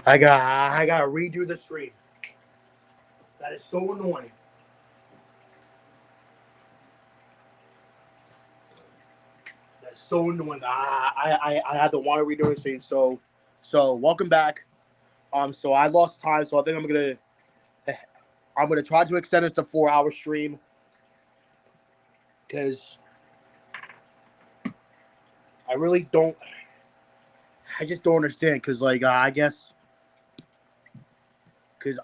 I gotta redo the stream. That is so annoying. That's so annoying. I had to want to redo the stream. So welcome back. So I lost time. So I think I'm gonna try to extend this to 4 hour stream because I really don't. I just don't understand because I guess because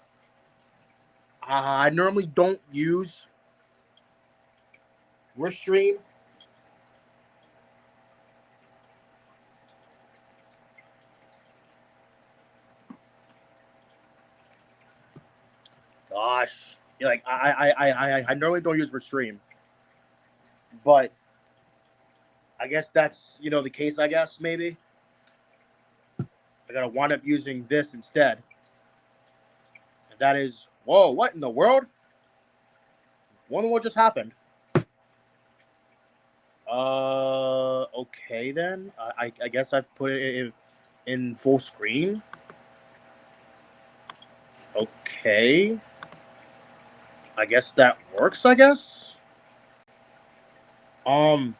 I normally don't use Restream. Gosh, yeah, like I normally don't use Restream, but I guess that's the case. I guess maybe I gotta wind up using this instead. And that is whoa! What in the world? Wonder what just happened. Okay then. I guess I've put it in full screen. Okay. I guess that works. I guess. Um.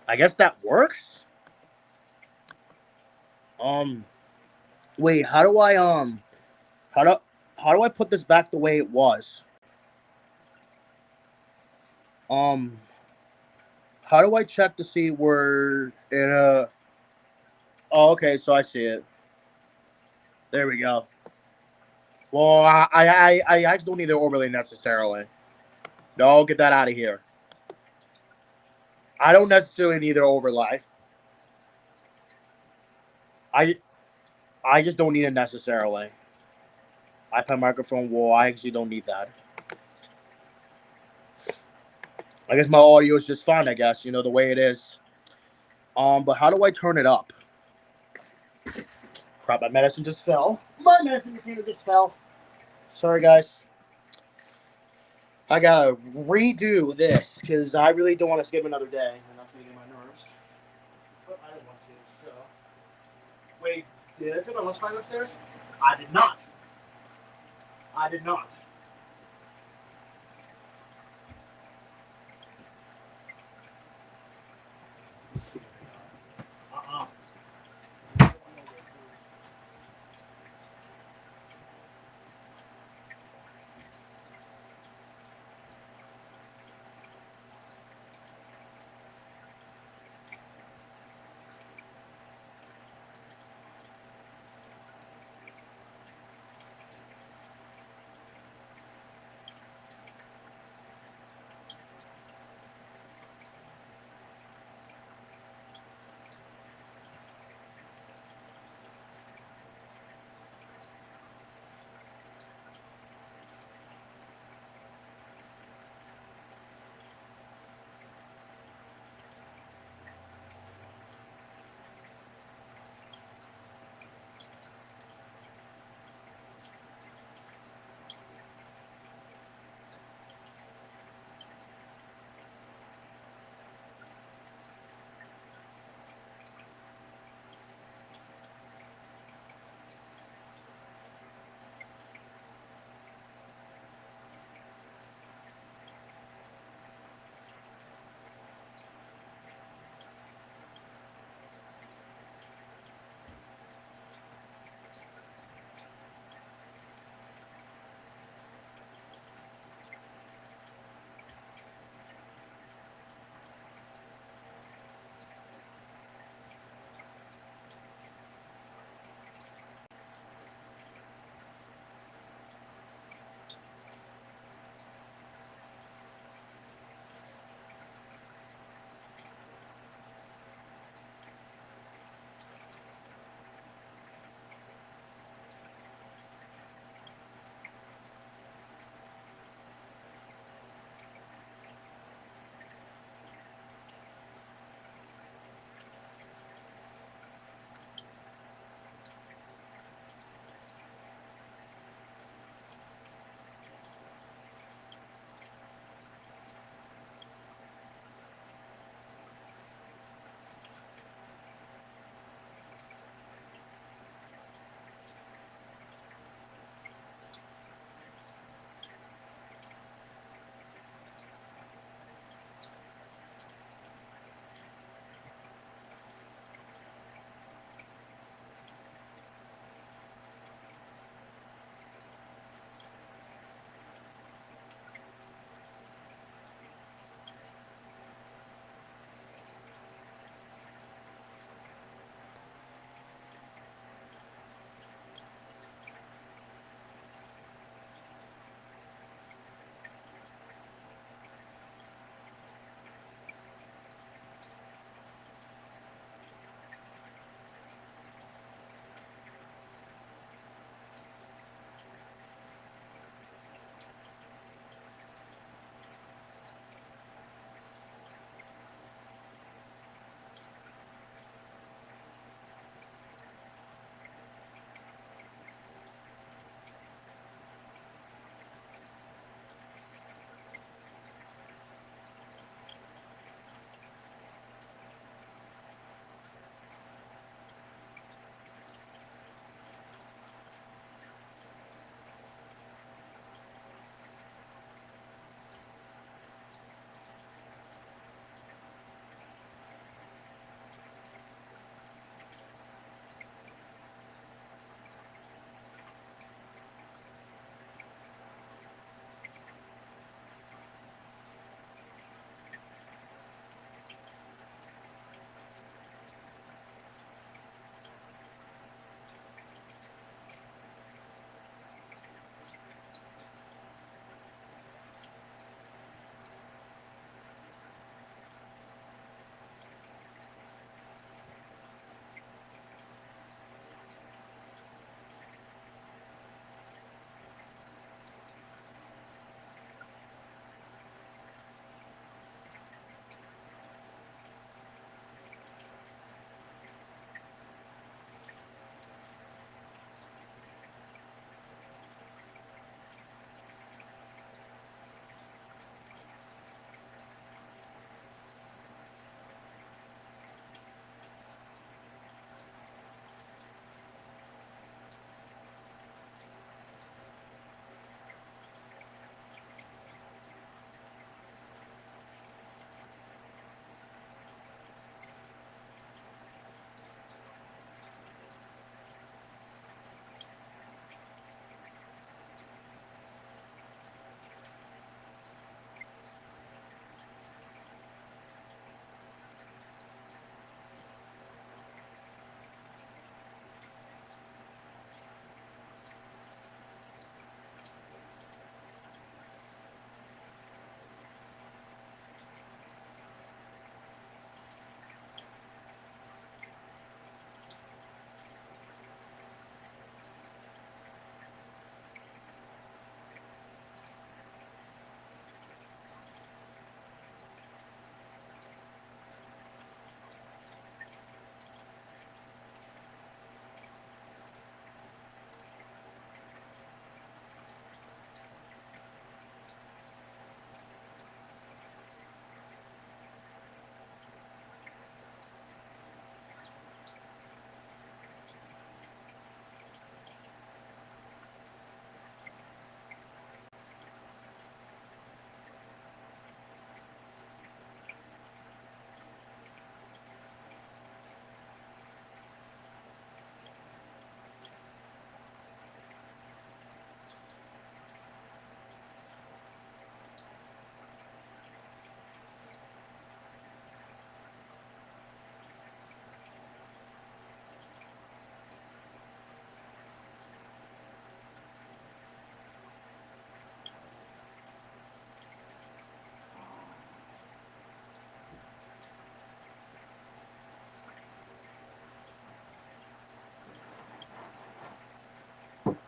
I guess that works. Um. Wait. How do how do I put this back the way it was? Um. How do I check to see where in a? Oh, okay. So I see it. There we go. Well, I just don't need the overlay necessarily. No, get that out of here. I don't necessarily need an overlay. I I just don't need it necessarily. iPad microphone. Well, I actually don't need that. I guess my audio is just fine. I guess the way it is. But how do I turn it up? Crap! My medicine just fell. My medicine container just fell. Sorry, guys. I gotta redo this because I really don't want to skip another day, and that's gonna get my nerves. But I didn't want to. So wait, did I take my lunch bag upstairs? I did not. I did not. Uh-uh.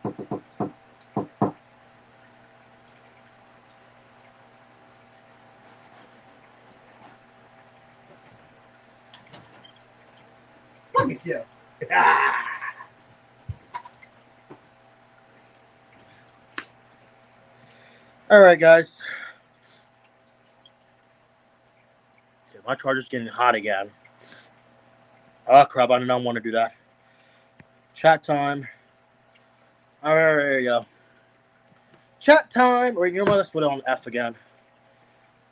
Look at you. All right, guys. Okay, my charger's getting hot again. Oh, crap. I do not want to do that. Chat time. All right, there you go. Chat time. Or you know what? Let's put it on F again.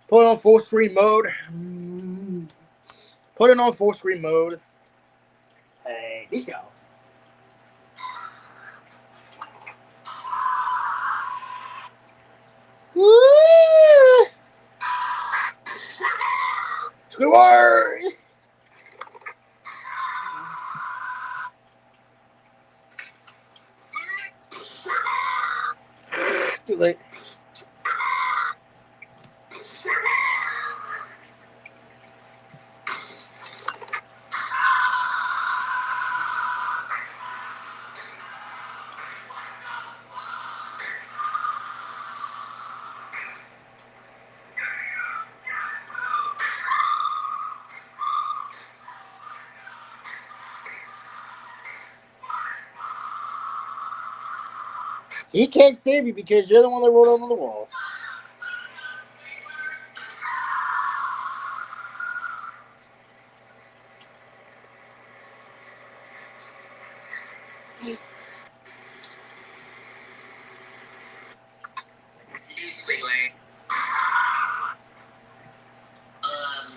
Put it on full screen mode. Put it on full screen mode. Hey, Nico. Woo! Squidward! Too late. He can't save you because you're the one that wrote it on the wall.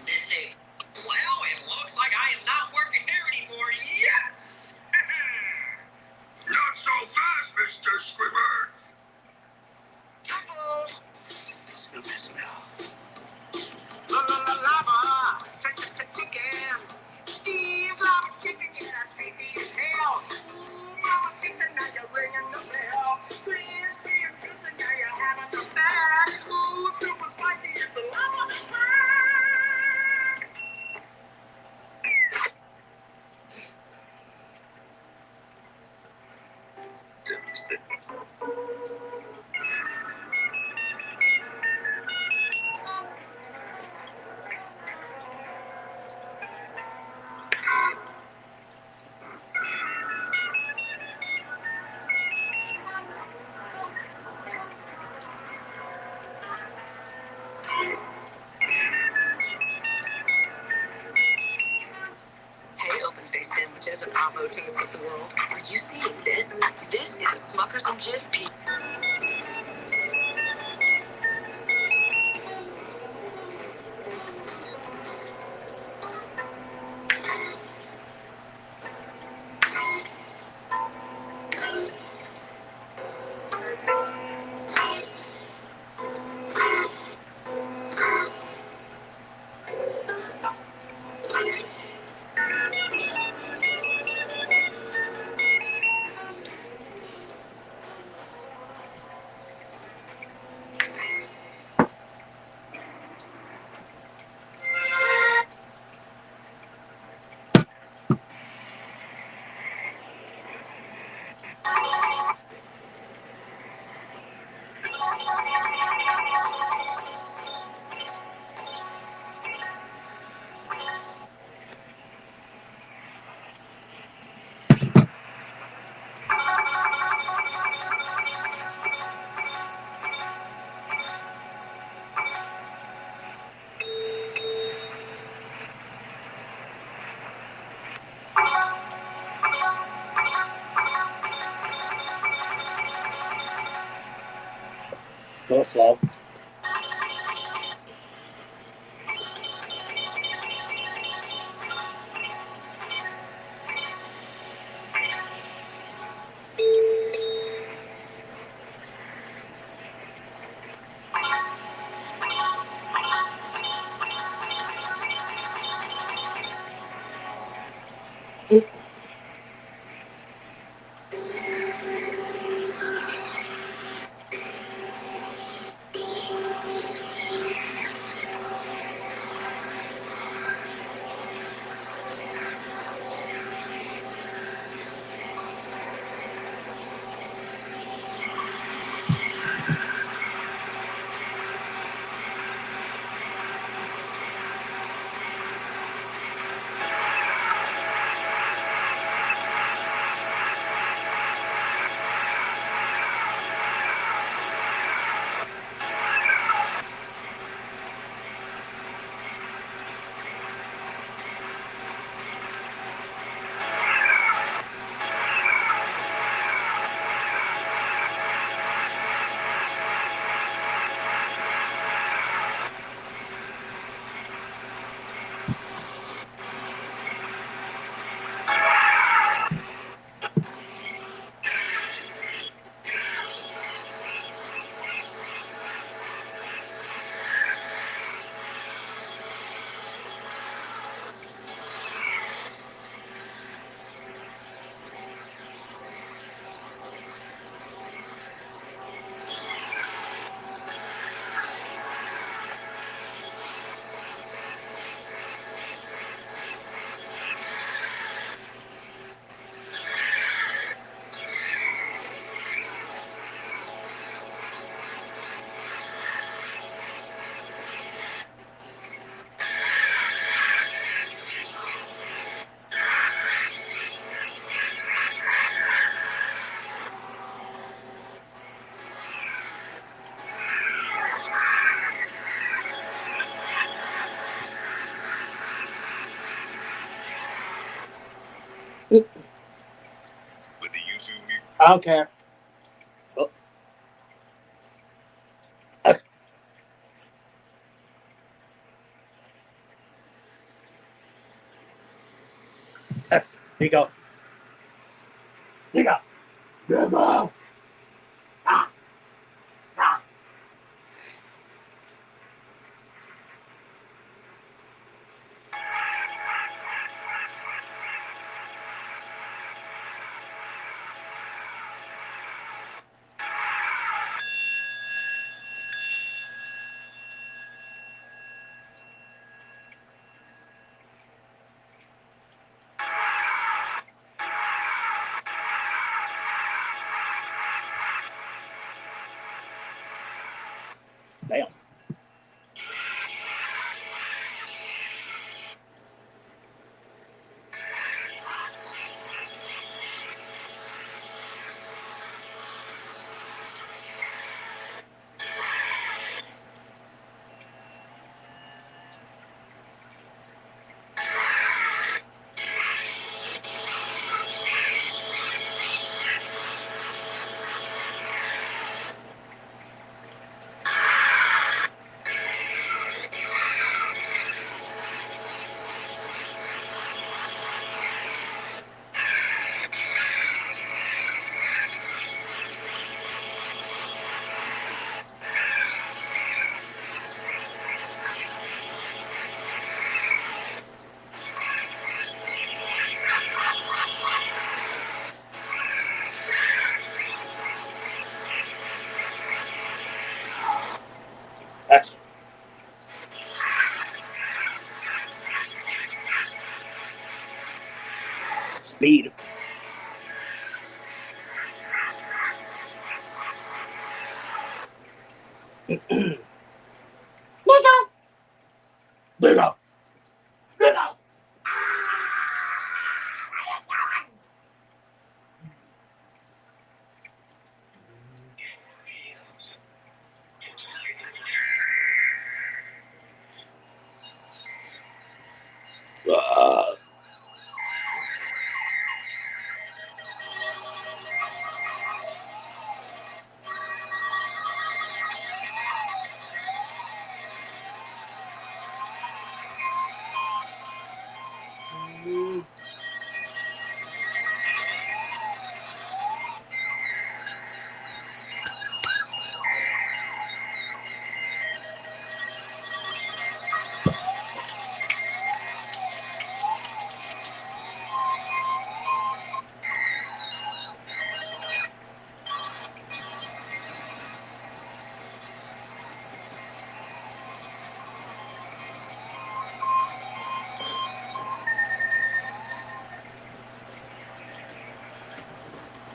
Mistake. Well, it looks like I am not working here anymore. Yes! Not so fast, Mr. Squidward. Smell that smell. Lava! Chicken! Steve's lava chicken, yes, tasty as hell. Ooh, mama, now you're ringing the bell. Crispy and juicy, now you're having a snack. Ooh, super spicy, it's a lava attack. Hey, open-faced sandwiches and avo taste of the world. Are you seeing this? This is a Smucker's and Jif P. Go slow. I don't care. Oh. X. Here you go. Here you go. Here you go. Ah. Ah. Bam. X. Speed. Look out! Look out! Look out!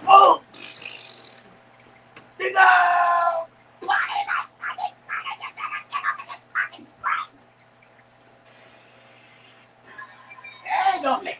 Oh! Bingo! Hang on me.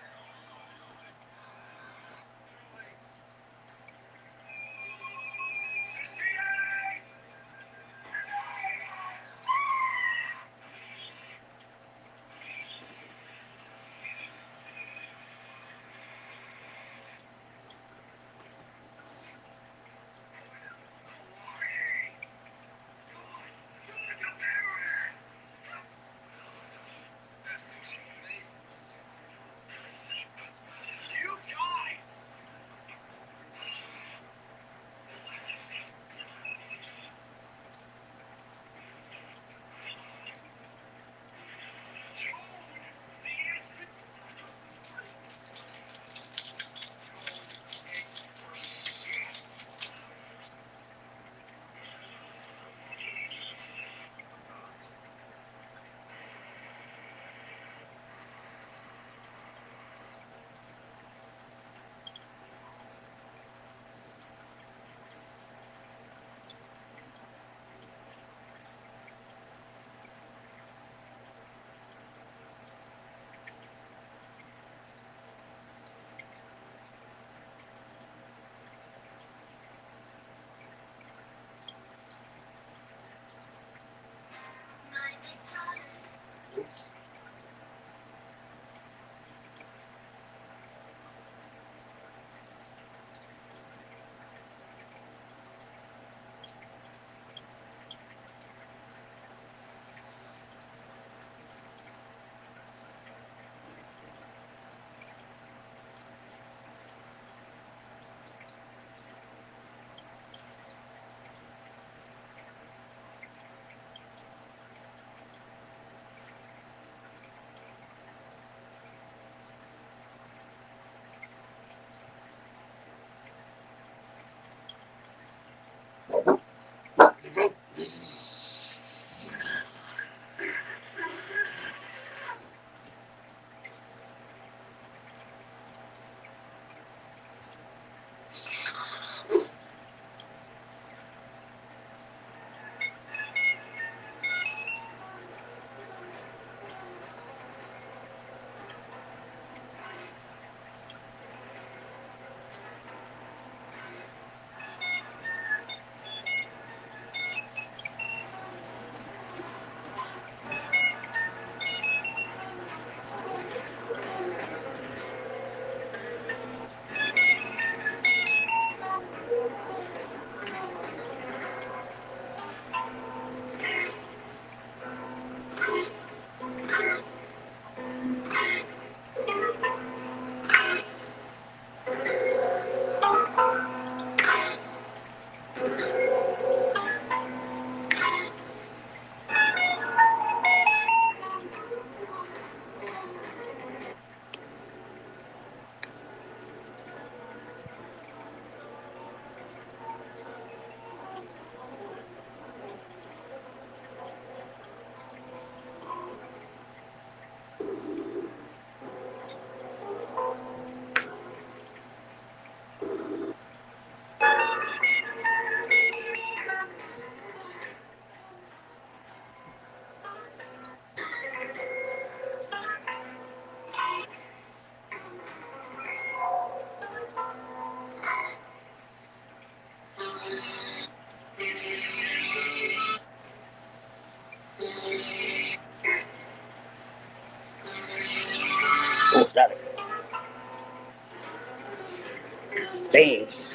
Thames.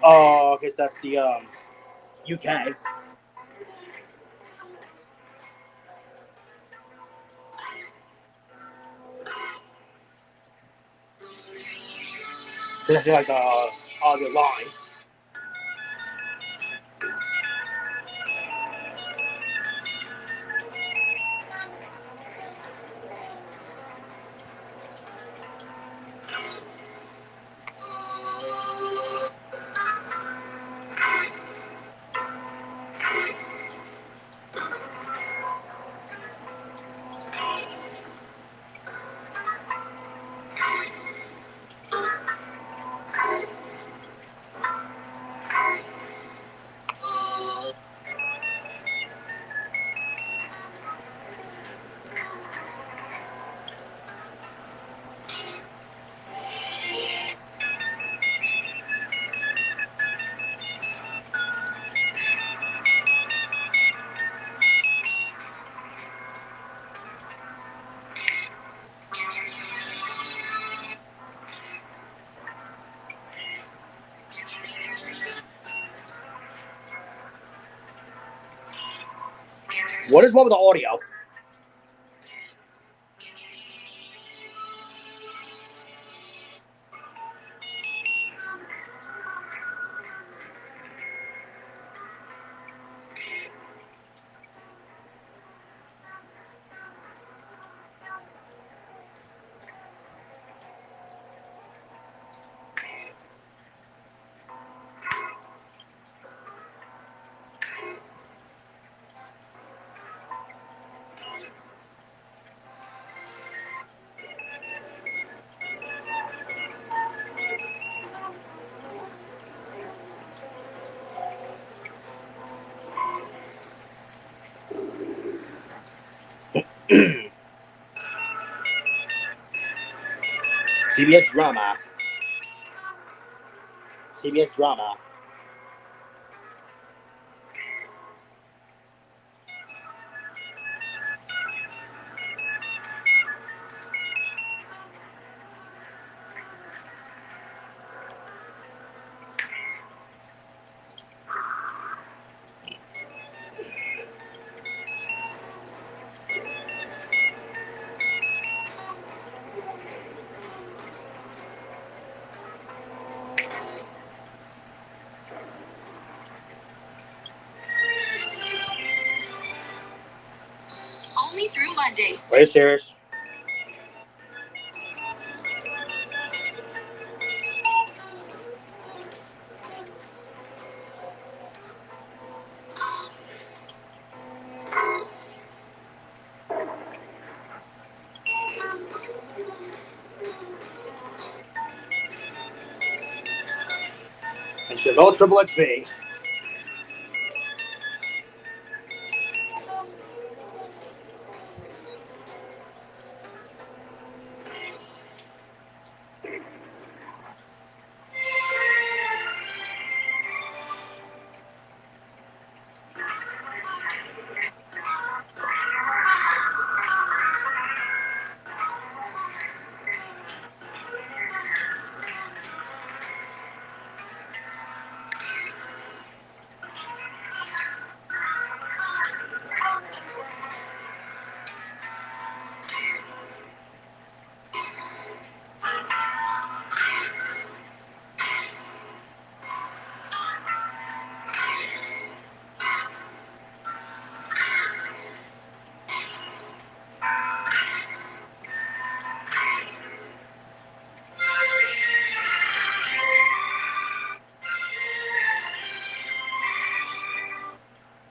Oh, I guess that's the UK. That's like the lines. What is wrong with the audio? CBS drama. CBS drama. Only through Mondays. Are you serious? And so no triple XV.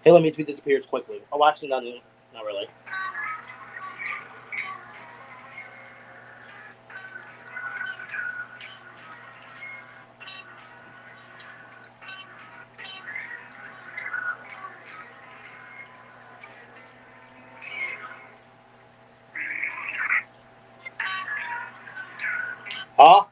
Halo means we disappears quickly. Oh, actually, not really. Huh?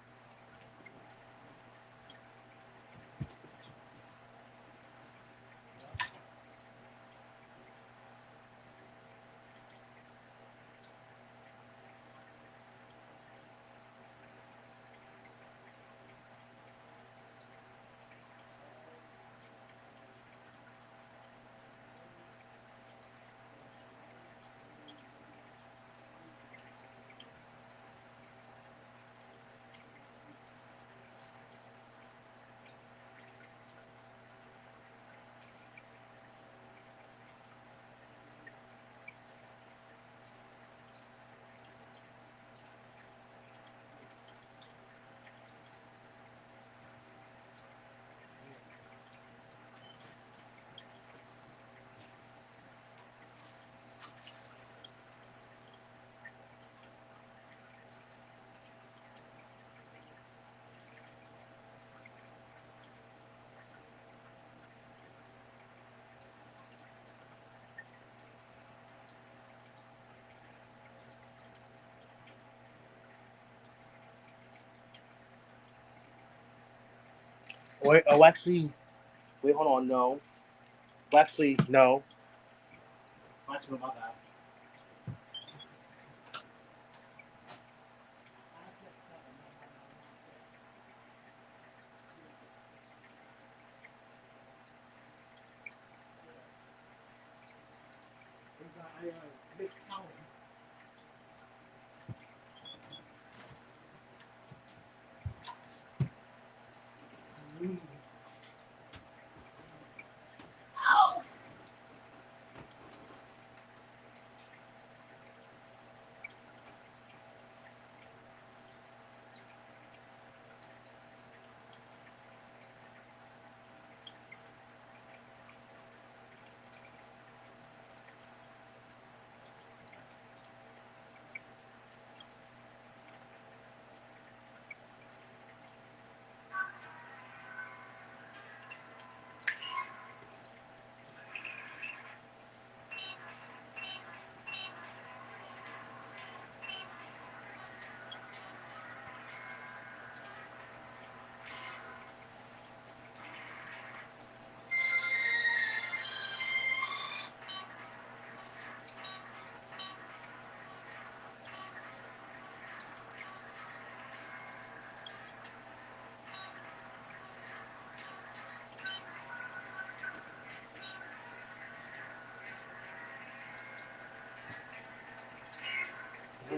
Wait, oh, actually, wait, hold on, no. Actually, no. Actually, about that.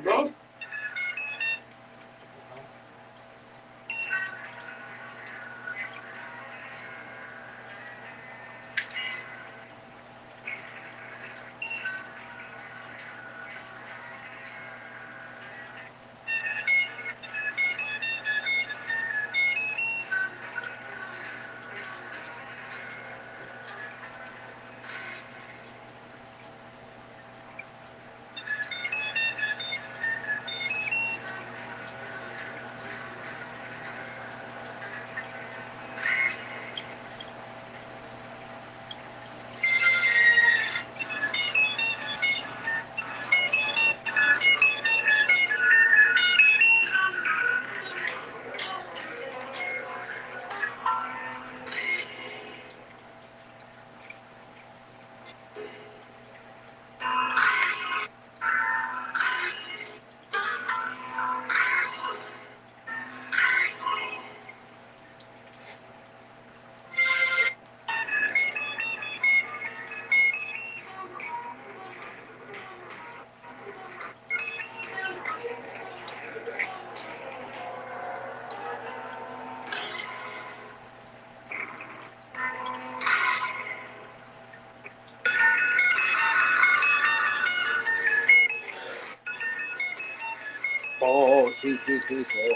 Bro? Oh, sweet. Oh.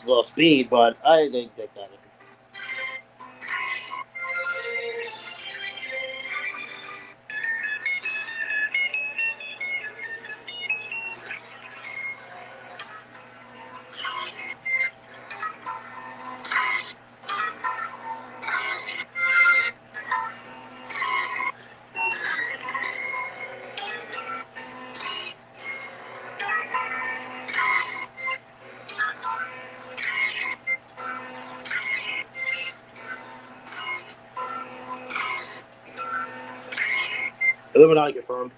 Little speed, but I didn't take that. Illuminati confirmed.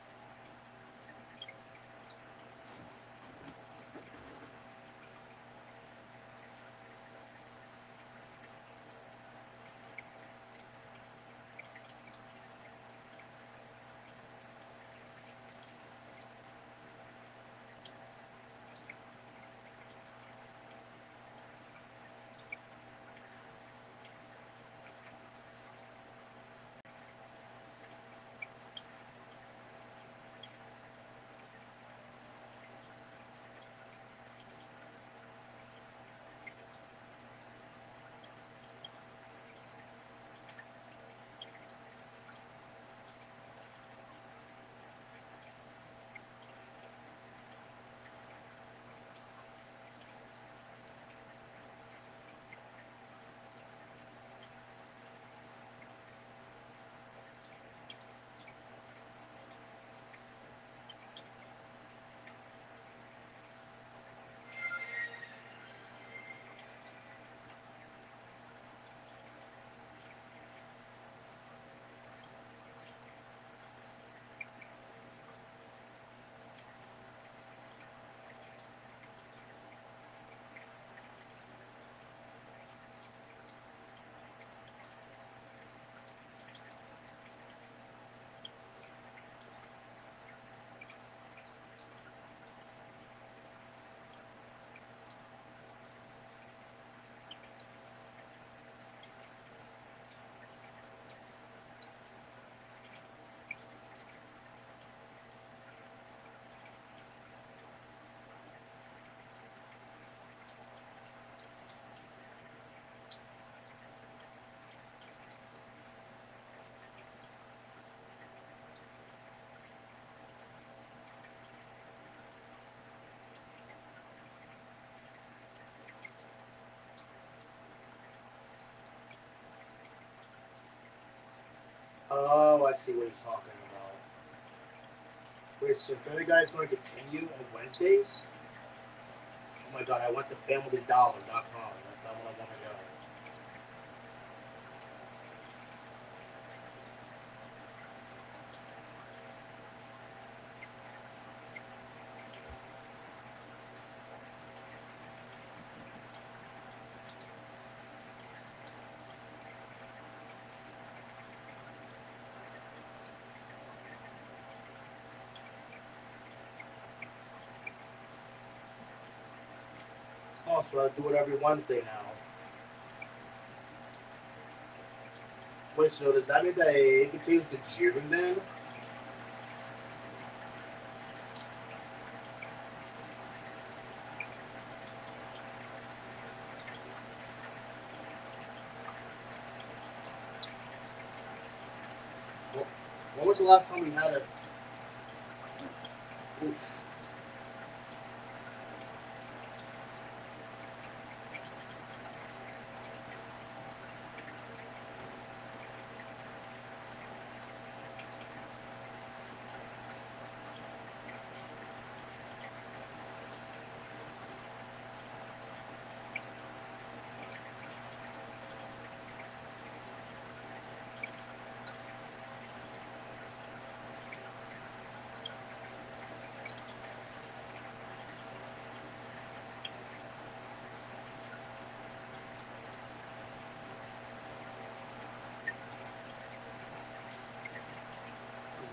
Oh, I see what he's talking about. Wait, so Family Guy is going to continue on Wednesdays? Oh my god, I went to FamilyDollar.com. That's not what I want to go. Oh, so I do it every Wednesday now. Wait, so does that mean that it continues to June then? Well, when was the last time we had it? Oof.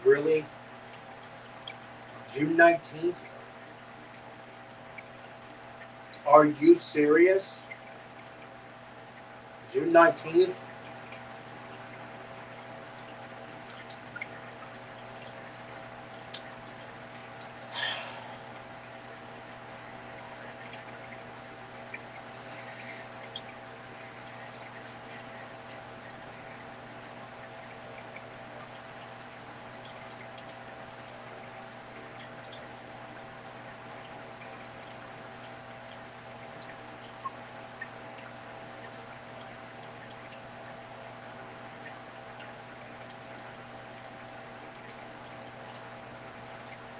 Really? June 19th? Are you serious? June 19th?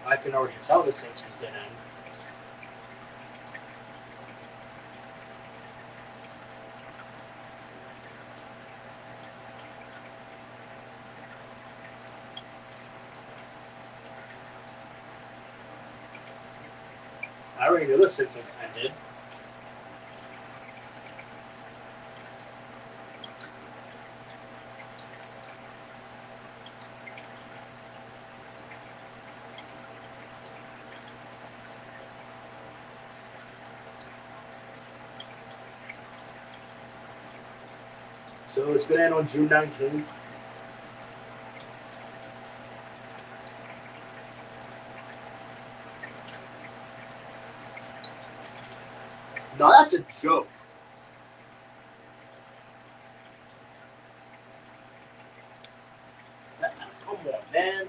I can already tell the Simpsons didn't end. I already knew this since it ended. So it's gonna end on June 19th. No, that's a joke. Come on, man.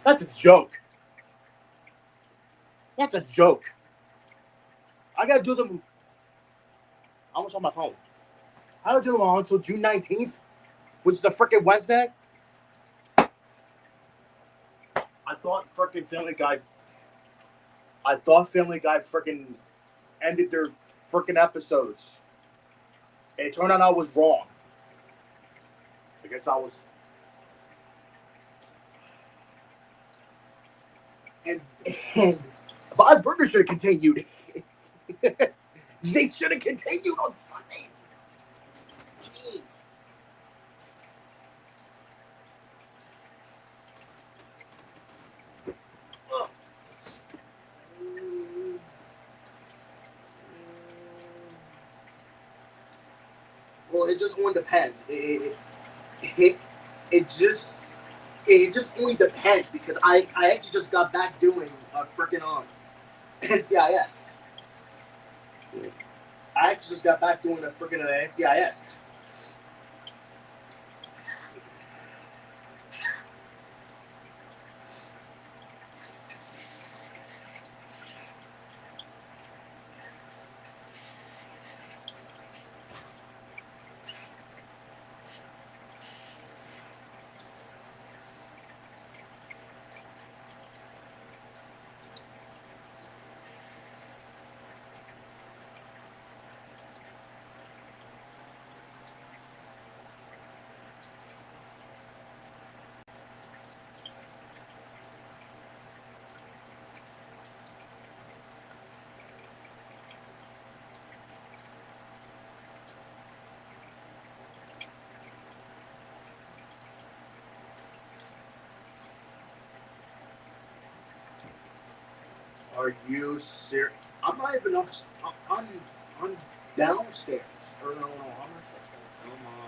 That's a joke. That's a joke. I gotta do them. I almost on my phone. I gotta do them all until June 19th, which is a freaking Wednesday. I thought Family Guy freaking ended their freaking episodes. And it turned out I was wrong. I guess I was. And Bob's Burger should have continued. They should have continued on Sundays. Jeez. Ugh. Well, it just only depends. It just only depends because I actually just got back doing freaking NCIS. I actually just got back doing a freaking NCIS. Are you serious? I'm not even up. I'm downstairs. Or no, I'm upstairs. Don't mind.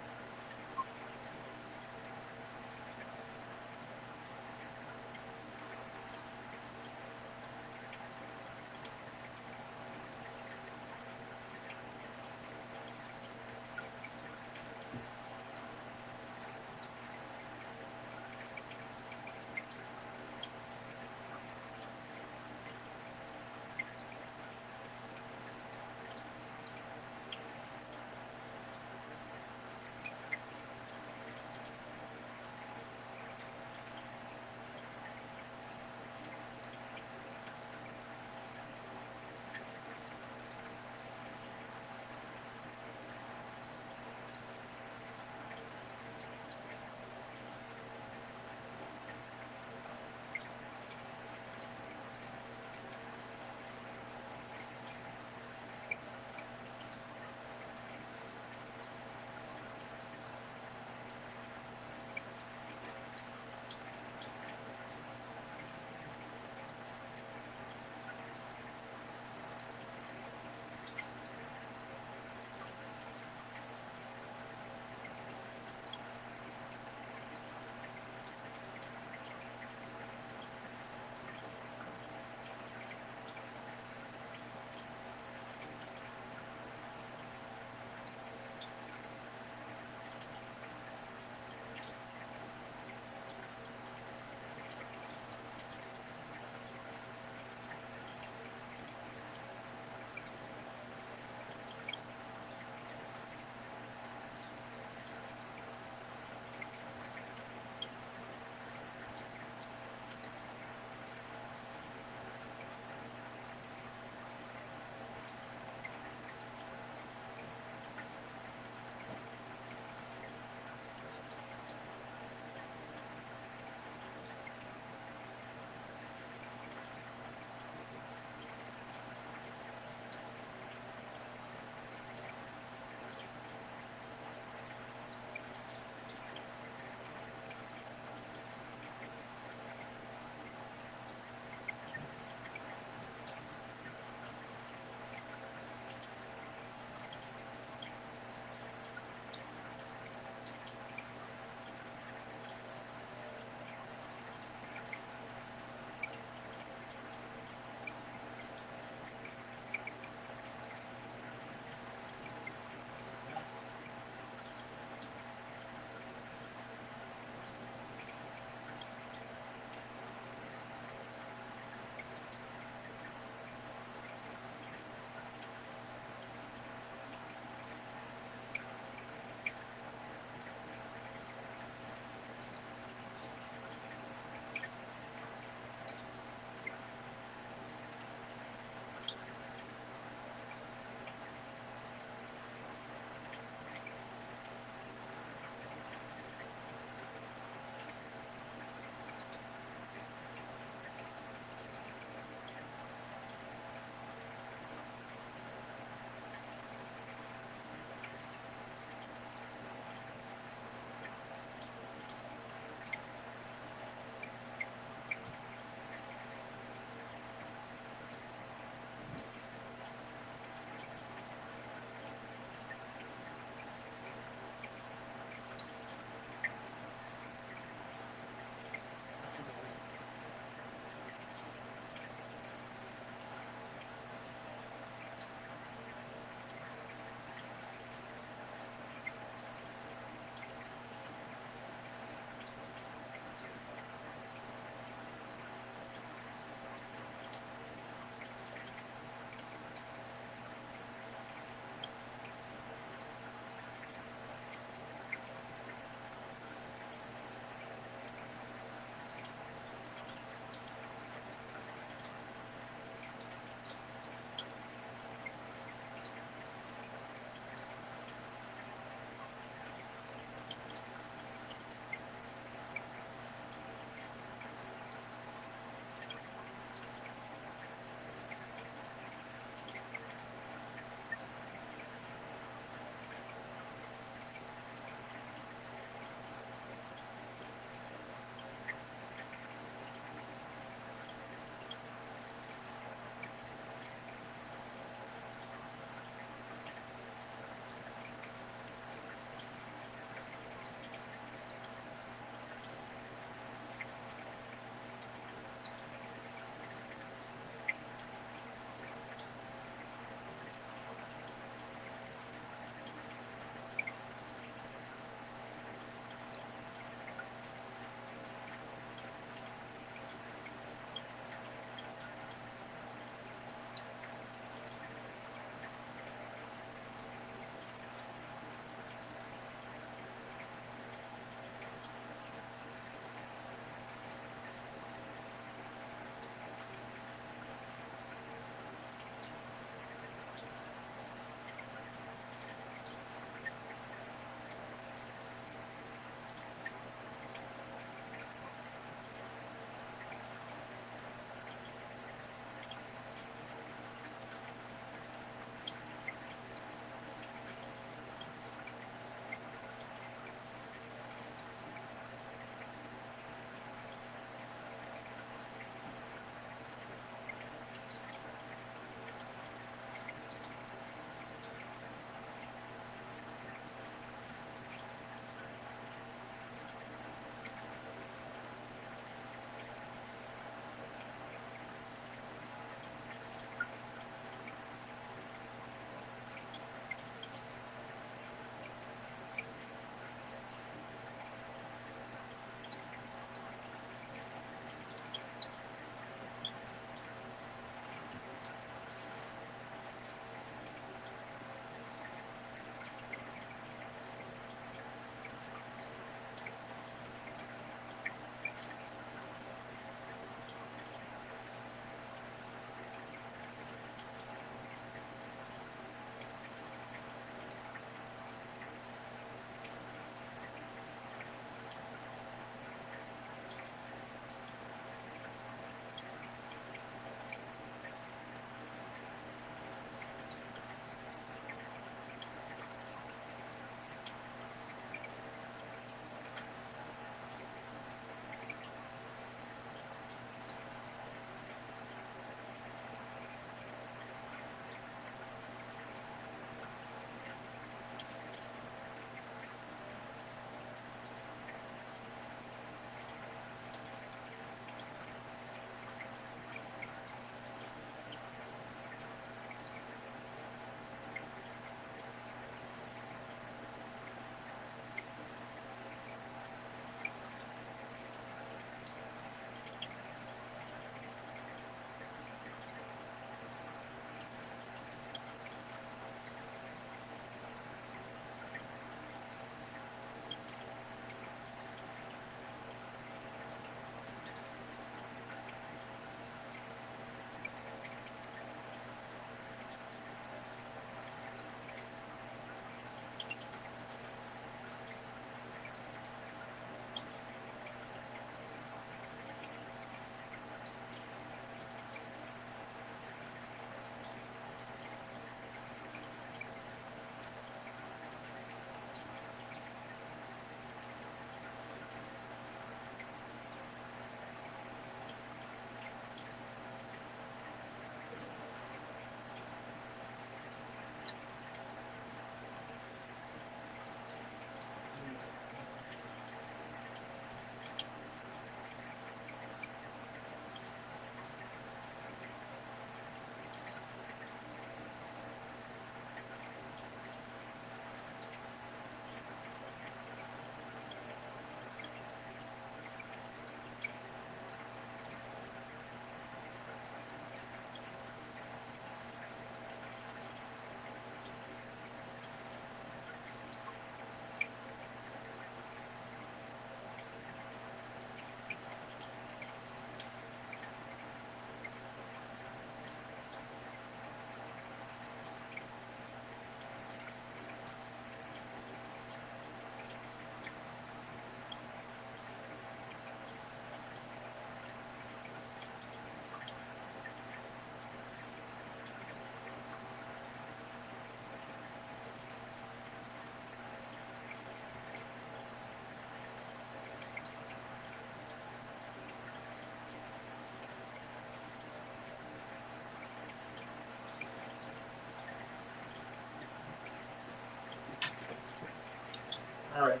All right.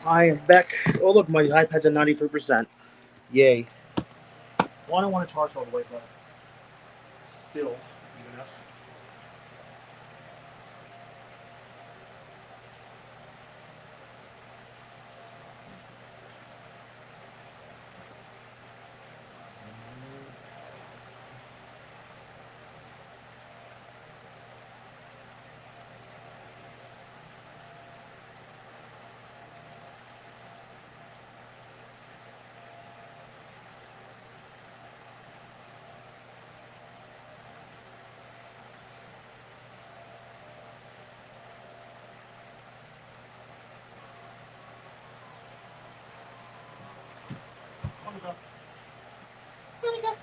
I am back. Oh look, my iPad's at 93%. Yay. Well, I don't want to charge all the way, but still, good enough. Monica. Monica.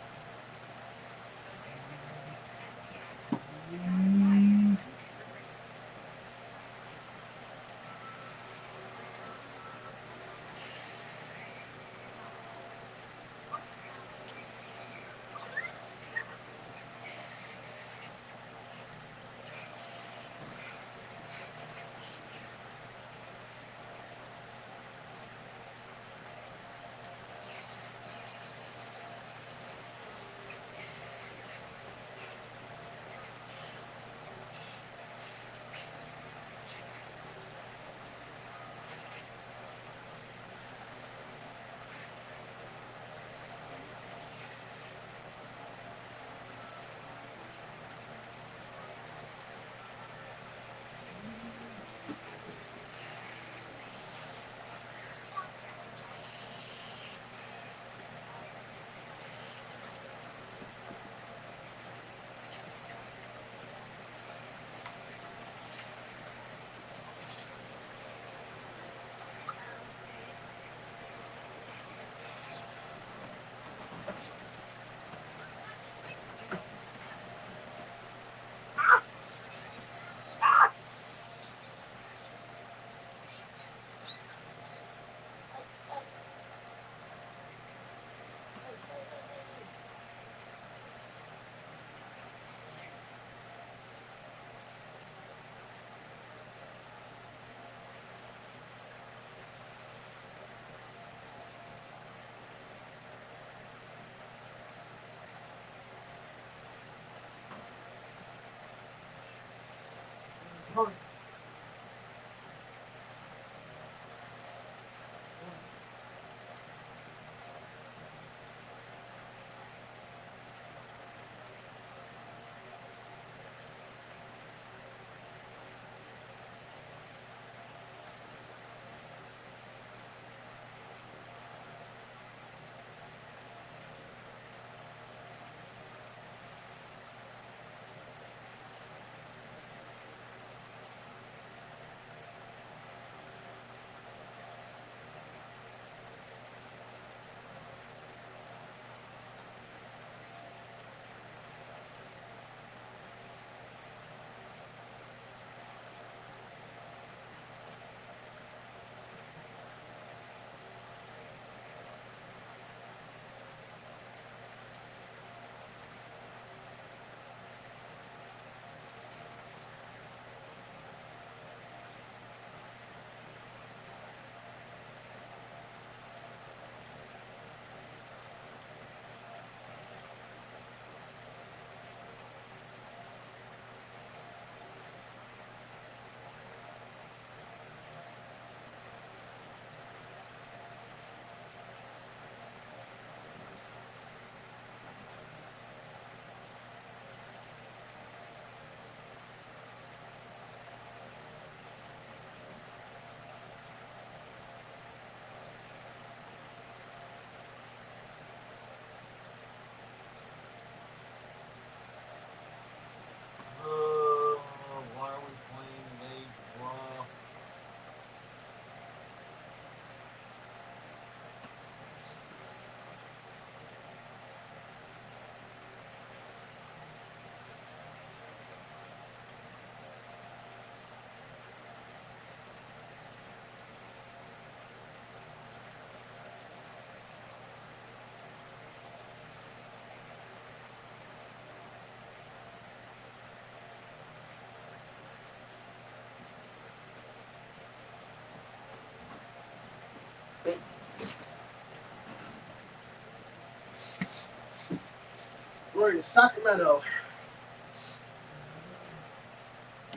We're in Sacramento.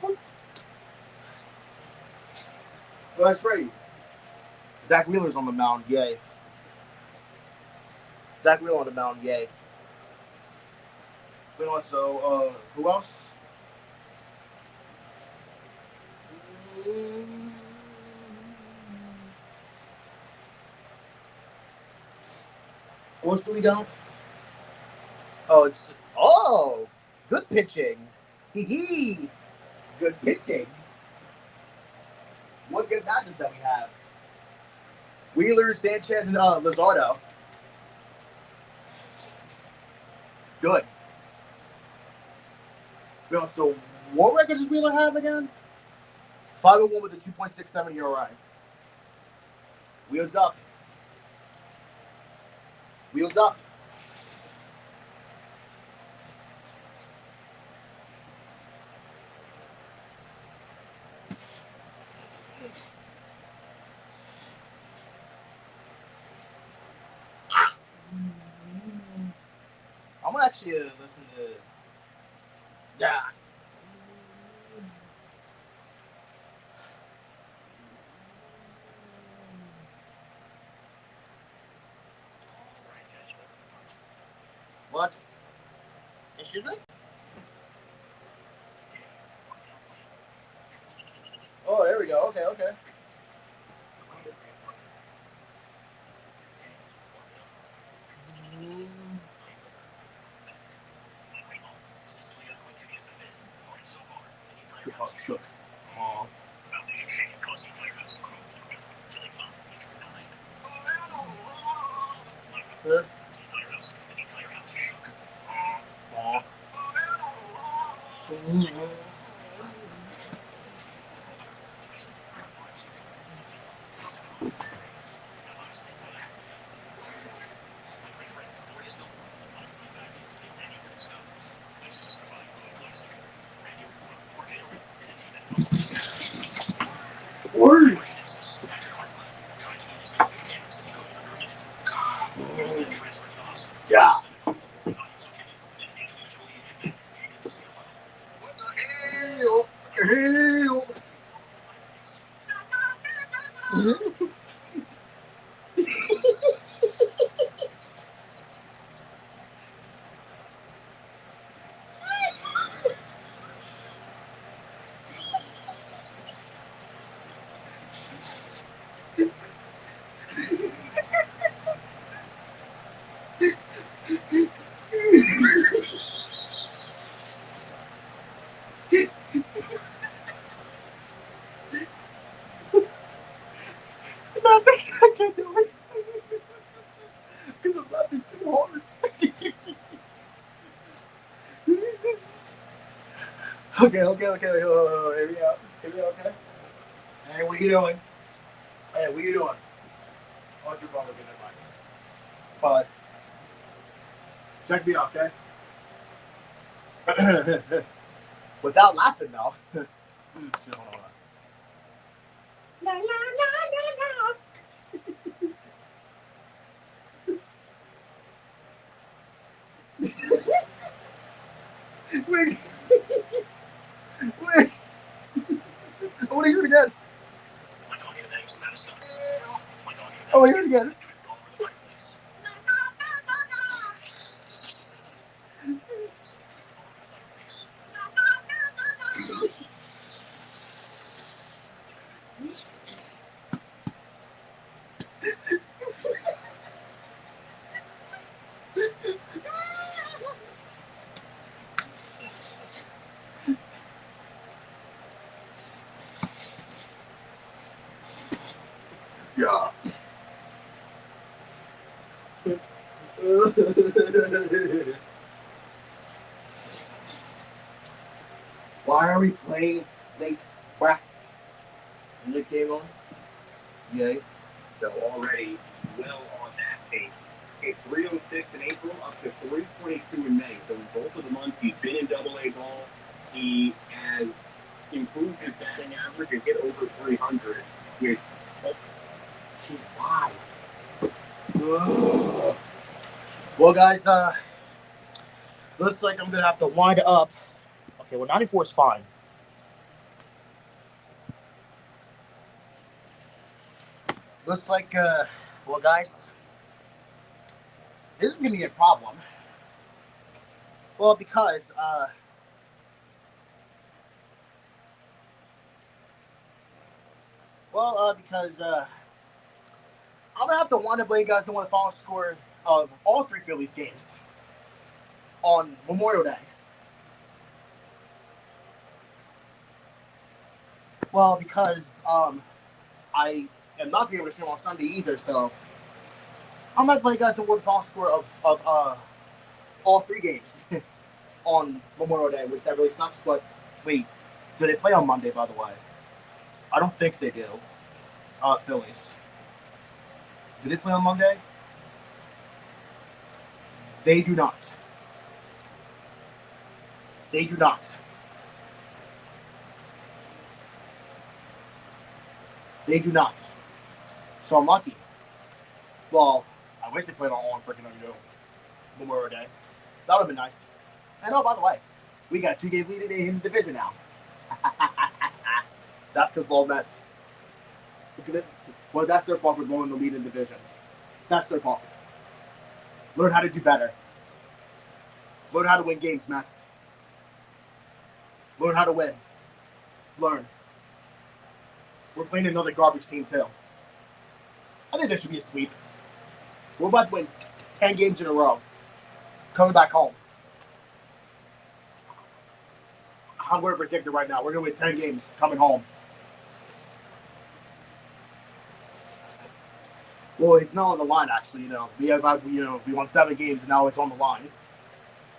Well, that's right. Zach Wheeler's on the mound. Yay. Zach Wheeler on the mound. Yay. But also, who else? What else do we got? Good pitching. Hee hee. Good pitching. What good matches that we have? Wheeler, Sanchez, and Luzardo. Good. So, what record does Wheeler have again? 501 with a 2.67 ERA. Wheels up. Wheels up. I'm gonna actually listen to. Yeah. What? Excuse me? Oh, there we go. Okay. Oh, shook. Oh. Huh? Yeah. I can't do it. Because I'm laughing too hard. Okay. Here we go. Okay. Hey, what are you doing? Watch your brother get in line. But check me out, okay? Without laughing, though. Hold on. La, la, la, la, la. Wait. I want to hear it again. I want to hear it again. Yeah. Why are we playing late crack? And it came on? Yay. So already well on that pace. A 306 in April, up to 322 in May. So in both of the months he's been in AA ball, he has improved his batting average and hit over 300 with. She's why. Well, guys, Looks like I'm gonna have to wind up. Okay, well 94 is fine. Looks like, well guys, this is gonna be a problem. Well, because, I'm gonna have to wind up letting you guys know what the final score of all 3 Phillies games on Memorial Day. Well, because I am not being able to stream on Sunday either, so I'm gonna let you guys know what the final score of all 3 games on Memorial Day, which that really sucks. But wait, do they play on Monday? By the way, I don't think they do. Phillies. Do they play on Monday? They do not. They do not. They do not. So I'm lucky. Well, I wish they played on freaking Memorial Day. That would have been nice. And oh, by the way, we got a 2-game lead in the division now. That's because Lowell Mets. Well, that's their fault for blowing the lead in the division. That's their fault. Learn how to do better. Learn how to win games, Mets. Learn how to win. Learn. We're playing another garbage team, too. I think there should be a sweep. We're about to win 10 games in a row. Coming back home. I'm going to predict it right now. We're going to win 10 games coming home. Well, it's not on the line, actually. We won 7 games, and now it's on the line.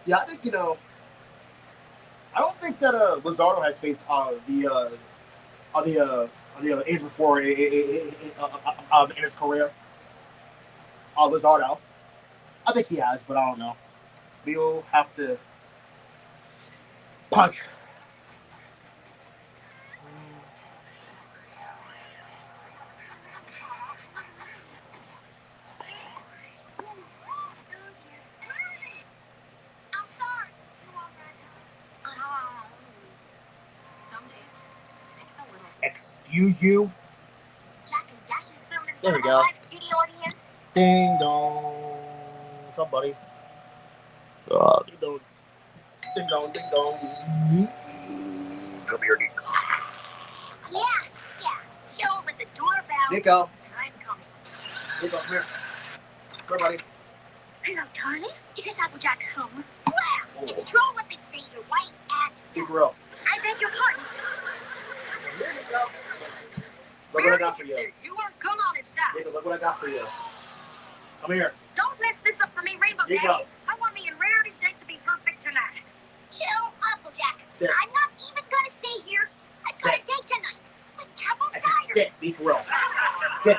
Yeah, I think, I don't think that Luzardo has faced the age before in his career. Luzardo. I think he has, but I don't know. We'll have to punch. Excuse you? Jack and Dash is filmed in There we front of a go. live studio audience. Ding dong. What's up, buddy? Ding dong. Ding dong, ding dong. Come here, Nico. Yeah. Show with the doorbell. Nico. I'm coming. Nico, come here. Come here, buddy. Hello, darling. Is this Applejack's home? Well, it's true what they say, your white ass. Be for real. I beg your pardon. Here you go. Look what I got for you. You are come on inside. Nico, look what I got for you. Come here. Don't mess this up for me, Rainbow Here you Dash. go. I want me and Rarity's date to be perfect tonight. Chill, Applejack. Sit. I'm not even gonna stay here. I've got a date tonight with apple I said cider. sit. Be for real. Sit.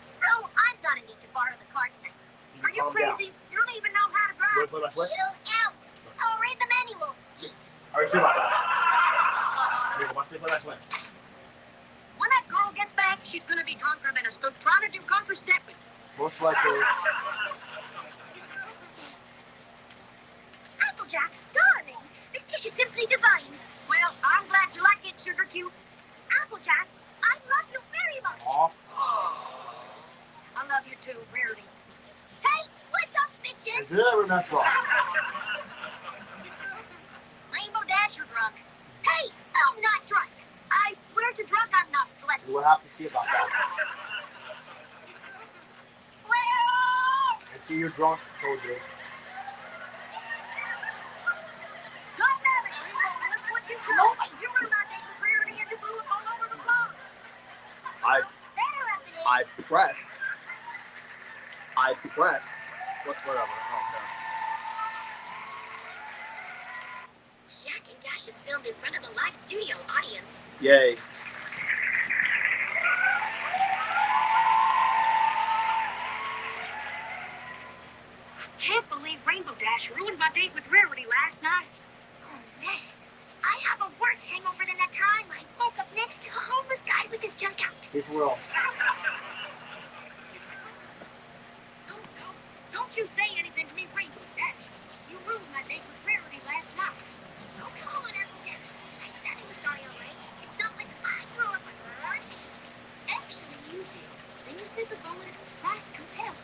So I'm gonna need to borrow the car tonight. Are you Calm down. crazy? You don't even know how to You want to drive. play my switch? Chill out. I'll read the manual. Jeez. Are you sure about that? Nico, watch me play my switch. When that girl gets back, she's gonna be drunker than a spook trying to do country stepping. Most likely. Applejack, darling, this dish is simply divine. Well, I'm glad you like it, Sugar Cube. Applejack, I love you very much. Aw. I love you too, Rarity. Hey, what's up, bitches? Is it ever not wrong? Rainbow Dash, you're drunk. Hey, I'm not drunk. I swear to drunk, I'm not Celeste. We'll have to see about that. Well, I see you're drunk. Told you. God damn it, Rainbow, look what you did. You were not dating Rarity and you blew up all over the floor. I Better up in it. pressed. Whatever. Okay. Jack and Dash is filmed in front of a live studio audience. Yay. Can't believe Rainbow Dash ruined my date with Rarity last night. Oh, man. I have a worse hangover than that time I woke up next to a homeless guy with his junk out. Be for real. Don't Don't you say anything to me, Rainbow Dash. You ruined my date with Rarity last night. Oh, come on, Applejack. I said I was sorry, all right? It's not like I grew up with Rarity. Actually, you did. Then you said the moment of price compels.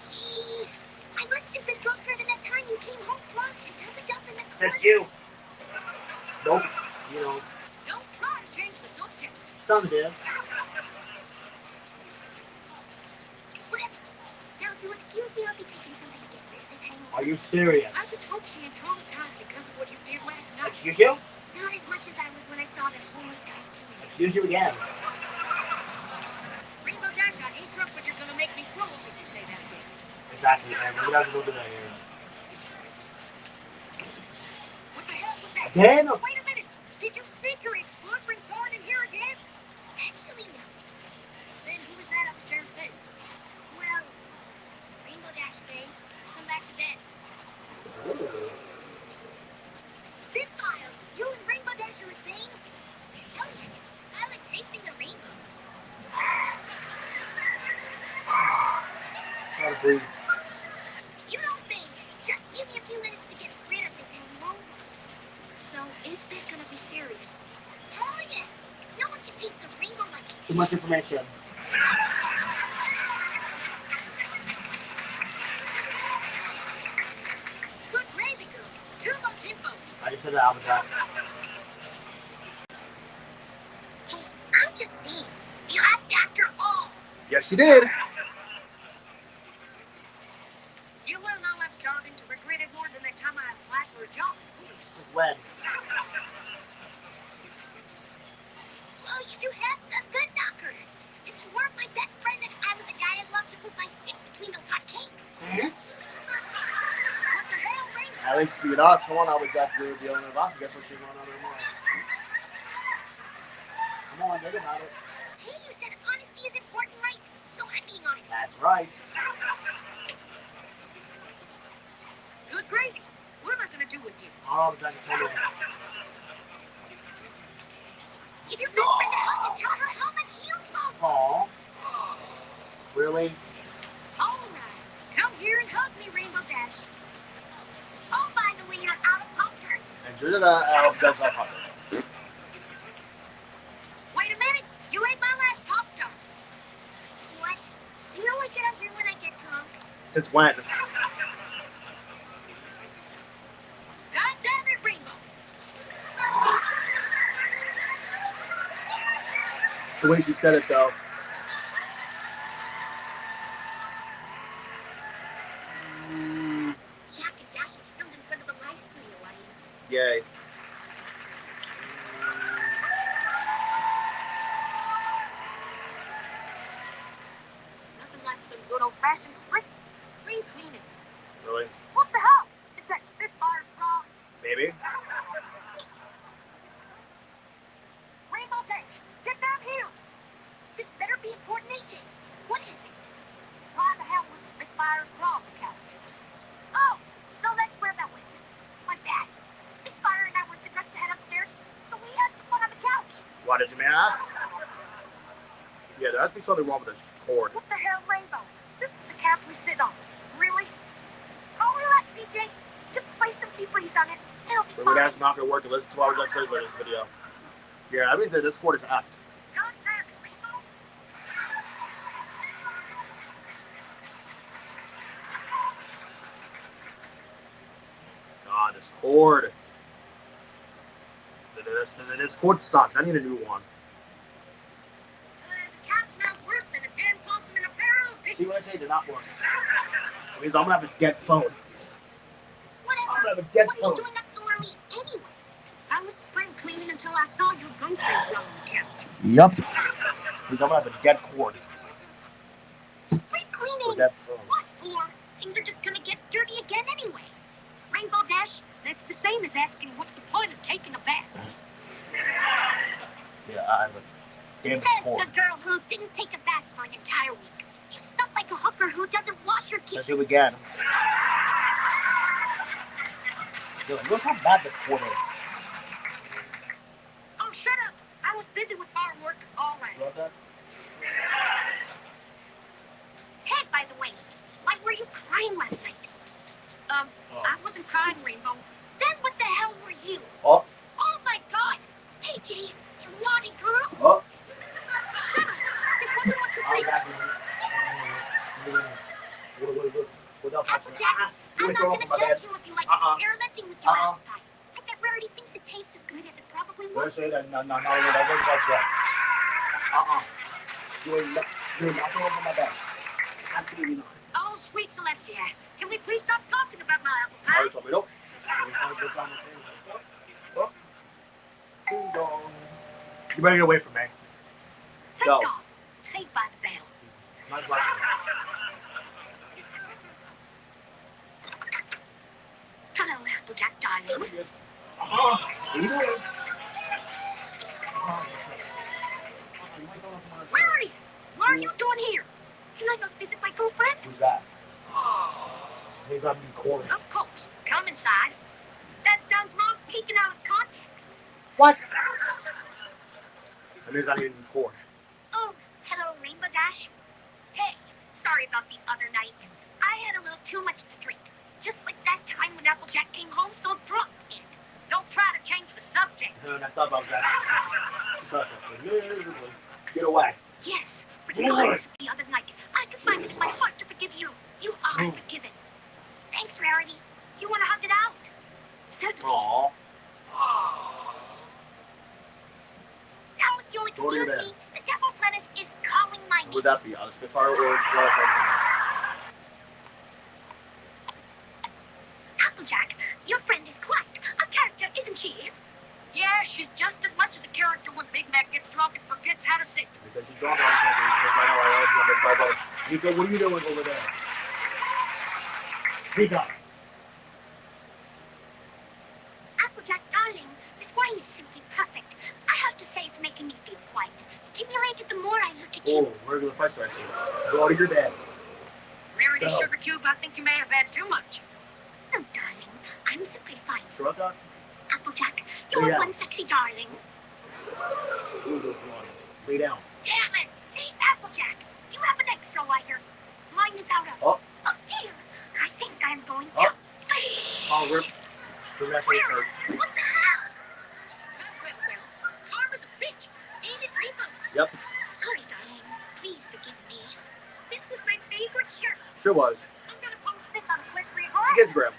Jeez, I must have been drunker than that time you came home drunk and took a dump in the corner. That's you. Nope. You know. Don't try to change the subject. Some did. Whatever. Now, if you excuse me, I'll be taking something to get rid of this hangover. Are you serious? I just hope she ain't traumatized because of what you did last night. Excuse you? Not as much as I was when I saw that homeless guy's penis. Excuse you again. Rainbow Dash, I ain't drunk, but you're gonna make me crawl if you say that again. Exactly, man. We're gonna have to go to that here. What the hell was that? Again? Wait a minute. Did you speak your ex-boyfriend's horn in here again? Actually, no. Then who was that upstairs then? Well, Rainbow Dash Day. Come back to bed. Spitfire, you and Rainbow Dash are a thing? Hell yeah. I like tasting the rainbow. Gotta breathe. You don't think. Just give me a few minutes to get rid of this hangover. So, is this gonna be serious? Hell yeah. No one can taste the rainbow like you. Too much information. Good gravy, girl. Too much info. I just said that, Applejack. Hey, I'm just saying. You asked after all. Yes, she did. You will know I'm starving to regret it more than the time I applied for a job. Since when? Well, you do have some good knockers. If you weren't my best friend and I was a guy, I'd love to put my stick between those hot cakes. Mm-hmm. What the hell, Rainbow? At least be us. Come on, Applejack. You're the owner of us. Guess what she's going on her mind? Come on, think about it. Hey, you said honesty is important, right? So I'm being honest. That's right. Good gravy. What am I gonna do with you? Oh, Applejack, told me. Give your best friend a hug and tell her how much you love her. Aw. Really? All right. Come here and hug me, Rainbow Dash. Oh, by the way, you're out of Pop-Tarts. Enjoy that Applejack's off hundred. Wait a minute. You ate my last Pop-Tart. What? You know I get up here when I get drunk. Since when? God damn it, Rainbow. The way she said it, though. Jack and Dash is filmed in front of a live studio audience. Yay. Nothing like some good old-fashioned spring cleaning. Really? What the hell? Is that Spitfire's bra? Maybe. Rainbow Dash, get down here. This better be important, AJ. What is it? Why the hell was Spitfire's bra on the couch? Oh, so that's where that went. Like that. Spitfire and I went to head upstairs, so we had some fun on the couch. Why did you ask? Yeah, there has to be something wrong with this cord. What the hell, Rainbow? This is the couch we sit on. Really? Oh, relax, CJ. Just place some debris on it. It'll be Maybe fine. that's not going to work unless it's what Jack says in this video. Yeah, that means that this cord is effed. God damn it, Rainbow. God, this cord. This cord sucks. I need a new one. The couch smells worse than a damn possum in a barrel. See what I say? They're not working. That means I'm going to have a dead phone. Whatever. I'm going to have a dead What are phone. you doing up so early anyway? I was spring cleaning until I saw your girlfriend on the couch. Yup. Means I'm going to have a dead cord. Spring A cleaning? dead phone. What for? Things are just gonna get dirty again anyway. Rainbow Dash, that's the same as asking what's the point of taking a bath. Yeah, I have a damn Says cord. the girl who didn't take a bath for an entire week. You smell like a hooker who doesn't wash her Says kids. you again. Dude, look how bad this cord is. Oh, shut up. I was busy with farm work all You right. want that? me I'm throw not up gonna on my bed. judge you if you like Uh-uh. experimenting with your Uh-uh. apple pie. I bet Rarity thinks it tastes as good as it probably Don't looks. say that. No, that was that. You will not throw up on my bed. Absolutely not. Oh, sweet Celestia, can we please stop talking about my apple I pie? already told me, nope. Oh. Ding dong. You better get away from me. Thank Go. God. Saved by the bell. Not right. Hello, Applejack, darling. There she is. What are you doing? Rarity, what are you doing here? Can I not visit my girlfriend? Who's that? They got me recording. Of course. Come inside. That sounds wrong taken out of context. What? That means I didn't record. Oh, hello, Rainbow Dash. Hey, sorry about the other night. I had a little too much to drink. Just like that time when Applejack came home so drunk. And don't try to change the subject. And I thought about that. She tried to miserably. Get away. Yes, regardless of the other night, I could find it in my heart to forgive you. You are forgiven. Thanks, Rarity. You want to hug it out? Certainly. Aww. Now, if you'll Go to your excuse bed. me, the Devil's Lettuce is calling my Who name. would that be? Either Spitfire or Twilight. Applejack, your friend is quite a character, isn't she? Yeah, she's just as much as a character when Big Mac gets drunk and forgets how to sit. Because she's drunk, I Nico, what are you doing over there? Nico. Applejack, darling, this wine is simply perfect. I have to say it's making me feel quite stimulated the more I look at you. Oh, regular fight strike. Go to your bed. Rarity Go. Sugar Cube, I think you may have had too much. No, darling, I'm simply fine. Shrug up. Applejack, you're Yeah. one sexy darling. Ooh, good one. Lay down. Damn it! Hey, Applejack, you have an extra lighter. Mine is out of. Oh. Oh, dear. I think I'm going to. Oh. Oh, we're actually hurt. What the hell? Well, karma's a bitch. Ain't it, Rainbow? Yep, Sorry, darling. Please forgive me. This was my favorite shirt. sure was. I'm gonna post this on Equestria Instagram.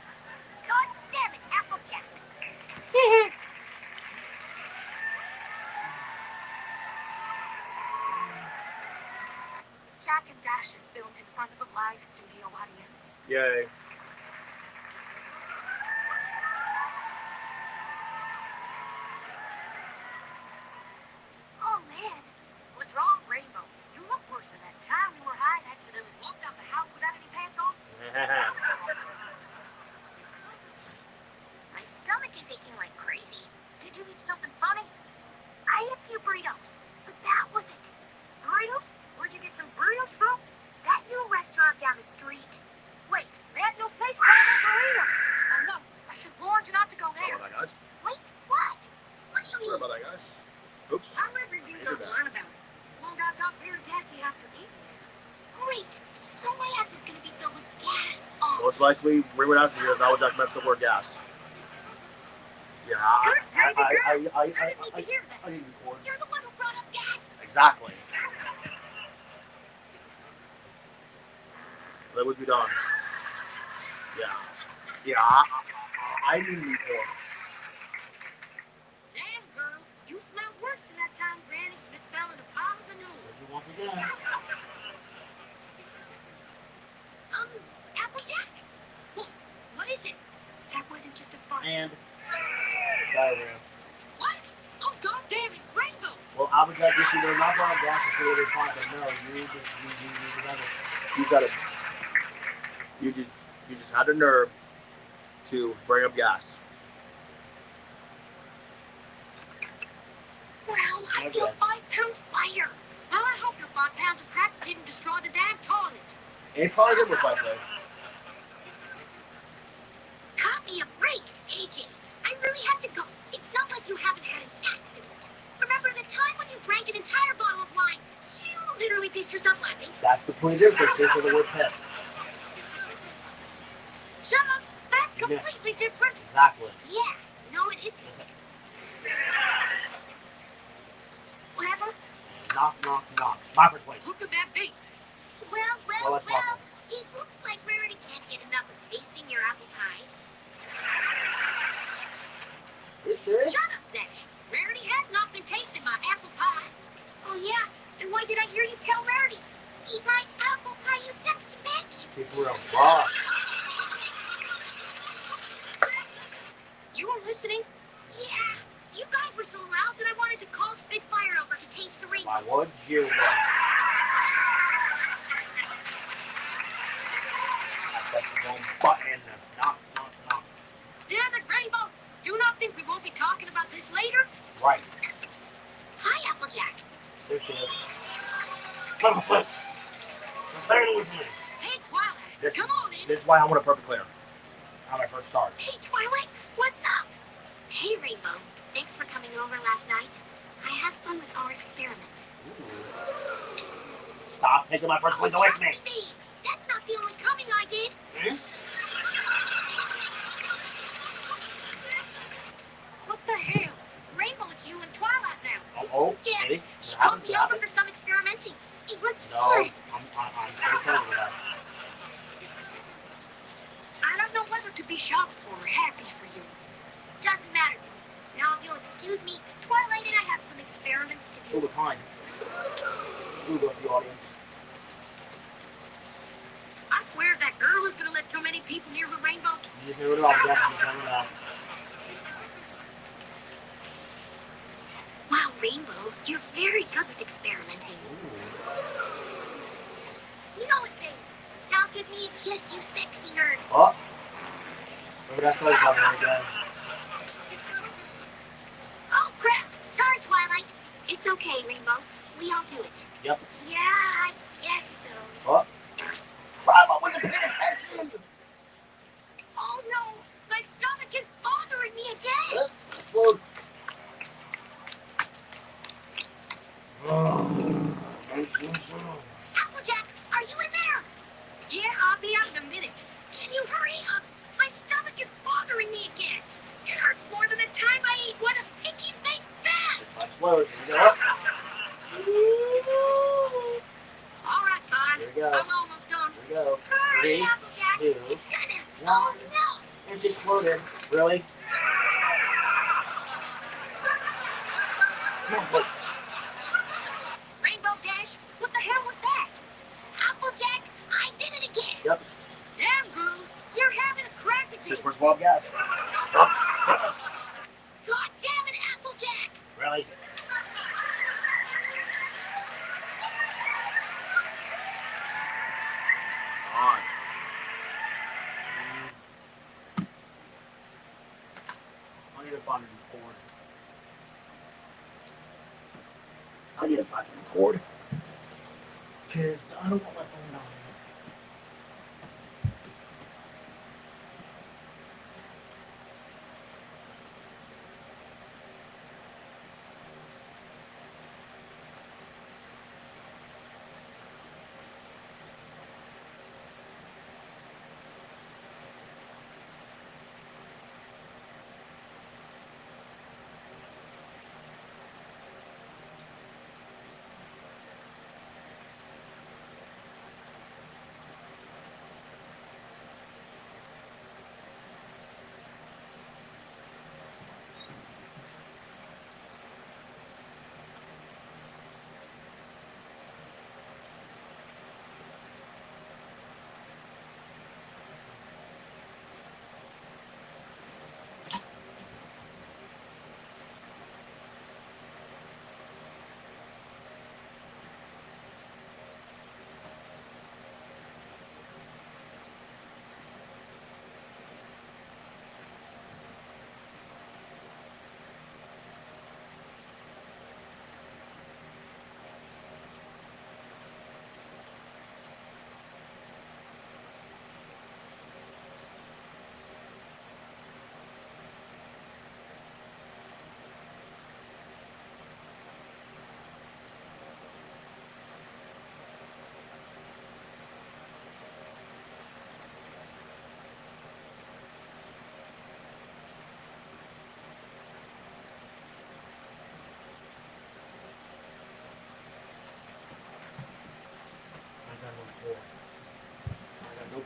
God damn it, Applejack. Jack and Dash is filmed in front of a live studio audience. Yay. Oh, man. What's wrong, Rainbow? You look worse than that time we were high and accidentally walked out the house without any pants on. My stomach is aching like crazy. Did you eat something funny? I ate a few burritos, but that was it. Burritos? Where'd you get some burritos from? That new restaurant down the street. Wait, they had no place for a burrito. Oh no, I should warn you not to go Sorry there. about that, guys. Wait, what? What do you Sorry mean? about that, guys. Oops. I read reviews Take it online about it. Well, got very gassy after eating there. Great, so my ass is gonna be filled with gas. Oh, Most likely, we would have to because I was like messed up word gas. Yeah, good, very good girl. I didn't need to hear that. didn't record. You're the one who brought up gas. Exactly. Look what you done. Yeah, I didn't record. Damn, girl, you smell worse than that time Granny Smith fell in a pile of manure. Did you once again? Applejack? What is it? That wasn't just a fart. And diarrhea. What? Oh, God damn it, Rainbow! Well, Applejack, if you were not brought up gas, I'm sure they'd find but no, you just had the nerve to bring up gas. Well, I feel 5 pounds lighter. Well, I hope your 5 pounds of crap didn't destroy the damn toilet. It probably did most likely. Cut me a break, AJ. I really have to go. It's not like you haven't had an accident. Remember the time when you drank an entire bottle of wine? You literally pissed yourself laughing. That's the point of difference of the word piss. Shut up. That's You missed. completely different. Exactly. Yeah, no it isn't. Whatever. Knock, knock, knock. My first place. Who could that be? Well, Well, let's talk. It looks like Rarity can't get enough of tasting your apple pie. You serious? Shut up, Dash. Rarity has not been tasting my apple pie. Oh, yeah? Then why did I hear you tell Rarity? Eat my apple pie, you sexy bitch. Keep real raw. You were listening? Yeah. You guys were so loud that I wanted to call Spitfire over to taste the rainbow. Why would you? That's the wrong button. Knock, knock, knock. Damn it, Rainbow. Do not think we won't be talking about this later. Right. Hi, Applejack. There she is. Come on, Cliff. Say it with me. Hey, Twilight. Come on in. This is why I want a perfect clear. How I first started. Hey, Twilight. What's up? Hey, Rainbow. Thanks for coming over last night. I had fun with our experiment. Stop taking my first place away from me. Trust me. That's not the only coming I did. Hmm? What the hell? Rainbow, it's you and Twilight now. Oh, Yeah, Kitty. she What called me happened? over for some experimenting. It was No, fun. I'm so sorry for that. I don't know whether to be shocked or happy for you. Doesn't matter to me. Now, if you'll excuse me, Twilight and I have some experiments to Ooh, do. the pine. Ooh, look, the audience. I swear if that girl is gonna let too many people near her Rainbow. You just knew it all, Jack. You just never know. Wow, Rainbow, you're very good with experimenting. You know it, babe. Now give me a kiss, you sexy nerd. Oh. Maybe that's what coming again. Oh, crap. Sorry, Twilight. It's okay, Rainbow. We all do it. Yep. Yeah, I guess so. Oh. Crap, I wasn't paying attention. Oh, no. My stomach is bothering me again. Well. Applejack, are you in there? Yeah, I'll be out in a minute. Can you hurry up? My stomach is bothering me again. It hurts more than the time I ate one of Pinky's baked bats. I slowed. Here we go. All right, fine. Here we go. I'm almost done. Here we go. Hurry, 3, Applejack. 2, It's gonna... 1. Oh, no. And she exploded. Really? Come on, Fletch. Rainbow Dash, what the hell was that? Applejack, I did it again. Yep. Damn, girl. You're having a crack at me. This is first wild gas. Stop. Stop. God damn it, Applejack. Really? On. I need to find a record. I need to fucking record. Because I don't want my phone on.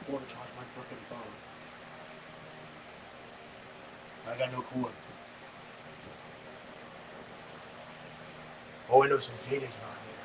cord to charge my freaking phone. I got no cord. Oh, I know since JJ's not here.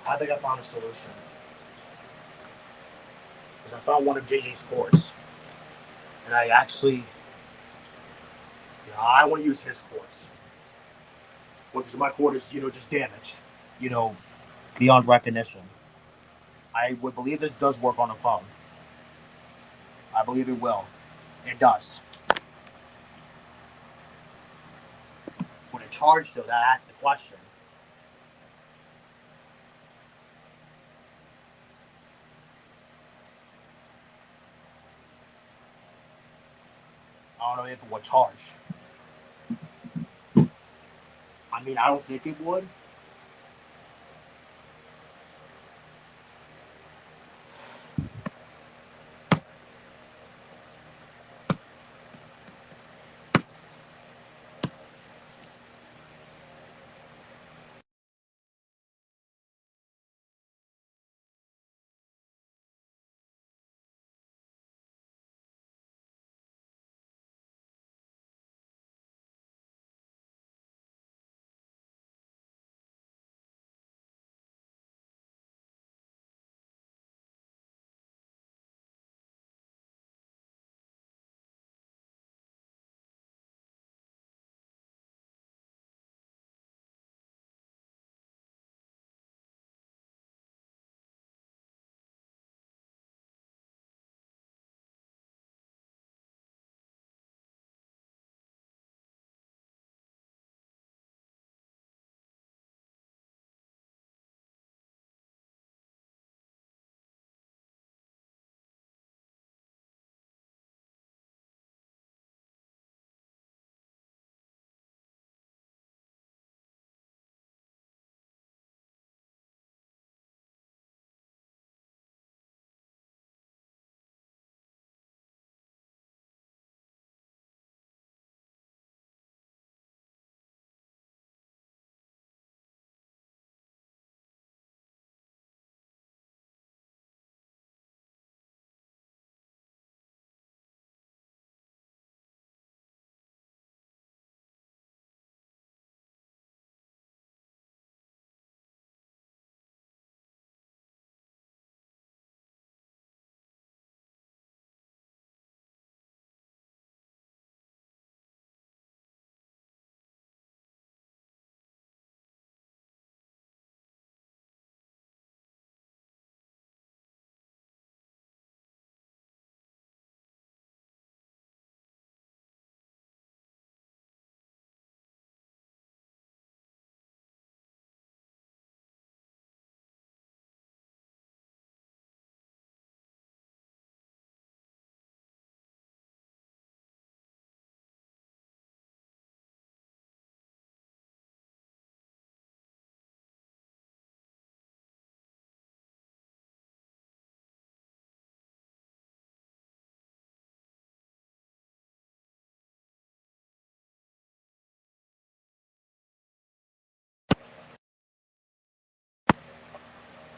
I think I found a solution. Because I found one of JJ's cords. And I actually, I want to use his cords. Because my cord is, just damaged. Beyond recognition. I would believe this does work on a phone. I believe it will. It does. Would it charge though? That's the question. I don't know if it would charge. I mean, I don't think it would.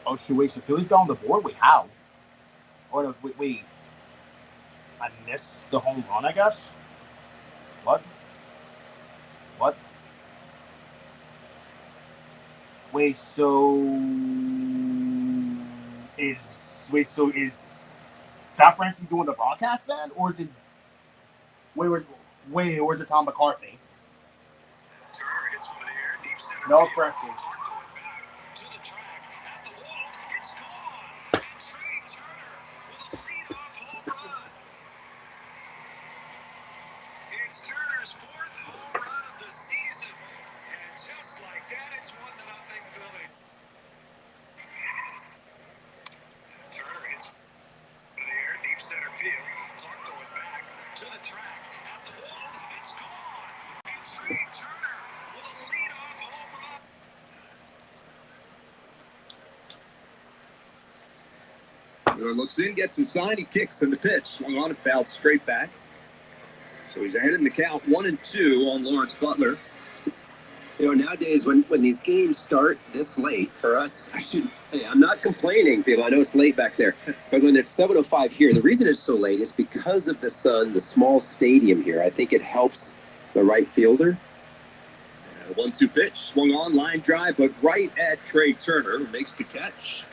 Oh shoot! Wait, so Philly's got on the board. Wait, how? Or no, wait. I missed the home run, I guess. What? What? Wait, so is Scott Francis doing the broadcast then, or is it or is it Tom McCarthy? No, Francis. Miller looks in, gets his sign, he kicks, and the pitch swung on and fouled straight back. So he's ahead in the count, 1-2 on Lawrence Butler. Nowadays when these games start this late for us, I'm not complaining, people. I know it's late back there, but when it's 7:05 here, the reason it's so late is because of the sun, the small stadium here. I think it helps the right fielder. The 1-2 pitch, swung on, line drive, but right at Trey Turner, who makes the catch.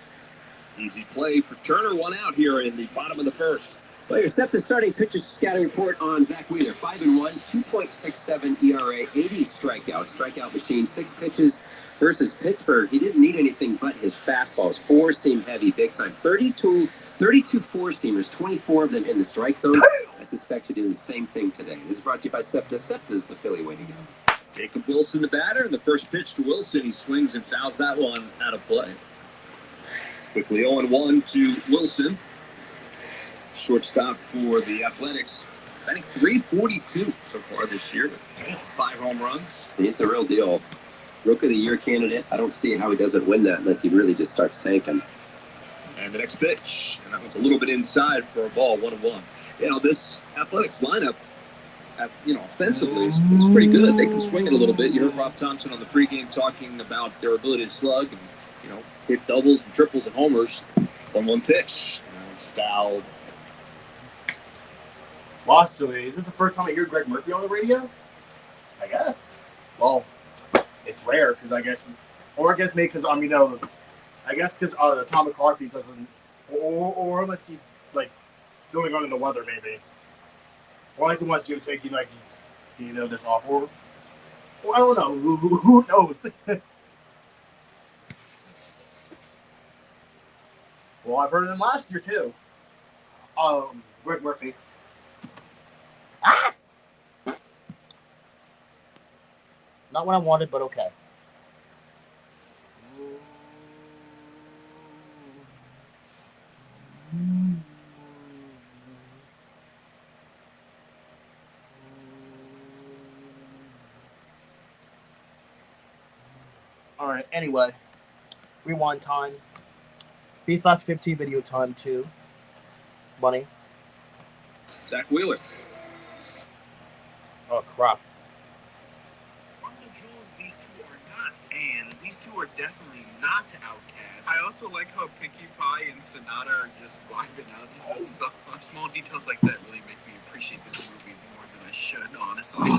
Easy play for Turner, 1 out here in the bottom of the first. Well, your SEPTA starting pitcher scouting report on Zach Wheeler. 5-1, 2.67 ERA, 80 strikeouts. Strikeout machine, 6 pitches versus Pittsburgh. He didn't need anything but his fastballs. 4-seam heavy, big time. 32 4-seamers, 24 of them in the strike zone. I suspect he'll do the same thing today. This is brought to you by SEPTA. SEPTA's the Philly way to go. Jacob Wilson, the batter. The first pitch to Wilson. He swings and fouls that one out of play. Quickly 0-1 to Wilson. Shortstop for the Athletics. I think 342 so far this year with 5 home runs. He's the real deal. Rookie of the Year candidate. I don't see how he doesn't win that unless he really just starts tanking. And the next pitch. And that one's a little bit inside for a ball, 1-1. You know, this Athletics lineup, offensively is pretty good. They can swing it a little bit. You heard Rob Thompson on the pregame talking about their ability to slug and, hit doubles and triples and homers. 1-1 pitch. And it's fouled. Lost to it. Is this the first time I hear Greg Murphy on the radio? I guess. Well, it's rare because I guess maybe because I guess because Tom McCarthy doesn't, or let's see, like filling under the weather maybe. Or he wants you to take this off, or I don't know. Who knows? Well, I've heard of him last year too. Greg Murphy. Ah! Not what I wanted, but okay. All right. Anyway, rewind time. B-Fox 15 video time 2. Money. Zach Wheeler. Oh crap. Jules, these two are not, and these two are definitely not Outcasts. I also like how Pinkie Pie and Sonata are just vibing out to this song. Small details like that really make me appreciate this movie more than I should, honestly.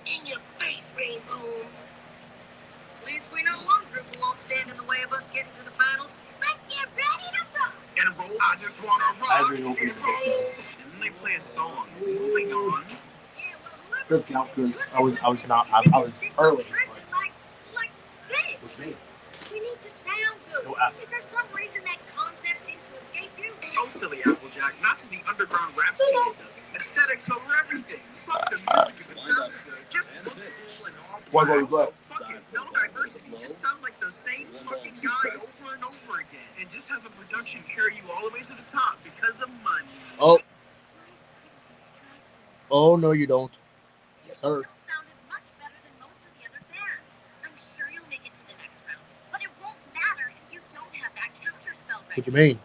In your face, Rainbow. At least we know one group who won't stand in the way of us getting to the finals. Let's get ready to rock. And roll, I just want to rock and roll. And then they play a song, Moving On. Does count because I was early. Like this. We need to sound good. No F. Is there some reason that concept seems to escape you? Oh, silly Applejack, not to the underground rap scene it doesn't. Aesthetics over everything. Fuck the music if it sounds good. Just look cool and all black. So fuck it, no diversity. Just sound like the same fucking guy over and over again. And just have a production carry you all the way to the top because of money. Oh. Oh no, you don't. You still sounded much better than most of the other bands. I'm sure you'll make it to the next round. But it won't matter if you don't have that counterspell ready. What you mean?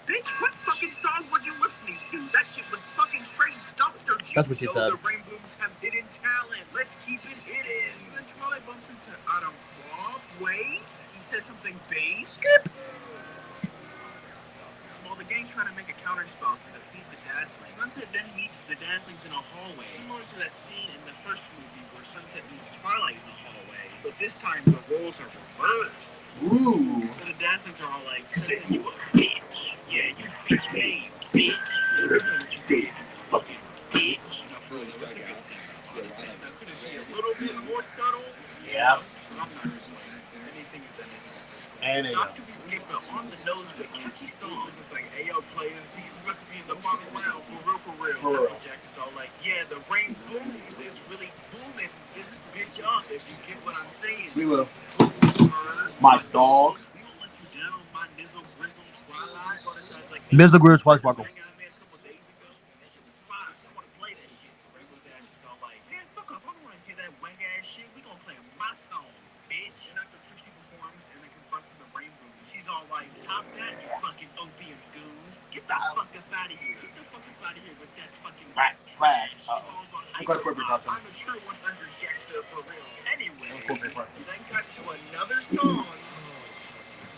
Bitch, what fucking song were you listening to? That shit was fucking straight dumpster juice. That's what she said. The Rainbows have hidden talent. Let's keep it hidden. And then Twilight bumps into Adam Bob. Wait, he says something bass. Skip. While the gang's trying to make a counterspell to defeat the Dazzlings, Sunset then meets the Dazzlings in a hallway, similar to that scene in the first movie where Sunset meets Twilight in the hallway. But this time the roles are reversed. Ooh. So the Dazzlings are all like, Sunset, you a bitch. Yeah, you bitch made, bitch. Remember what you did, you fucking bitch. Now, for real, it's a good scene. Honestly, now could it be a little bit more subtle? Yeah. I'm not anything is anything. Anything. Not to be skipped, but on the nose, but catchy songs. It's like, hey, yo, play this beat. We're about to be in the final round, for real. Jack is all like, yeah, the rain booms is really booming this bitch up, if you get what I'm saying. We will. My dogs. We don't let you down, my nizzle, grizzle, Twilight. Like, Mr. Grizzle, Twice Sparkle. That shit was fine. I want to play that shit. Rainbow Dash is all like, man, fuck off. I don't want to hear that whack ass shit. We gonna play my song, bitch. And after Trixie performs and then confronts the Rainbow, she's all like, top that, you fucking opium goons. Get the fuck up out of here. Get the fuck up out of here with that fucking Rat trash. I'm a true 100 gangster for real. Anyway, we then cut to another song.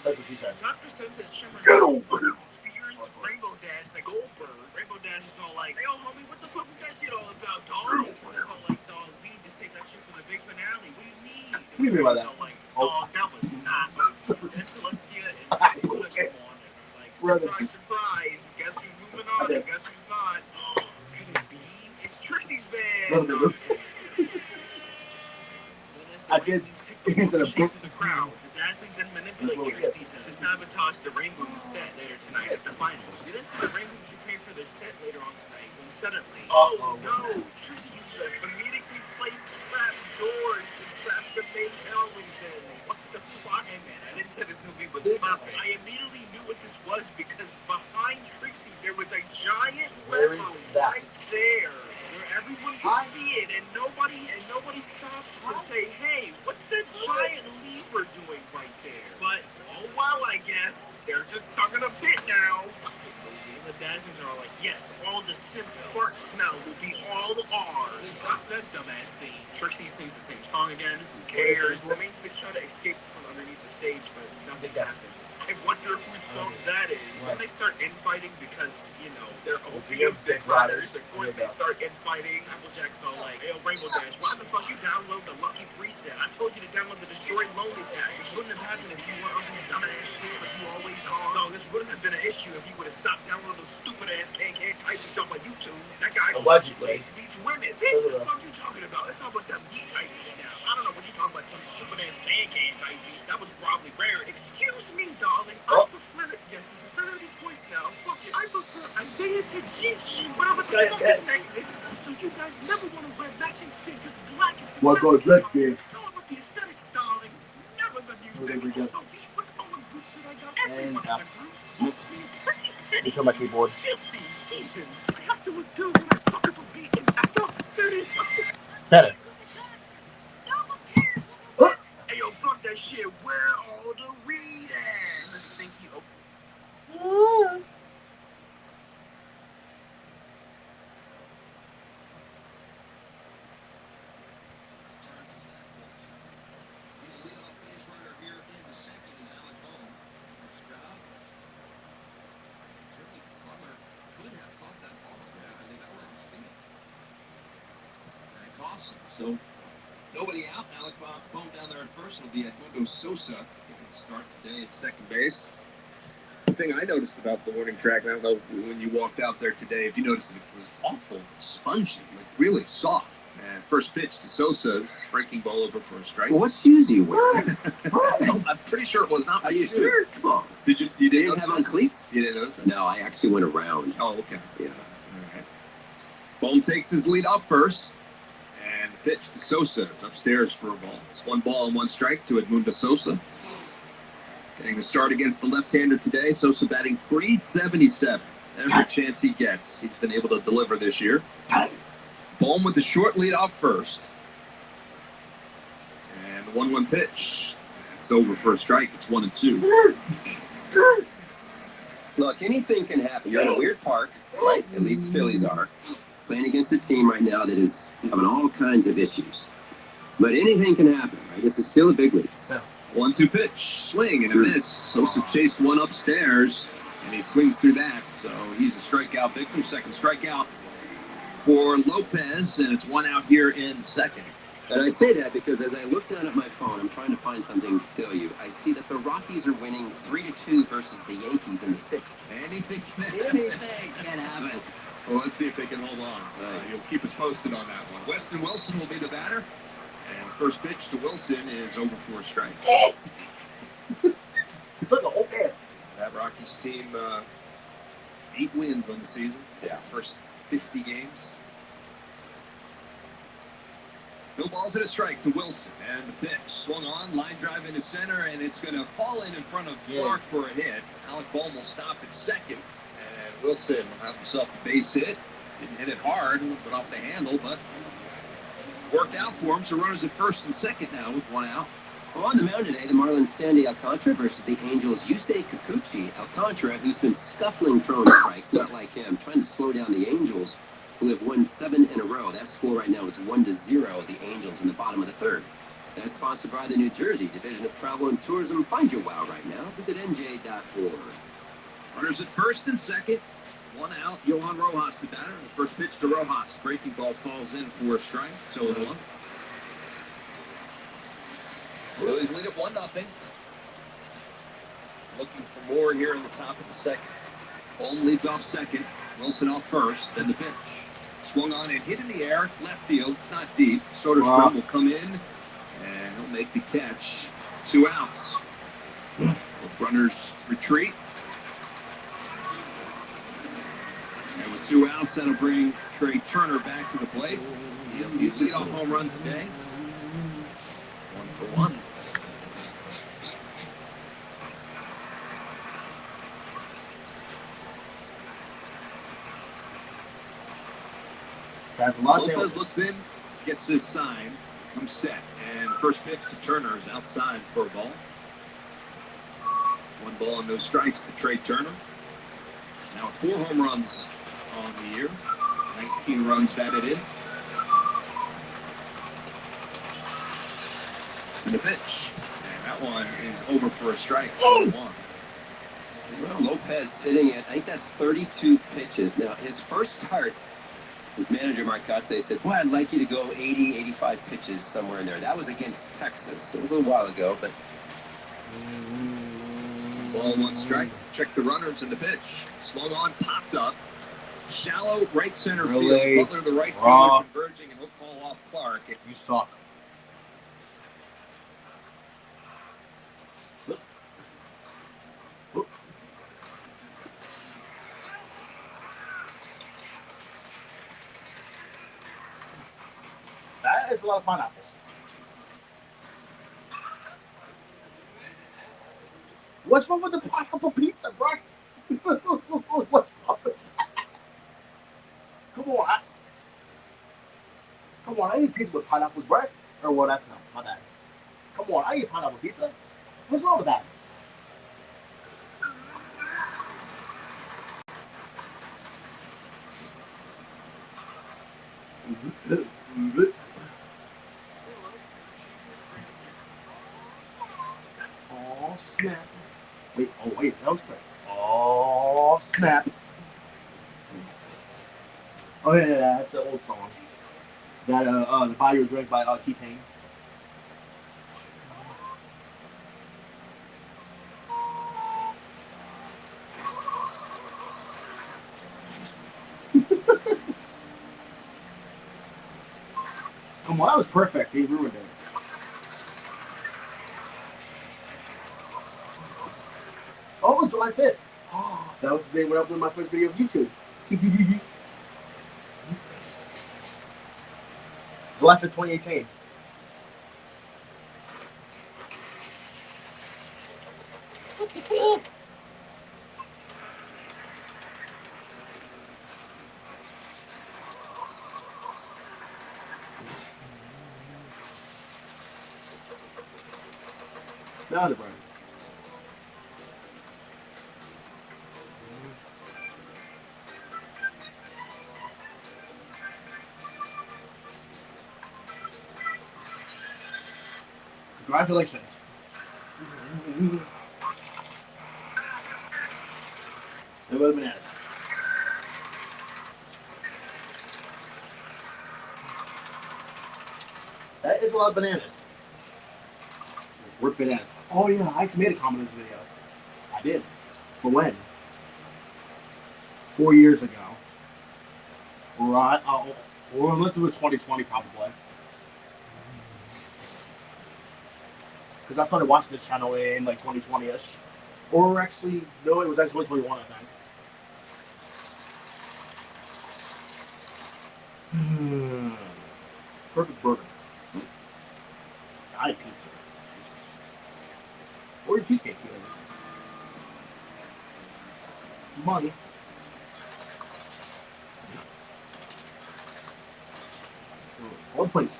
That's what she said. Dr. Sense Shimmer Get over fucking Spears, Rainbow Dash, like Goldberg. Rainbow Dash is all like, hey, yo, homie, what the fuck was that shit all about, dog? It's all like, dog, we need to save that shit for the big finale. What do you mean? What do you mean by that? It's all like, dog, that was not and Celestia and Pula come on. Like, surprise, surprise. Guess who's moving on and guess who's not? Could it be? It's Trixie's band. I did. Instead of The crowd, the Dazzlings then manipulate Trixie to sabotage the Rainbow set later tonight at the finals. You didn't see the Rainbow prepare for their set later on tonight when suddenly, oh no, Trixie uses a comedically placed trap door to trap the main Hellwings in. What the fuck? Hey man, I didn't say this movie was perfect. I immediately knew what this was because behind Trixie there was a giant lever right there. Everyone could see it, and nobody stopped to say, "Hey, what's that giant lever doing right there?" But oh well, I guess they're just stuck in a pit now. The Dazzlings are all like, "Yes, all the simp fart smell will be all ours." Stop that dumbass scene. Trixie sings the same song again. Who cares? The main six try to escape from underneath the stage, but nothing happens. I wonder whose fault that is. They start infighting because, you know, they're opium dick riders. Of course, they start infighting. Applejack's all like, hey, yo, Rainbow Dash, why the fuck you download the Lucky Preset? I told you to download the Destroy Lonely Pack. This wouldn't have happened if you were on some dumbass shit like you always are. No, this wouldn't have been an issue if you would have stopped downloading those stupid-ass KK type stuff on YouTube. That guy's allegedly these women. What the fuck you talking about? It's all about them yeet type beats now. I don't know what you talking about, some stupid-ass KK type beats. That was probably rare. Excuse me, darling. I prefer, yes, this is Verity's voice now. Fuck it. I prefer Isaiah to Gigi. Whatever the fuck his name is. So you guys never want to wear matching fits. Black is the What goes left there? It's all about the aesthetics, darling. Never the music. Also, these Rick Owen boots that I got everyone in the group. Must be pretty petty. Look at my keyboard. Filthy heathens. I have to do when I fuck up a beat and I felt sturdy. Better. Hey, yo, fuck that shit. Where all the weed at? Thank you. So nobody out. Alec Bohm down there at first will be Edmundo Sosa. Start today at second base. The thing I noticed about the warning track, I don't know when you walked out there today, if you noticed it was awful spongy, like really soft. And first pitch to Sosa's breaking ball over for a strike. Well, what shoes are you wearing? I'm pretty sure it was not. Are you sure? Come on. You didn't have on cleats? You didn't notice it? No, I actually went around. Oh, okay. Yeah. All right. Bohm takes his lead off first. And the pitch to Sosa is upstairs for a ball. It's 1 ball and 1 strike to Edmundo Sosa. Getting the start against the left-hander today. Sosa batting .377. Every chance he gets, he's been able to deliver this year. Bohm with the short lead off first. And the 1-1 pitch. It's over for a strike. It's 1-2. Look, anything can happen. You're in a weird park, right? At least the Phillies are. Playing against a team right now that is having all kinds of issues. But anything can happen, right? This is still a big league. 1-2 pitch, swing and a miss. Sosa chased one upstairs, and he swings through that. So he's a strikeout victim. Second strikeout for Lopez, and it's 1 out here in second. And I say that because as I look down at my phone, I'm trying to find something to tell you. I see that the Rockies are winning 3-2 versus the Yankees in the 6th. Anything can happen. Well, let's see if they can hold on. You'll keep us posted on that one. Weston Wilson will be the batter. And first pitch to Wilson is over for a strike. It's like a whole band. That Rockies team, 8 wins on the season. Yeah. First 50 games. No balls and a strike to Wilson. And the pitch swung on, line drive into center, and it's going to fall in front of Clark for a hit. Alec Bohm will stop at second. And Wilson will have himself a base hit. Didn't hit it hard, went off the handle, but worked out for him. So runners at first and second now with 1 out. Well, on the mound today, the Marlins' Sandy Alcantara versus the Angels' Yusei Kikuchi. Alcantara, who's been scuffling throwing strikes, not like him, trying to slow down the Angels, who have won 7 in a row. That score right now is 1-0, the Angels in the bottom of the 3rd. That's sponsored by the New Jersey Division of Travel and Tourism. Find your wow right now. Visit nj.org. Runners at first and second. One out. Johan Rojas, the batter. The first pitch to Rojas. Breaking ball falls in for a strike. So the one. Phillies lead up 1-0. Looking for more here in the top of the second. Holm leads off second. Wilson off first. Then the pitch. Swung on and hit in the air. Left field. It's not deep. Soderstrom will come in. And he'll make the catch. 2 outs. Both runners retreat. And with 2 outs, that'll bring Trey Turner back to the plate. He'll be leadoff home run today. 1 for 1. Lopez looks in, gets his sign, comes set, and first pitch to Turner is outside for a ball. 1 ball and no strikes to Trey Turner. Now 4 home runs on the year, 19 runs batted in. And the pitch, and that one is over for a strike. 1. Lopez sitting at, I think that's 32 pitches. Now, his first start, his manager, Mark Kotsay, said, boy, I'd like you to go 80, 85 pitches somewhere in there. That was against Texas. It was a little while ago, but... Ball 1 strike. Check the runners in the pitch. Swung on, popped up. Shallow right center field. Butler, the right fielder, converging, and he'll call off Clark. You suck. That is a lot of pineapples. What's wrong with the pineapple pizza, bro? What's wrong with that? Come on. Come on, I eat pizza with pineapples, bro. Or what? That's not my bad. Come on, I eat pineapple pizza. What's wrong with that? Oh, snap. Wait, that was quick. Oh, snap. Oh, yeah, that's the old song. That, the Buy Your Drink by T-Pain. Come on, that was perfect. He ruined it. Oh, July 5th. Oh, that was the day when I uploaded my first video of YouTube. July 5th, 2018. Now the brand. Congratulations. They would have been bananas. That is a lot of bananas. Work bananas. Oh yeah, I actually made a comment in this video. I did. But when? 4 years ago. Right. Or unless it was 2020 probably. Because I started watching this channel in like 2020-ish. Or actually, no, it was actually 2021, I think. Perfect burger. I eat pizza. Jesus. Or your cheesecake. Money. One place.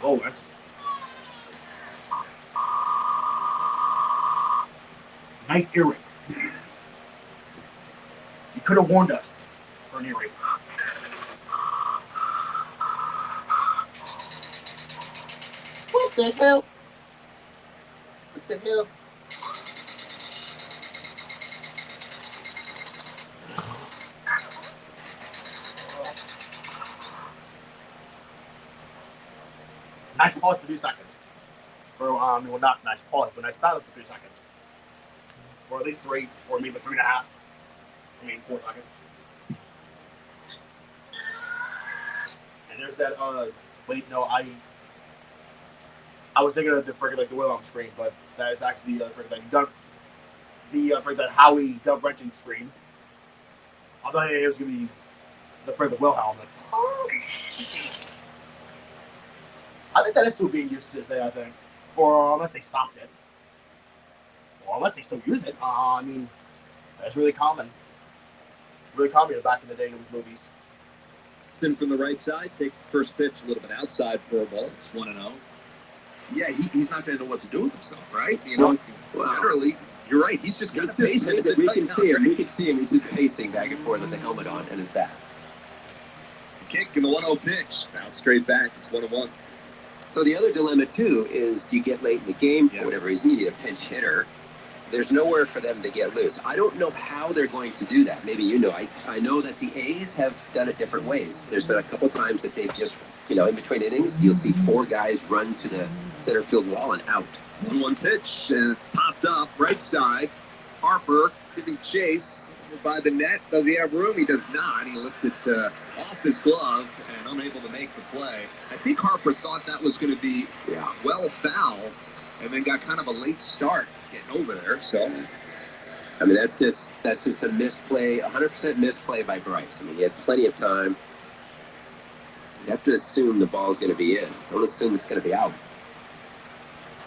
Oh, that's. nice earring. You could have warned us for an earring. What the hell? What the hell? Nice pause for 3 seconds. Or, well, not nice pause, but nice silence for 3 seconds. Or at least 3, or maybe 3.5. I mean, 4 seconds. And there's that, wait, no, I was thinking of the friggin' like the Wilhelm screen, but that is actually the friggin' like that Howie dub wrenching screen. I thought it was gonna be the friggin' Wilhelm. Like, holy shit. I think that is still being used to this day, I think. Or unless they stopped it. Or unless they still use it. I mean, that's really common. Really common back in the day with movies. From the right side, takes the first pitch a little bit outside for a ball. It's 1-0. Yeah, he's not going to know what to do with himself, right? You know, literally, you're right. He's just kind of pacing. We can see him. We can see him. He's just pacing back and forth with the helmet on and his bat. Kick and the 1-0 pitch. Now straight back. It's 1-1. So the other dilemma, too, is you get late in the game, for whatever reason, you need a pinch hitter. There's nowhere for them to get loose. I don't know how they're going to do that. Maybe you know. I know that the A's have done it different ways. There's been a couple times that they've just, in between innings, you'll see 4 guys run to the center field wall and out. 1-1 pitch, and it's popped up right side. Harper giving chase by the net. Does he have room? He does not. He lets it off his glove and unable to make the play. I think Harper thought that was going to be well foul, and then got kind of a late start getting over there. So, I mean, that's just a misplay, 100% misplay by Bryce. I mean, he had plenty of time. You have to assume the ball's going to be in. Don't assume it's going to be out.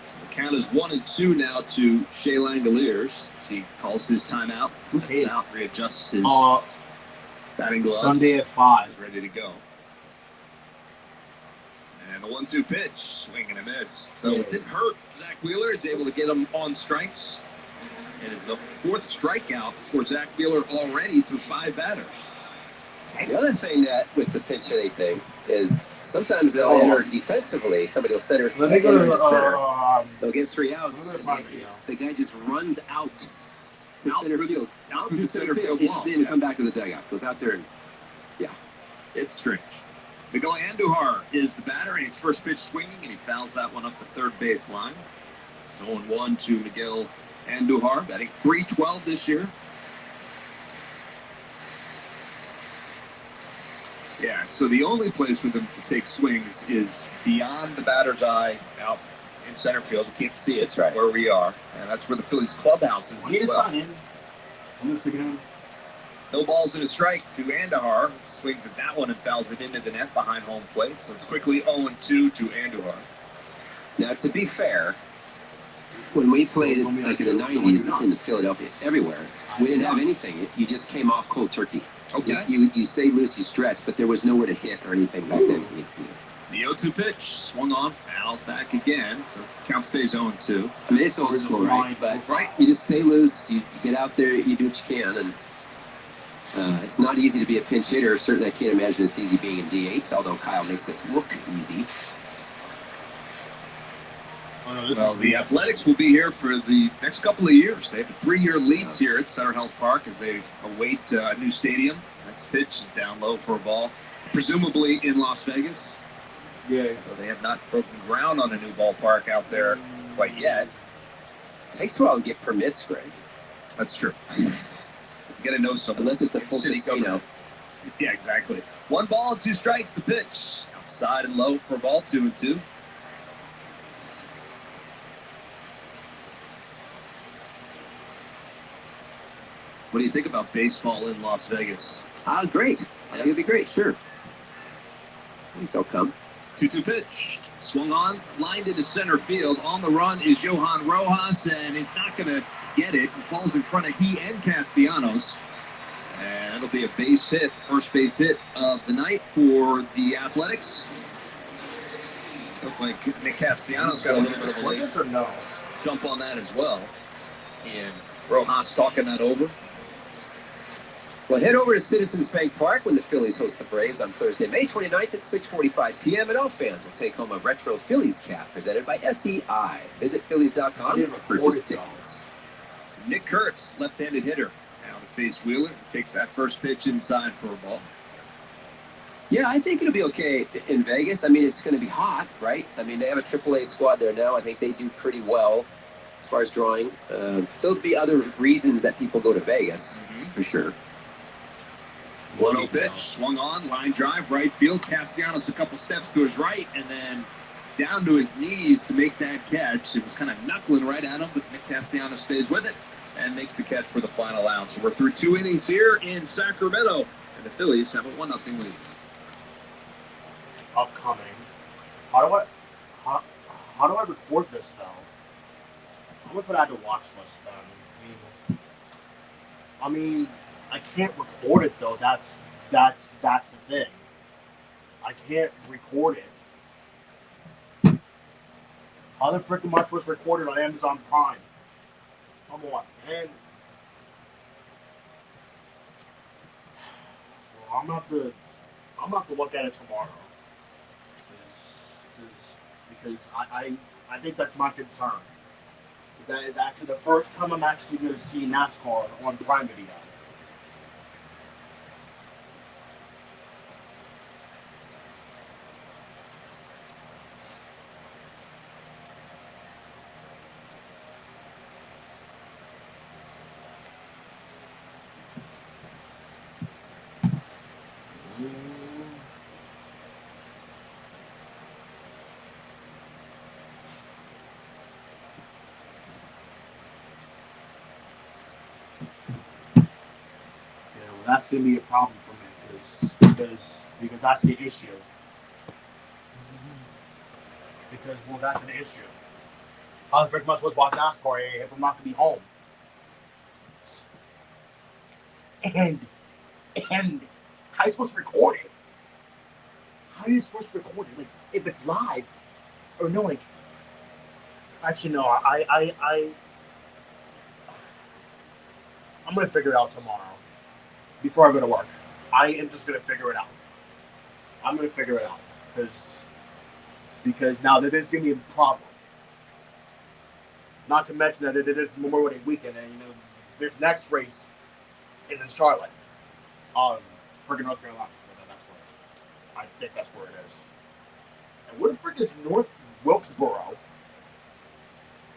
So the count is 1-2 now to Shea Langoliers. He calls his timeout. Comes out, readjusts his batting gloves. Sunday at 5. He's ready to go. And the 1-2 pitch, swing and a miss. So it didn't hurt. Zach Wheeler is able to get him on strikes. It is the 4th strikeout for Zach Wheeler already through 5 batters. The other thing that with the pinch hitting thing is sometimes they'll enter defensively. Somebody will center. Let me go to center. They'll get 3 outs. The guy just runs out to center field. Out to center field. He doesn't even come back to the dugout. Goes out there and it's strange. Miguel Andujar is the batter, and his first pitch swinging, and he fouls that one up the third baseline. 0-1 to Miguel Andujar, batting .312 this year. Yeah, so the only place for them to take swings is beyond the batter's eye, out in center field. You can't see it where we are, and that's where the Phillies clubhouse is as well. No balls and a strike to Andujar. Swings at that one and fouls it into the net behind home plate. So it's quickly 0-2 to Andujar. Now, to be fair, when we played it like in the 90s in Philadelphia, everywhere, we didn't have anything. You just came off cold turkey. Okay. You stay loose, you stretch, but there was nowhere to hit or anything back then. The 0-2 pitch, swung on, fouled back again. So count stays 0-2. I mean, it's old school, right? But you just stay loose, you get out there, you do what you can, and it's not easy to be a pinch hitter. Certainly, I can't imagine it's easy being in DH, although Kyle makes it look easy. Well, the Athletics will be here for the next couple of years. They have a 3-year lease here at Center Health Park as they await a new stadium. Next pitch is down low for a ball, presumably in Las Vegas. Yeah. So they have not broken ground on a new ballpark out there quite yet. It takes a while to get permits, Greg. That's true. You got to know something. Unless it's a full city casino. Yeah, exactly. 1 ball, 2 strikes, the pitch. Outside and low for a ball, 2-2. What do you think about baseball in Las Vegas? Great. I think it'd be great, sure. I think they'll come. 2-2 pitch. Swung on, lined into center field. On the run is Johan Rojas, and it's not going to get it. It falls in front of he and Castellanos. And it'll be a base hit, first base hit of the night for the Athletics. Looked like Nick Castellanos got a little bit of a late jump on that as well. And Rojas talking that over. Well, head over to Citizens Bank Park when the Phillies host the Braves on Thursday, May 29th at 6:45 p.m. And all fans will take home a retro Phillies cap presented by SEI. Visit Phillies.com to purchase tickets. Nick Kurtz, left-handed hitter. Now to face Wheeler. Takes that first pitch inside for a ball. Yeah, I think it'll be okay in Vegas. I mean, it's going to be hot, right? I mean, they have a AAA squad there now. I think they do pretty well as far as drawing. There'll be other reasons that people go to Vegas, for sure. 1-0 pitch, swung on, line drive, right field. Castellanos a couple steps to his right, and then down to his knees to make that catch. It was kind of knuckling right at him, but Nick Castellanos stays with it and makes the catch for the final out. So we're through 2 innings here in Sacramento, and the Phillies have a 1-0 lead. Upcoming. How do I record this though? I'm gonna put out the watch list then. I mean, I can't record it though. That's the thing. I can't record it. How the frick am I supposed to record it on Amazon Prime? Come on, man. Well, I'm gonna have to look at it tomorrow. Because I think that's my concern. That is actually the first time I'm actually going to see NASCAR on Prime Video. That's going to be a problem for me because that's the issue. Because that's an issue. How the frick am I supposed to watch NASCAR if I'm not going to be home? And how are you supposed to record it? How are you supposed to record it? Like if it's live or no? Like actually no. I'm going to figure it out tomorrow. Before I go to work, I am just gonna figure it out. I'm gonna figure it out because now that is gonna be a problem. Not to mention that it is Memorial Day weekend, and this next race is in Charlotte, freaking North Carolina. That's where it is. I think that's where it is. And where the frick is North Wilkesboro?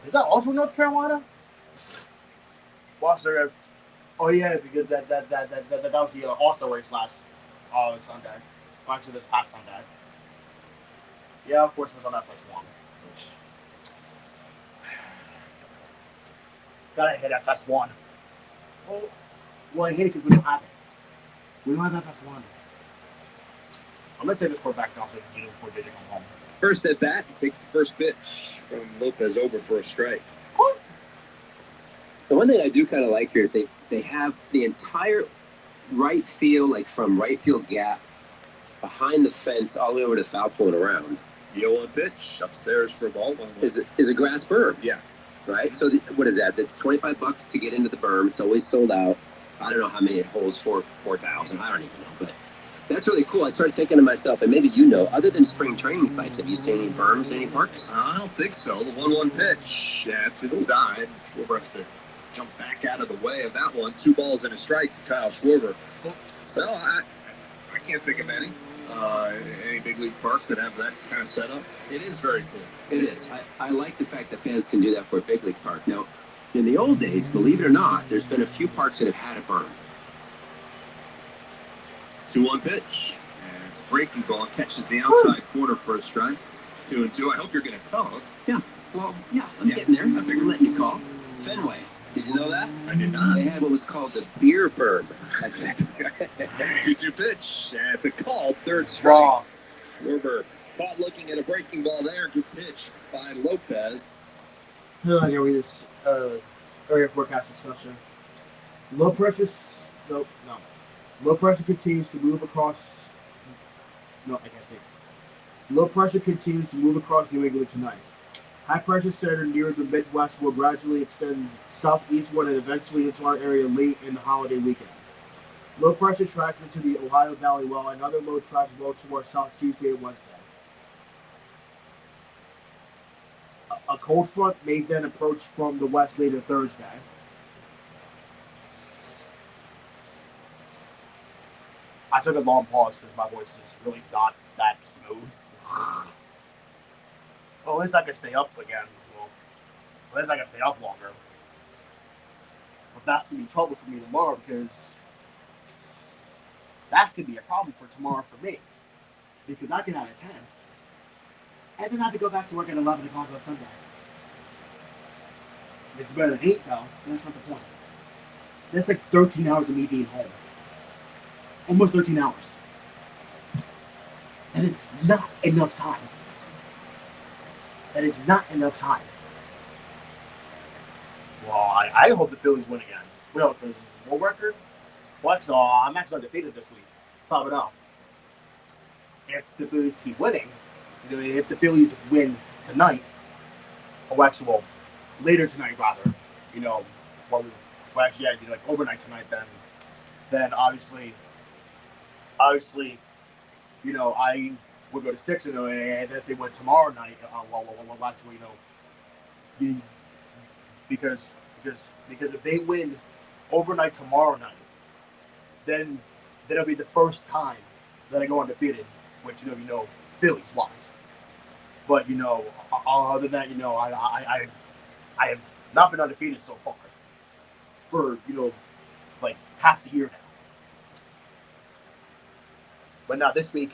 Is that also North Carolina? Watch there. Oh yeah, because that was the All-Star race last Sunday. Actually, this past Sunday. Yeah, of course, it was on FS1. Which gotta hit FS1. Well, I hate it because we don't have it. We don't have FS1. I'm gonna take this court back down so we can get it before JJ comes home. First at bat, he takes the first pitch from Lopez over for a strike. What? The one thing I do kind of like here is they have the entire right field, like from right field gap, behind the fence, all the way over to the foul pole and around. The 0-1 pitch, upstairs for a ball. Is a grass berm. Yeah. Right? So what is that? That's $25 to get into the berm. It's always sold out. I don't know how many it holds, 4,000. I don't even know. But that's really cool. I started thinking to myself, and maybe other than spring training sites, have you seen any berms in any parks? I don't think so. The 1-1 pitch. Yeah, it's inside. Schwarber has to jump back out of the way of that one. 2 balls and a strike to Kyle Schwarber. So I can't think of any big league parks that have that kind of setup. It is very cool. It is. I like the fact that fans can do that for a big league park. Now, in the old days, believe it or not, there's been a few parks that have had a berm. 2-1 pitch. And it's a breaking ball. Catches the outside corner for a strike. 2-2. I hope you're going to call us. Yeah. Well, yeah. I'm getting there. I'm letting you call. Fenway. Did you know that? I did not. They had what was called the beer berm. 2-2 pitch. And it's a call. Third strike. Wrong. Schwarber caught looking at a breaking ball there. Good pitch by Lopez. Here we just area forecast discussion. Low pressure continues to move across. No, I can't speak. Low pressure continues to move across New England tonight. High pressure center near the Midwest will gradually extend southeastward and eventually into our area late in the holiday weekend. Low pressure tracks into the Ohio Valley well, and other low tracks blow towards South Tuesday and Wednesday. A cold front may then approach from the west later Thursday. I took a long pause because my voice is really not that smooth. Well, at least I can stay up again. Well, at least I can stay up longer. But that's going to be trouble for me tomorrow because that's going to be a problem for tomorrow for me. Because I get out at 10. And then I have to go back to work at 11 o'clock on Sunday. It's better than 8 though, and that's not the point. That's like 13 hours of me being home. Almost 13 hours. That is not enough time. That is not enough time. Well, I hope the Phillies win again. Well, because what record? What? No, I'm actually undefeated this week. 5-0. If the Phillies keep winning, you know, if the Phillies win tonight, or actually, well, later tonight rather, you know, well actually, yeah, you know, like overnight tonight, then obviously, you know, I would go to 6-0, and then if they win tomorrow night, well, actually, you know, because if they win overnight tomorrow night, then it'll be the first time that I go undefeated, which you know, Phillies wise. But you know, other than that, you know, I have not been undefeated so far for, you know, like half the year now. But now this week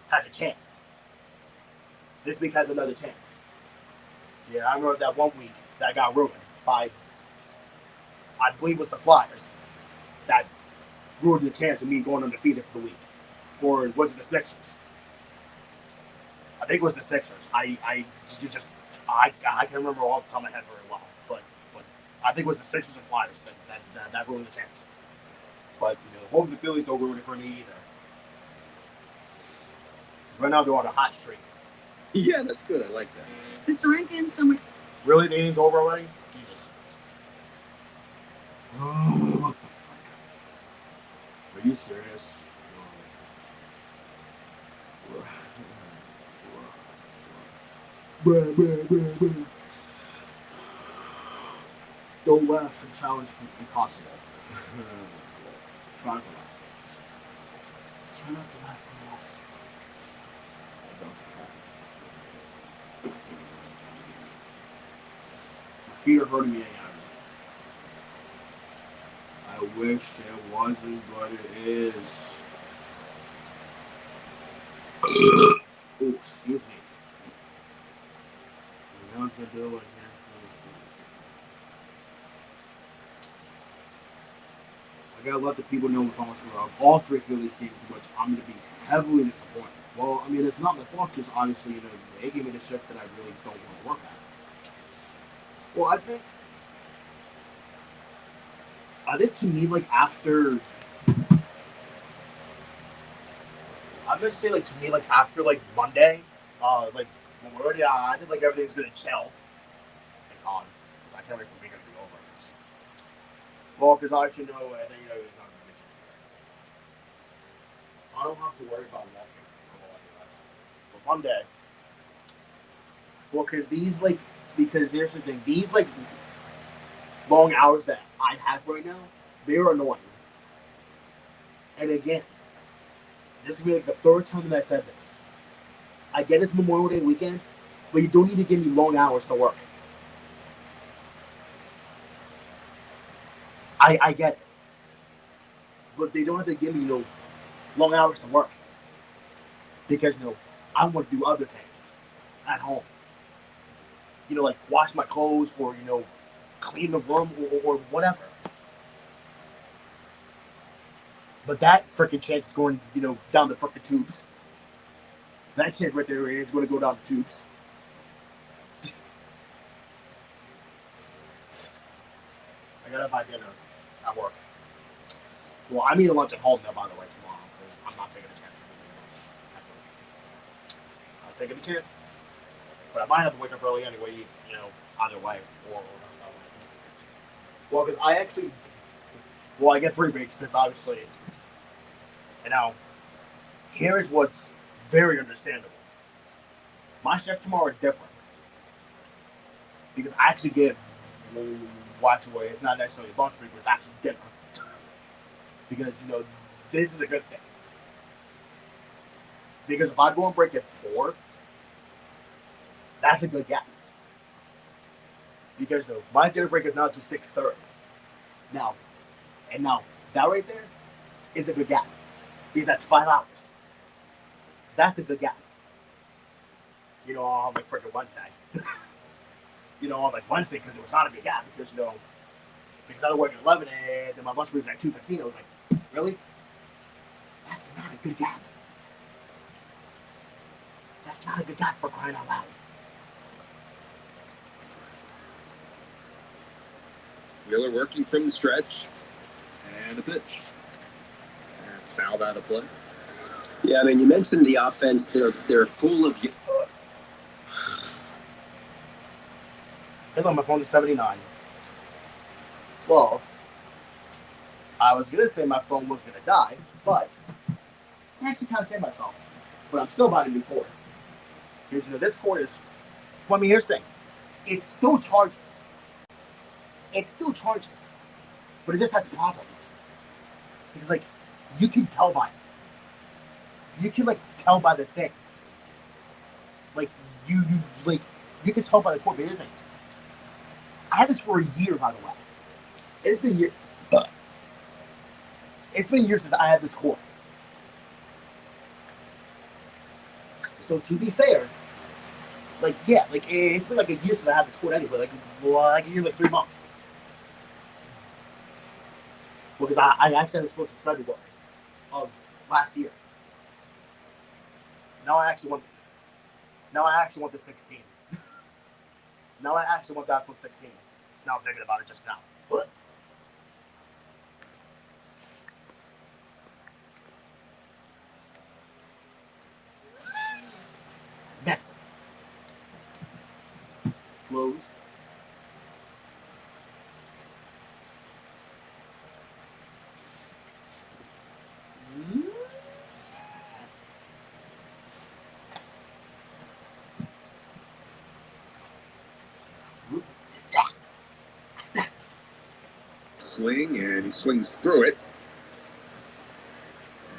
has a chance. This week has another chance. Yeah, I remember that one week that got ruined by, I believe it was the Flyers, that ruined the chance of me going undefeated for the week. Or was it the Sixers? I think it was the Sixers. I can't remember all the time I had very well, but I think it was the Sixers and Flyers that ruined the chance. But you know, hopefully the Phillies don't ruin it for me either. Right now they're on a hot streak. Yeah, that's good. I like that. Mr. Rankin, someone. Really, the inning's over already? Jesus. Oh, what the fuck? Are you serious? Don't laugh and challenge impossible. Try not to laugh. Try not to laugh, please. My feet are hurting me again. I wish it wasn't, but it is. Oh, excuse me. How's the doing here? I gotta let the people know if I was of all three Phillies games, which I'm gonna be heavily disappointed. Well, I mean, it's not my fault because obviously, you know, they gave me the shift that I really don't want to work at. Well, I think to me, like after, I'm gonna say like to me, like after like Monday, like when we're already, I think like everything's gonna chill. Thank God. I can't wait for the weekend to be over. Well, because I actually know, and then you know, it's not gonna be something. I don't have to worry about walking. But Monday. Well, because here's the thing, these like long hours that I have right now, they're annoying. And again, this is gonna be like the third time that I said this. I get it's Memorial Day weekend, but you don't need to give me long hours to work. I get it. But they don't have to give me, you know, long hours to work. Because, you know, I want to do other things at home. You know, like wash my clothes or, you know, clean the room or whatever. But that freaking chance is going, you know, down the freaking tubes. That chance right there is going to go down the tubes. I gotta buy dinner at work. Well, I'm eating lunch at home now, by the way, tomorrow, because I'm not taking a chance. I'm taking a chance. But I might have to wake up early anyway, you know, either way. Or well, because I actually, I get 3 weeks since obviously, and now, here is what's very understandable. My shift tomorrow is different. Because I actually get, watch away, it's not necessarily lunch break, but it's actually dinner. Because, you know, this is a good thing. Because if I go on break at 4, that's a good gap. Because my dinner break is now to 6:30. Now, that right there is a good gap. Because that's 5 hours. That's a good gap. You know, on like freaking Wednesday. You know, on like Wednesday, because it was not a good gap. Because, you know, because I was working at 11 and then my lunch break was at 2:15. I was like, really? That's not a good gap. That's not a good gap for crying out loud. Wheeler working from the stretch. And a pitch. That's fouled out of play. Yeah, I mean, you mentioned the offense. They're full of... Hey, look, my phone is 79. Well, I was going to say my phone was going to die, but I actually kind of saved myself. But I'm still buying a new cord. Because, you know, this cord is... Well, I mean, here's the thing. It still charges. It still charges. But it just has problems. Because, like, you can tell by it. You can, like, tell by the thing. Like, you can tell by the cord. But here's the thing. I had this for a year, by the way. It's been years. It's been years since I had this cord. So to be fair, like, yeah, like, it's been like a year since I had this cord anyway. Like a year, like 3 months. Because I actually had this cord since February of last year. Now I actually want the 16. Now I actually want that iPhone 16. Now I'm thinking about it just now. What? Next. Close. Swing, and he swings through it.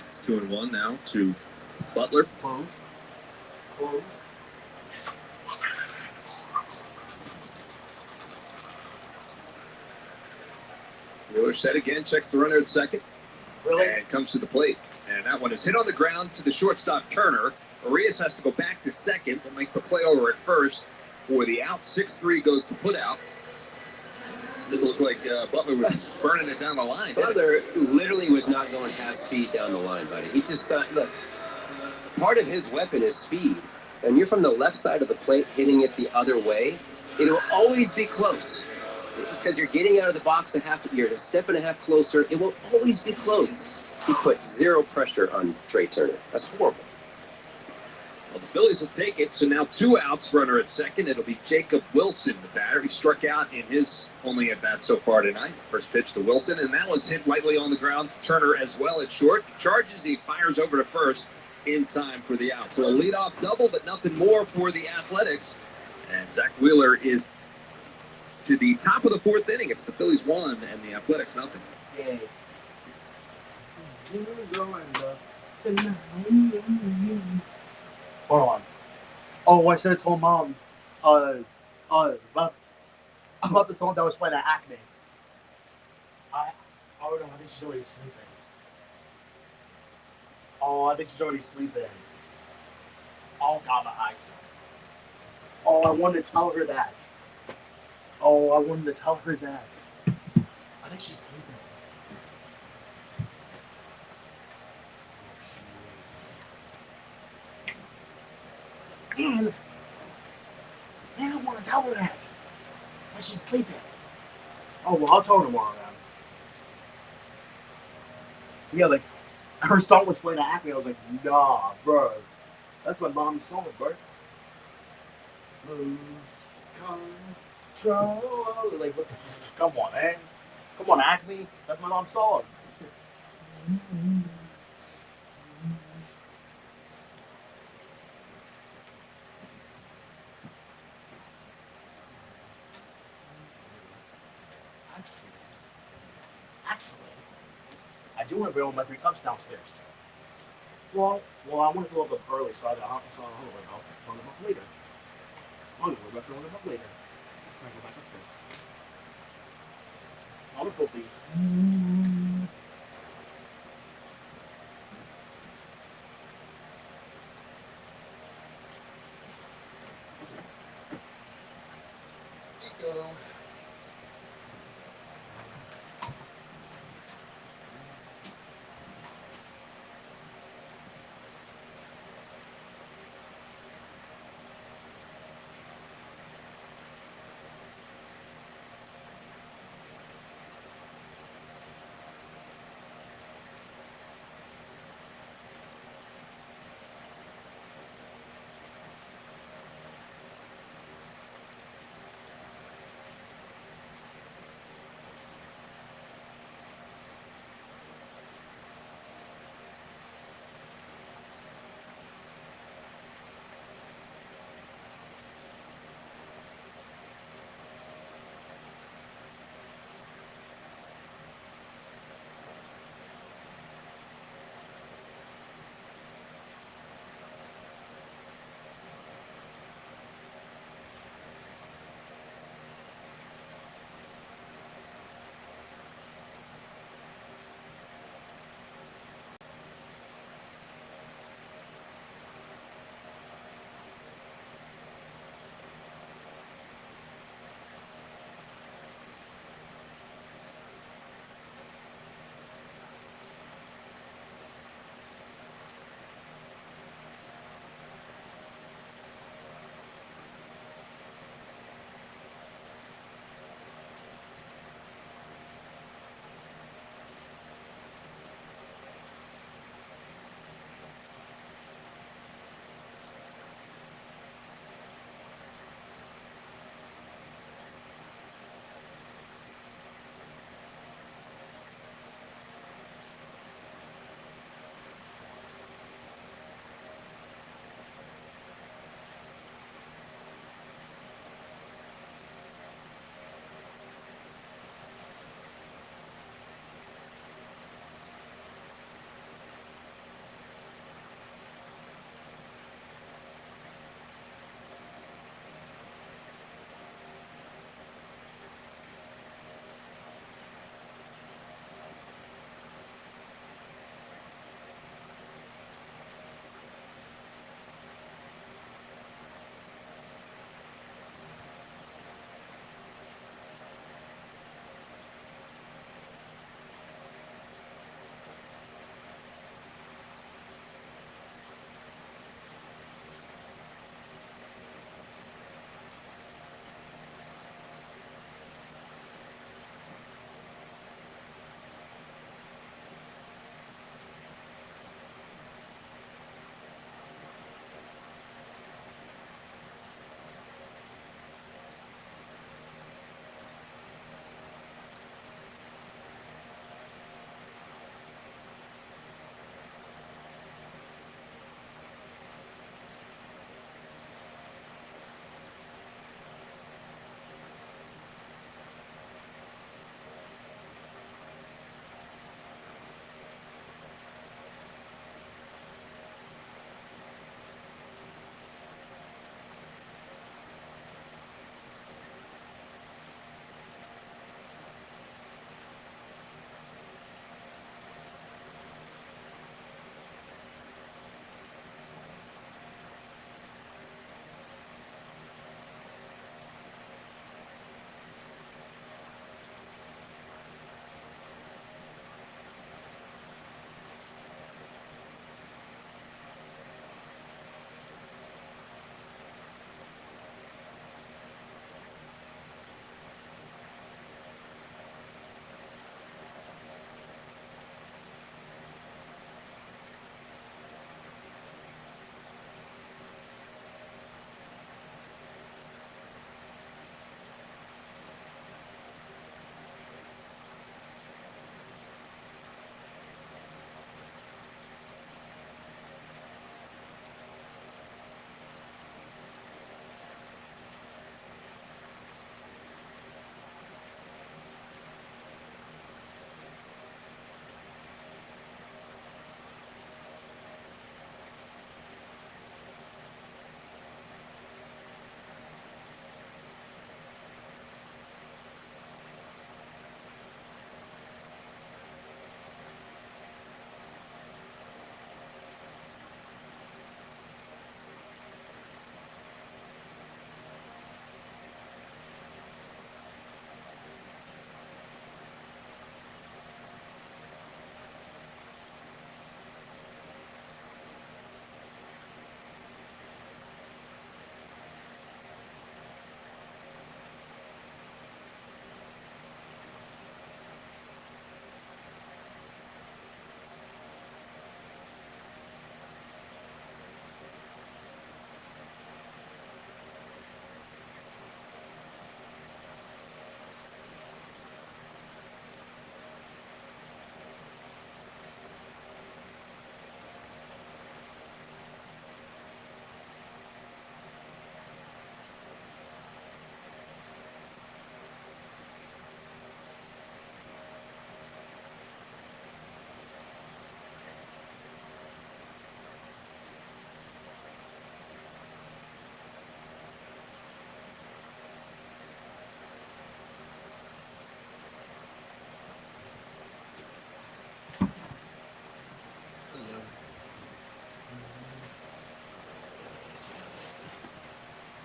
It's 2-1 now to Butler. Close. Close. Wheeler set again, checks the runner at second. Really? And comes to the plate. And that one is hit on the ground to the shortstop, Turner. Arias has to go back to second and make the play over at first for the out. 6-3 goes the put out. It looks like Butler was burning it down the line. Butler literally was not going half speed down the line, buddy. He just, look, part of his weapon is speed. And you're from the left side of the plate hitting it the other way. It'll always be close. Because you're getting out of the box you're a step and a half closer. It will always be close. He put zero pressure on Trey Turner. That's horrible. Well, the Phillies will take it. So now 2 outs, runner at second. It'll be Jacob Wilson, the batter. He struck out in his only at bat so far tonight. First pitch to Wilson, and that one's hit lightly on the ground to Turner as well at short. Charges, he fires over to first in time for the out. So a leadoff double, but nothing more for the Athletics. And Zach Wheeler is to the top of the 4th inning. It's the Phillies 1 and the Athletics nothing. Yay. Hold on. Oh, I should have told Mom about the song that was playing at Acme. I don't know. I think she's already sleeping. Oh, I think she's already sleeping. Oh, God, my eyes. Oh, I wanted to tell her that. Oh, I wanted to tell her that. I think she's sleeping. Man, I want to tell her that. But she's sleeping. Oh, well, I'll tell her tomorrow, man. Yeah, like, her song was playing at Acme. I was like, nah, bro. That's my mom's song, bro. Lose control. Like, what the come on, man. Come on, Acme. That's my mom's song. Actually, I do want to bring all my 3 cups downstairs. Well, I want to fill up early, so I got so I'm hungry now. So I'm up later. I'm gonna go up later. I'm gonna go back upstairs. I'm gonna fill these. There you go.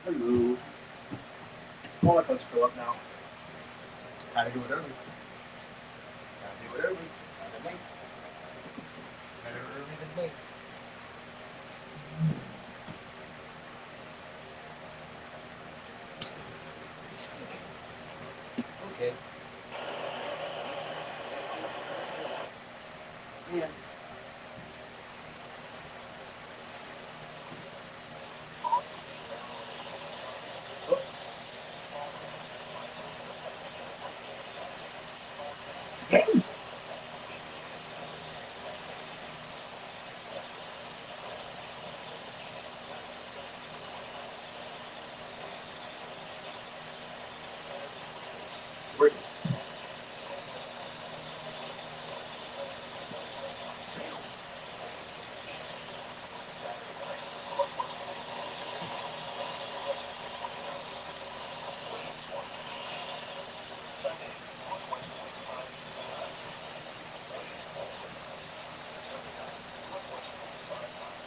Hello. All my clothes fill up now. Gotta do it early. Gotta do it early. Not late. Better early than late. Okay. Yeah. Hey! Wait.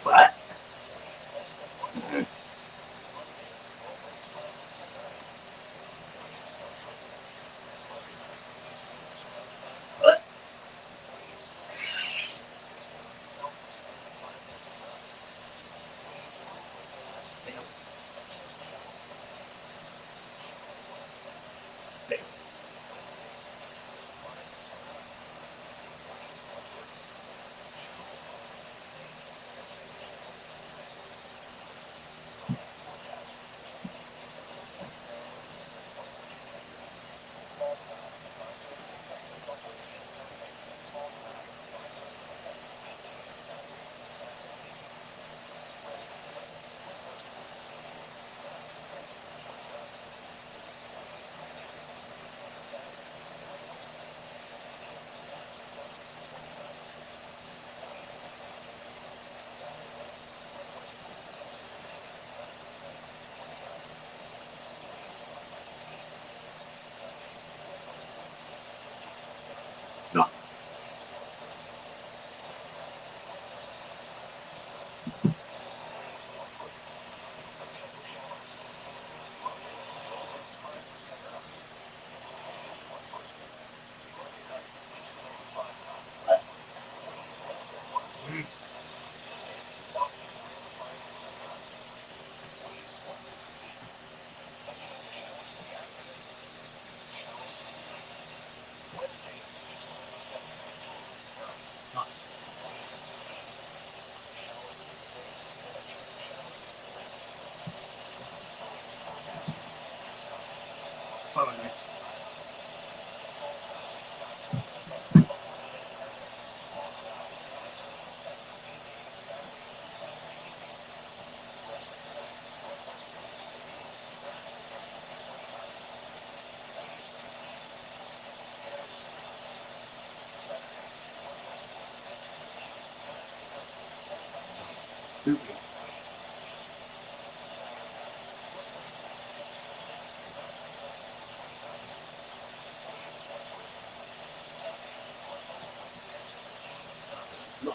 What? What? No. Hold on a minute. Goofy. No.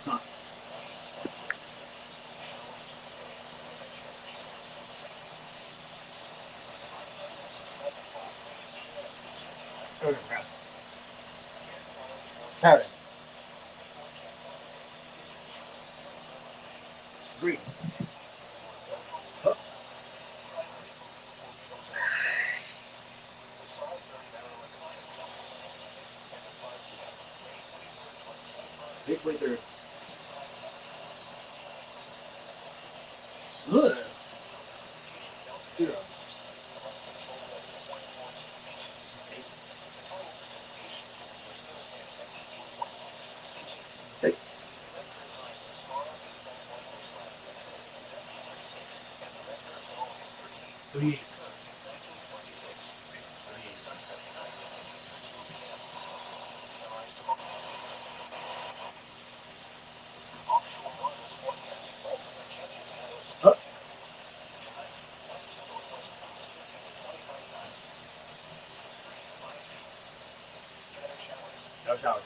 Huh. Saturday. Green. May 23rd. Ugh. 0. Take. 3. No showers.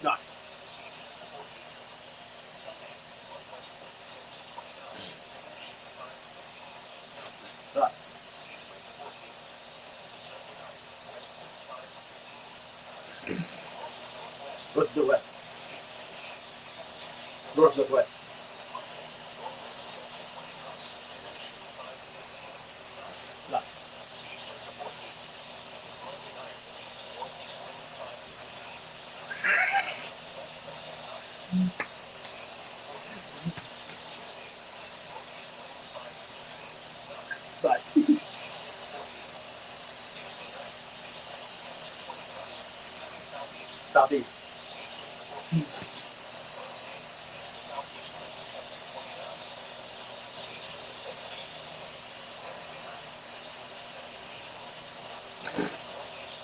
None. None. Look to the west. North, northwest. None. None. Southeast.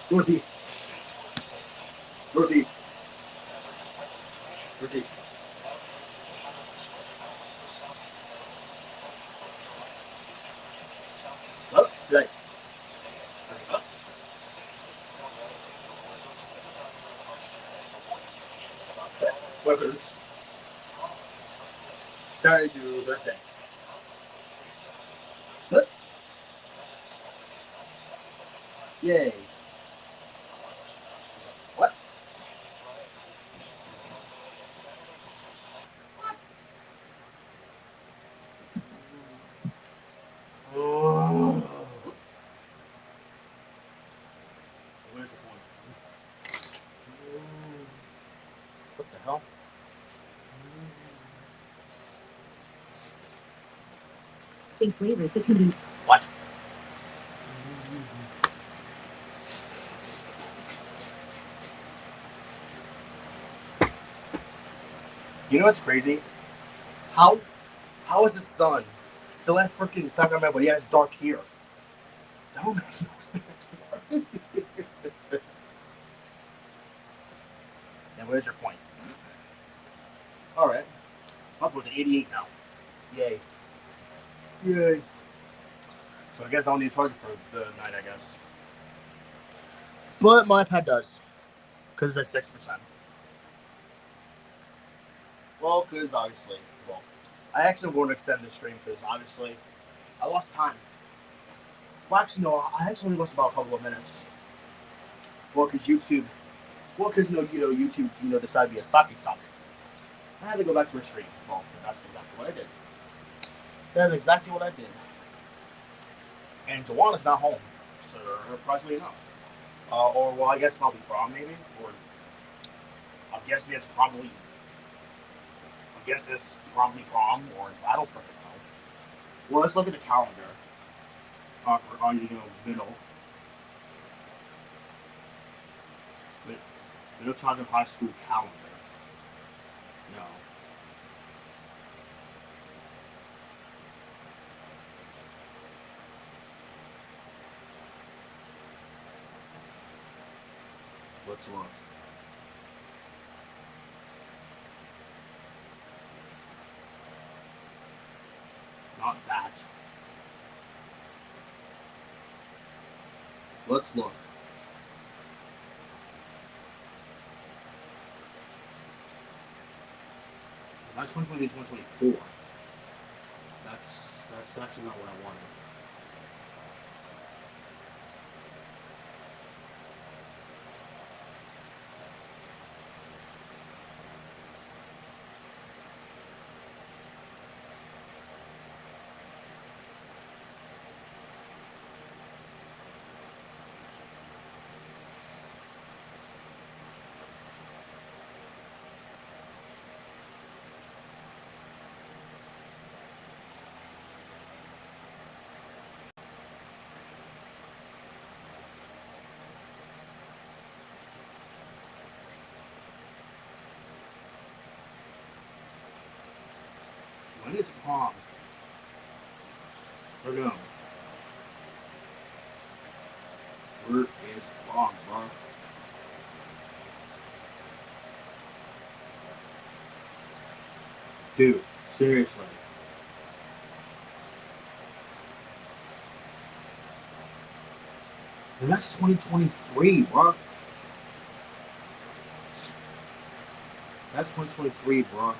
Northeast. Northeast. Northeast. Up. Right. Up. Workers. Sorry to birthday. Up. Yay. What? Oh. Where's the point? What the hell? Distinct flavors that can be. What? You know what's crazy? How is the sun still at freaking Sacramento, but he has dark hair? That don't make no sense. Now, where's your point? Alright. I'm supposed to 88 now. Yay. Yay. So I guess I'll need to charge it for the night, I guess. But my iPad does. Because it's at 6%. Well, because obviously, I actually want to extend this stream because obviously I lost time. Well, actually, no, I actually only lost about a couple of minutes. Well, because YouTube, YouTube, decided to be a sucky suck. I had to go back to a stream. Well, that's exactly what I did. That's exactly what I did. And Joanna's not home, so surprisingly enough. I guess probably prom, maybe? Or I'm guessing it's probably prom, or I don't freaking know. Well, let's look at the calendar. Middle. Middle Child High School calendar. No. Let's look. Not that. Let's look. That's 2020 to 2024. That's actually not what I wanted. is Pong? Or no? Where is Pong, bro? Dude, seriously. And that's 2023, bro. That's 2023, bro.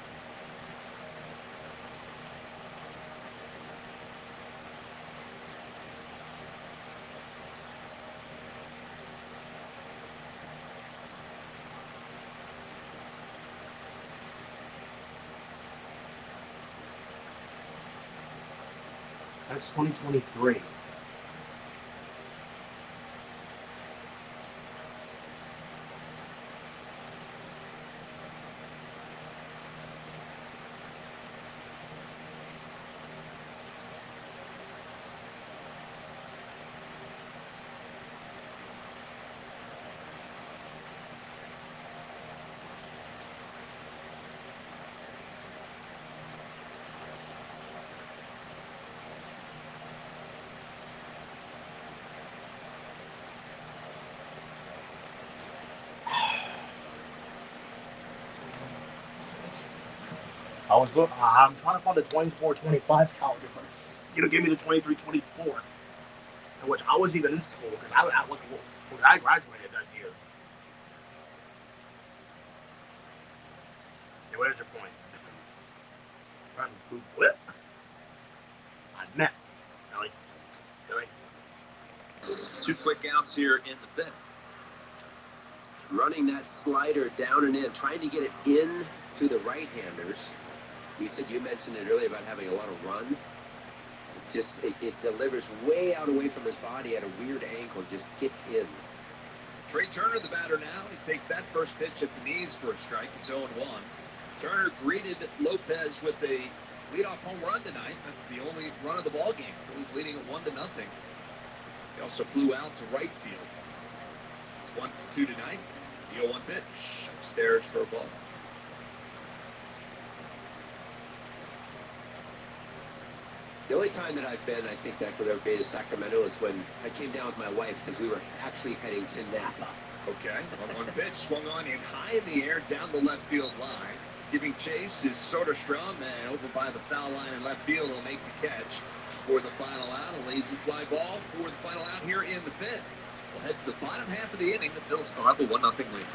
That's 2023. I'm trying to find the 24-25 calendar, but give me the 23-24, in which I was even in school because I graduated that year. Yeah, what is your point? What? I messed. Really? 2 quick outs here in the fifth. Running that slider down and in, trying to get it in to the right-handers. You mentioned it earlier about having a lot of run. It delivers way out away from his body at a weird angle, just gets in. Trey Turner, the batter now. He takes that first pitch at the knees for a strike. It's 0-1. Turner greeted Lopez with a leadoff home run tonight. That's the only run of the ball game. Phillies leading at 1-0. He also flew out to right field. It's 1-2 tonight. The 0-1 pitch. Upstairs for a ball. The only time that I've been, I think that could ever be to Sacramento is when I came down with my wife because we were actually heading to Napa. Okay, 1-1 pitch swung on in high in the air down the left field line. Giving chase is Soderstrom, and over by the foul line in left field, he'll make the catch for the final out. A lazy fly ball for the final out here in the fifth. We'll head to the bottom half of the inning. The Phillies still have a 1-0 lead.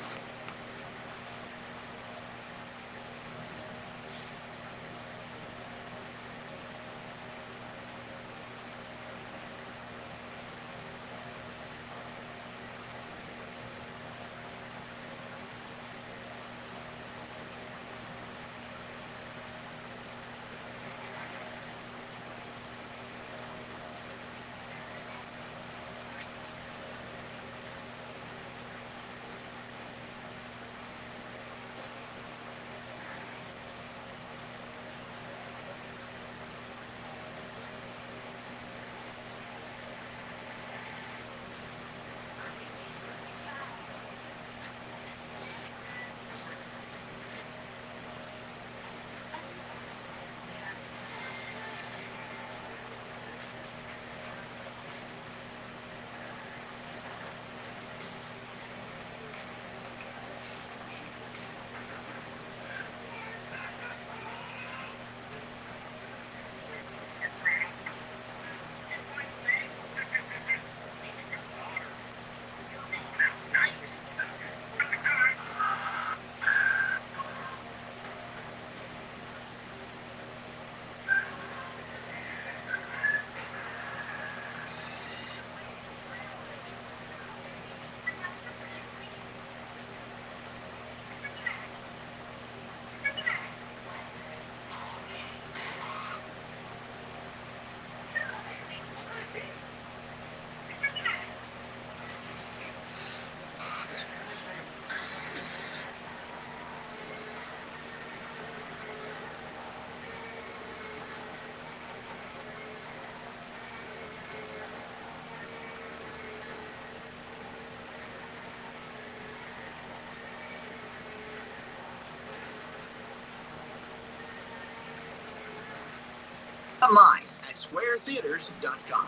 Online at squaretheaters.com.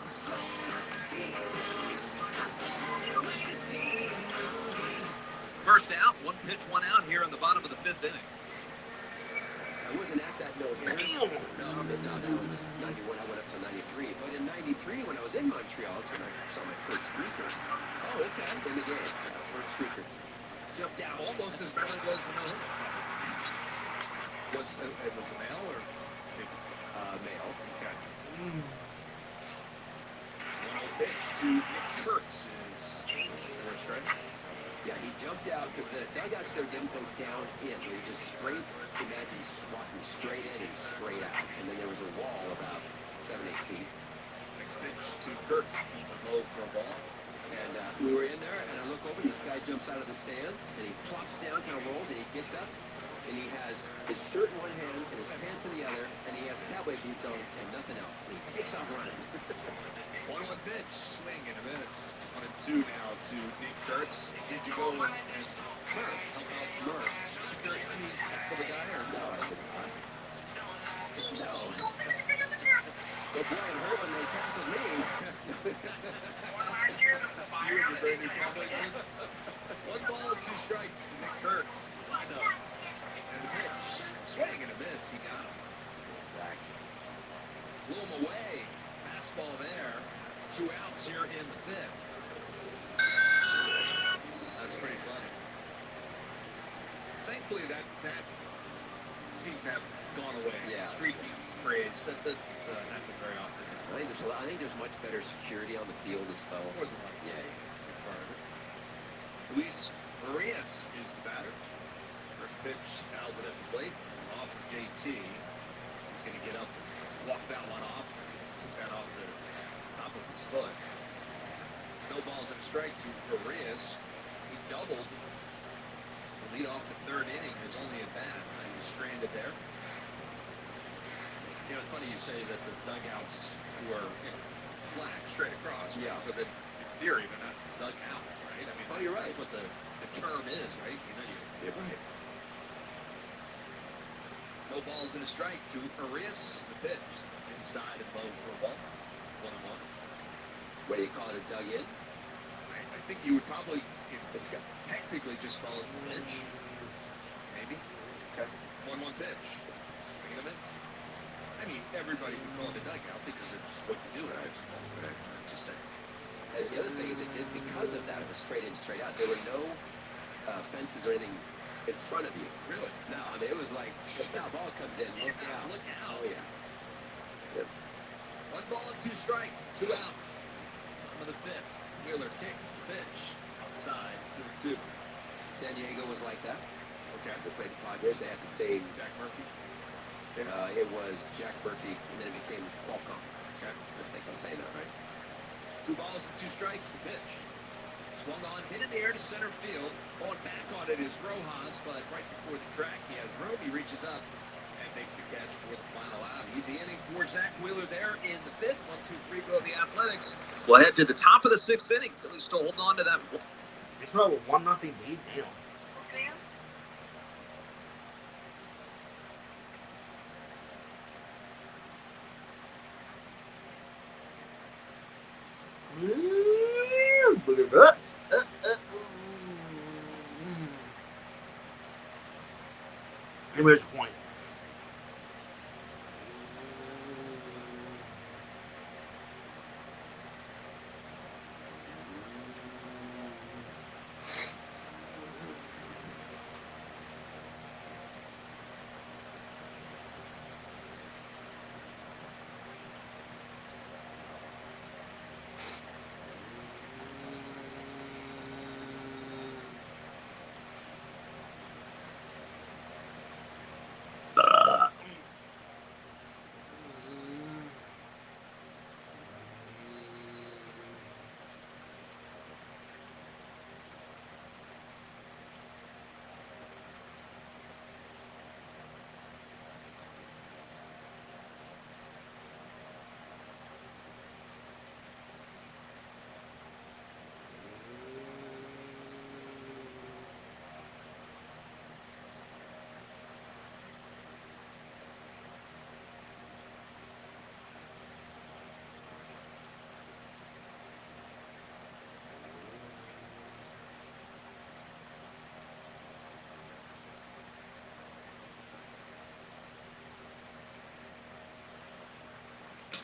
First out, one pitch, one out here in the bottom of the fifth inning. I wasn't at that no-hitter. No, that was 91. I went up to 93. But in 93, when I was in Montreal, is when I saw my first streaker. Oh, okay. In the game. First streaker. Jumped out. Almost as bad as the no-hitter. Was it was a male or male? Okay. One pitch to Nick Kurtz is first strike. Yeah, he jumped out because the dugouts there didn't go down in. They were just straight. Imagine walking straight in and straight out. And then there was a wall about 7-8 feet. Next pitch to Kurtz, even low for a ball. And we were in there, and I look over, and this guy jumps out of the stands, and he plops down, kind of rolls, and he gets up, and he has his shirt in one hand and his pants in the other, and he has cowboy boots on and nothing else. And he takes off running. 1-1 pitch, swing and a miss. 1-2 now to Nick Kurtz. Did you go with Murph? How about Murph? Security for the guy or no? No. But boy, it hurt when they tackled me. You and your baby cowboy boots. 1 ball, 2 strikes to Nick Kurtz. And the pitch, swing and a miss. He got him. Exactly. Blew him away. Fastball there. 2 outs here in the fifth. That's pretty funny. Thankfully, that seems to have gone away. Yeah. Streaking phrase that doesn't happen very often. I think there's much better security on the field as well. More than one. Yeah. Part of it. Luis Arias is the batter. First pitch, fouls it at the plate. Off of JT. He's going to get up and walk that one off. Took that off the top of his foot. Snowballs and a strike to Arias. He doubled. The lead off the third inning is only a bat. He was stranded there. You know, it's funny you say that the dugouts who are flat, straight across. Yeah. So that in theory they're not dug out, right? I mean, Oh, you're right. That's what the term is, right? You know, You're right. no balls and a strike to Arias. The pitch. It's inside and low for a ball. 1-1. What do you call it, a dug in? I think you would probably It's got technically just call it a pitch. Maybe. Okay. 1-1 pitch. Swing and a miss. I mean, everybody would call it a dugout because it's what you do in baseball. Right. Just saying. And the other thing is, it did because of that. It was straight in, straight out. There were no fences or anything in front of you. Really? No, I mean it was like the foul ball comes in, look out. Look out. Oh yeah. Yep. 1 ball and 2 strikes. 2 outs. Bottom of the fifth. Wheeler kicks the pitch outside to the 2. San Diego was like that. Okay. They played the Padres. They had the same. Jack Murphy. It was Jack Murphy, and then it became Qualcomm. Okay. I think I'm saying that right. 2 balls and 2 strikes. The pitch. Swung on, hit in the air to center field. Going back on it is Rojas, but right before the track, he has room. He reaches up and makes the catch for the final out. Easy inning for Zach Wheeler there in the fifth. 1, 2, 3 go the Athletics. We'll head to the top of the 6th inning. Phillies still holding on to that. It's not a 1-0 lead. Damn. Okay. Here's the point.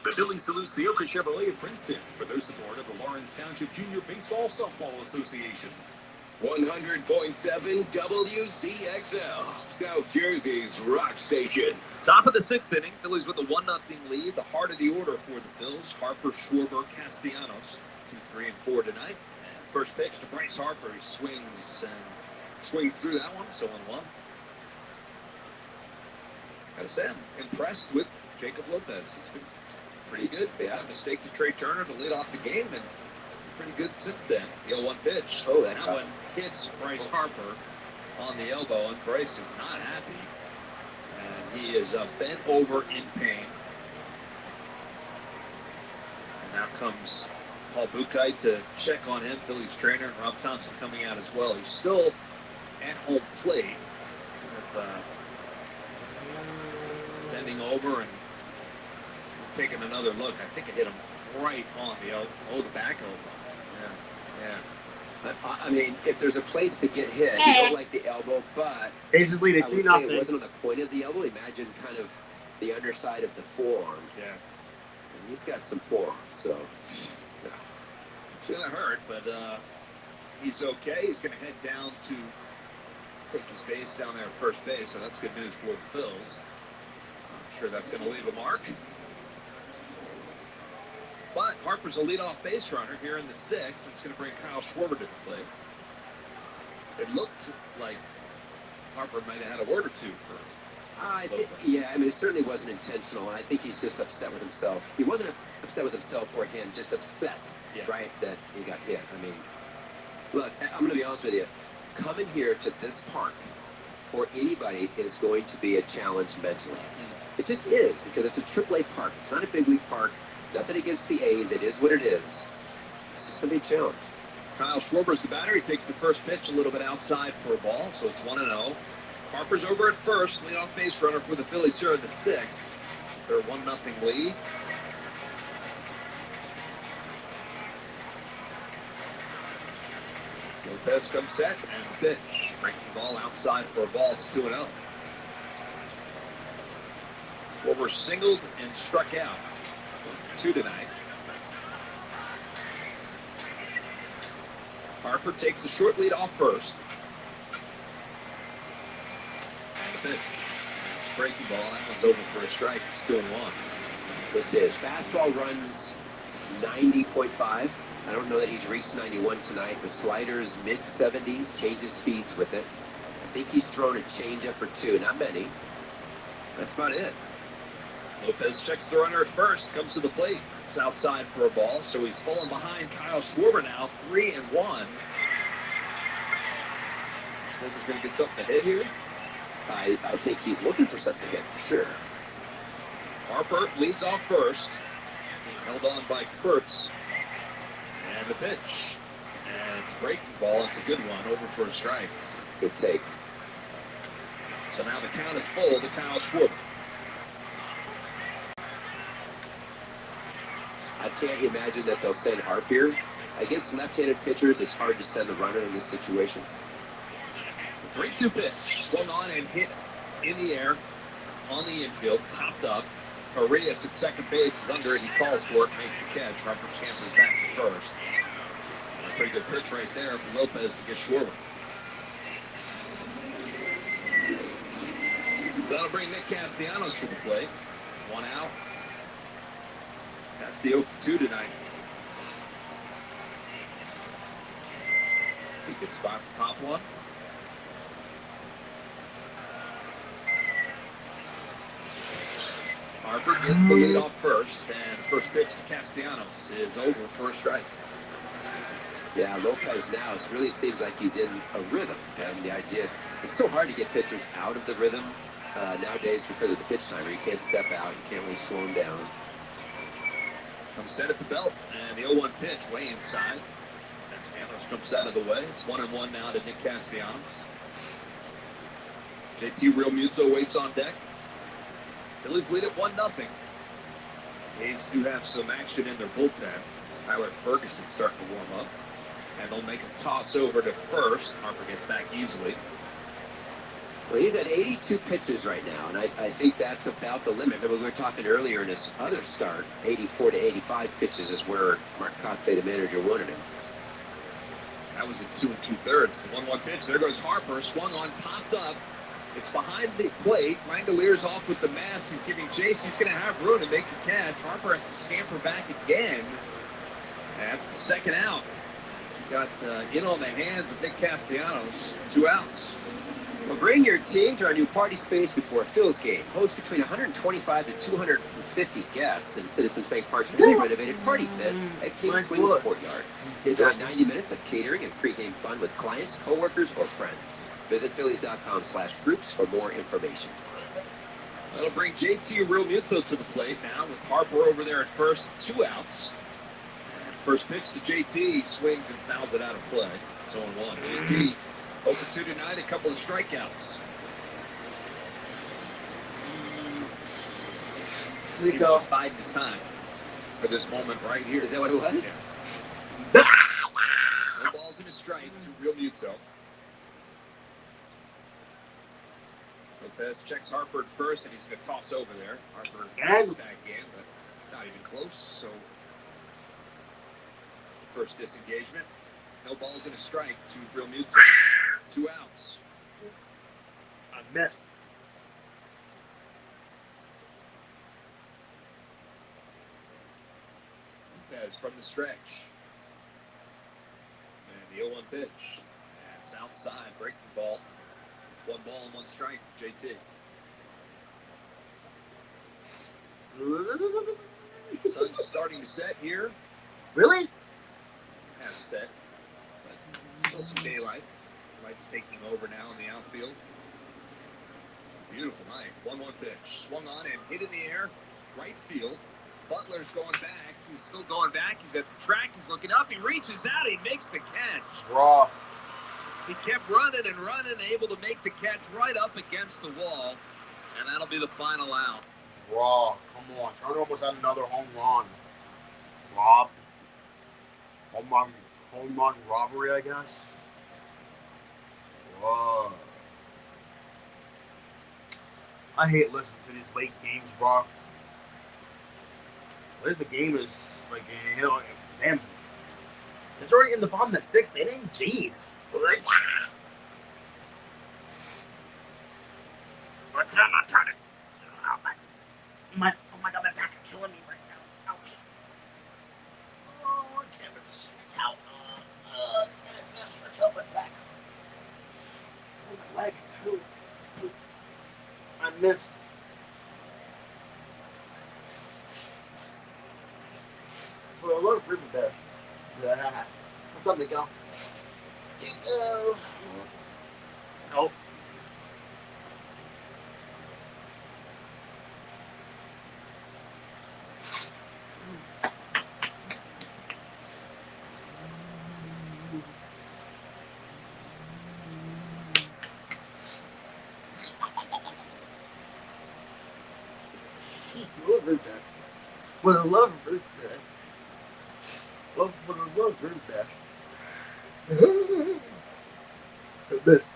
The Phillies salute Seoka Chevrolet of Princeton for their support of the Lawrence Township Junior Baseball Softball Association. 100.7 WCXL, South Jersey's rock station. Top of the 6th inning, Phillies with a 1-0 lead. The heart of the order for the Phils, Harper, Schwarber, Castellanos, 2, 3, and 4 tonight. And first pitch to Bryce Harper. He swings through that one, so 1-1. Gotta say, I'm impressed with Jacob Lopez. He's been pretty good. They had a mistake to Trey Turner to lead off the game, and pretty good since then. The 0-1 pitch. Oh, that one hits Bryce Harper on the elbow, and Bryce is not happy. And he is bent over in pain. And now comes Paul Buchheit to check on him. Phillies trainer, and Rob Thompson coming out as well. He's still at home plate, with, bending over and taking another look. I think it hit him right on the elbow. Oh, the back elbow. Yeah. I mean, if there's a place to get hit, you don't like the elbow, but Aces lead at 2-0. It wasn't on the point of the elbow. Imagine kind of the underside of the forearm. Yeah. And he's got some forearm, so. Yeah. It's going to hurt, but he's okay. He's going to head down to take his base down there at first base, so that's good news for the Phils. I'm sure that's going to leave a mark. But Harper's a leadoff base runner here in the 6th. It's going to bring Kyle Schwarber to the plate. It looked like Harper might have had a word or two for yeah, I mean, it certainly wasn't intentional. I think he's just upset with himself. He wasn't upset with himself or him, just upset, right, that he got hit. I mean, look, I'm going to be honest with you. Coming here to this park for anybody is going to be a challenge mentally. It just is, because it's a AAA park. It's not a big league park. Nothing against the A's. It is what it is. It's just going to be a challenge. Kyle Schwarber's the batter. He takes the first pitch a little bit outside for a ball, so it's 1-0. Harper's over at first, leadoff base runner for the Phillies here in the 6th. Their 1-0 lead. Lopez comes set and pitch. Breaking ball outside for a ball. It's 2-0. Schwarber singled and struck out. 2 tonight. Harper takes a short lead off first. And the pitch. Breaking ball. That one's over for a strike. It's 2-1. This is fastball runs 90.5. I don't know that he's reached 91 tonight. The sliders mid-70s, changes speeds with it. I think he's thrown a changeup or two. Not many. That's about it. Lopez checks the runner at first, comes to the plate. It's outside for a ball, so he's falling behind Kyle Schwarber now, 3-1. Suppose he's going to get something to hit here. I think he's looking for something to hit, for sure. Harper leads off first. Held on by Kurtz. And the pitch. And it's a breaking ball. It's a good one, over for a strike. Good take. So now the count is full to Kyle Schwarber. I can't imagine that they'll send Harp here. Against left-handed pitchers, it's hard to send a runner in this situation. 3-2 pitch. Swung on and hit in the air on the infield. Popped up. Arias at second base is under it. He calls for it, makes the catch. Harper scampers back to first. And a pretty good pitch right there for Lopez to get Schwarber. So that'll bring Nick Castellanos to the plate. 1 out. That's the 0-2 tonight. He gets spot to pop one. Harper gets the lead off first, and the first pitch to Castellanos is over for a strike. Yeah, Lopez now really seems like he's in a rhythm. Has the idea. It's so hard to get pitchers out of the rhythm nowadays because of the pitch timer. You can't step out. You can't really slow him down. Comes set at the belt, and the 0-1 pitch way inside. Castellanos jumps out of the way. It's 1-1 now to Nick Castellanos. JT Realmuto waits on deck. Phillies lead at 1-0. A's do have some action in their bullpen. It's Tyler Ferguson starting to warm up. And they'll make a toss over to first. Harper gets back easily. Well, he's at 82 pitches right now, and I think that's about the limit. Remember, we were talking earlier in his other start, 84 to 85 pitches is where Mark Kotsay, the manager, wanted him. That was at 2 2/3. The 1-1 pitch. There goes Harper. Swung on, popped up. It's behind the plate. Rangelier's off with the mask. He's giving chase. He's going to have room to make the catch. Harper has to scamper back again. That's the second out. He got in on the hands of Nick Castellanos. 2 outs. Well, bring your team to our new party space before a Phil's game. Host between 125 to 250 guests in Citizens Bank Park's newly renovated party tent at King Swings Courtyard. Enjoy 90 minutes of catering and pregame fun with clients, coworkers, or friends. Visit Phillies.com/groups for more information. That'll bring JT Realmuto to the plate now with Harper over there at first. 2 outs. First pitch to JT. Swings and fouls it out of play. It's 0-1. JT. 0-2 tonight, a couple of strikeouts. He was just biding his time for this moment right here. Is that what it was? Yeah. No balls in a strike to Realmuto. Lopez checks Harper at first, and he's going to toss over there. Harper goes back in, but not even close. So, first disengagement. No balls in a strike to Realmuto. 2 outs. I missed. Lopez from the stretch. And the 0-1 pitch. That's outside. Breaking ball. 1 ball and 1 strike for JT. Sun's starting to set here. Really? Has set. But still some daylight. Light's taking over now in the outfield. Beautiful night. 1-1 pitch. Swung on and hit in the air. Right field. Butler's going back. He's still going back. He's at the track. He's looking up. He reaches out. He makes the catch. Raw. He kept running and running, able to make the catch right up against the wall. And that'll be the final out. Raw. Come on. Turner almost had another home run. Rob. Home run robbery, I guess. Whoa. I hate listening to these late games, bro. What is the game is like, you know, damn. It's already in the bottom of the 6th inning? Jeez. I'm not trying to. Oh my god, my back's killing me right now. Ouch. Oh, I can't get this straight out. Stretch out my back. Oh, my legs, too. I missed. For a lot of river there. What's up, Miguel? Nope. For the love of Ruth Day. Well, for the love of Ruth Day. I missed.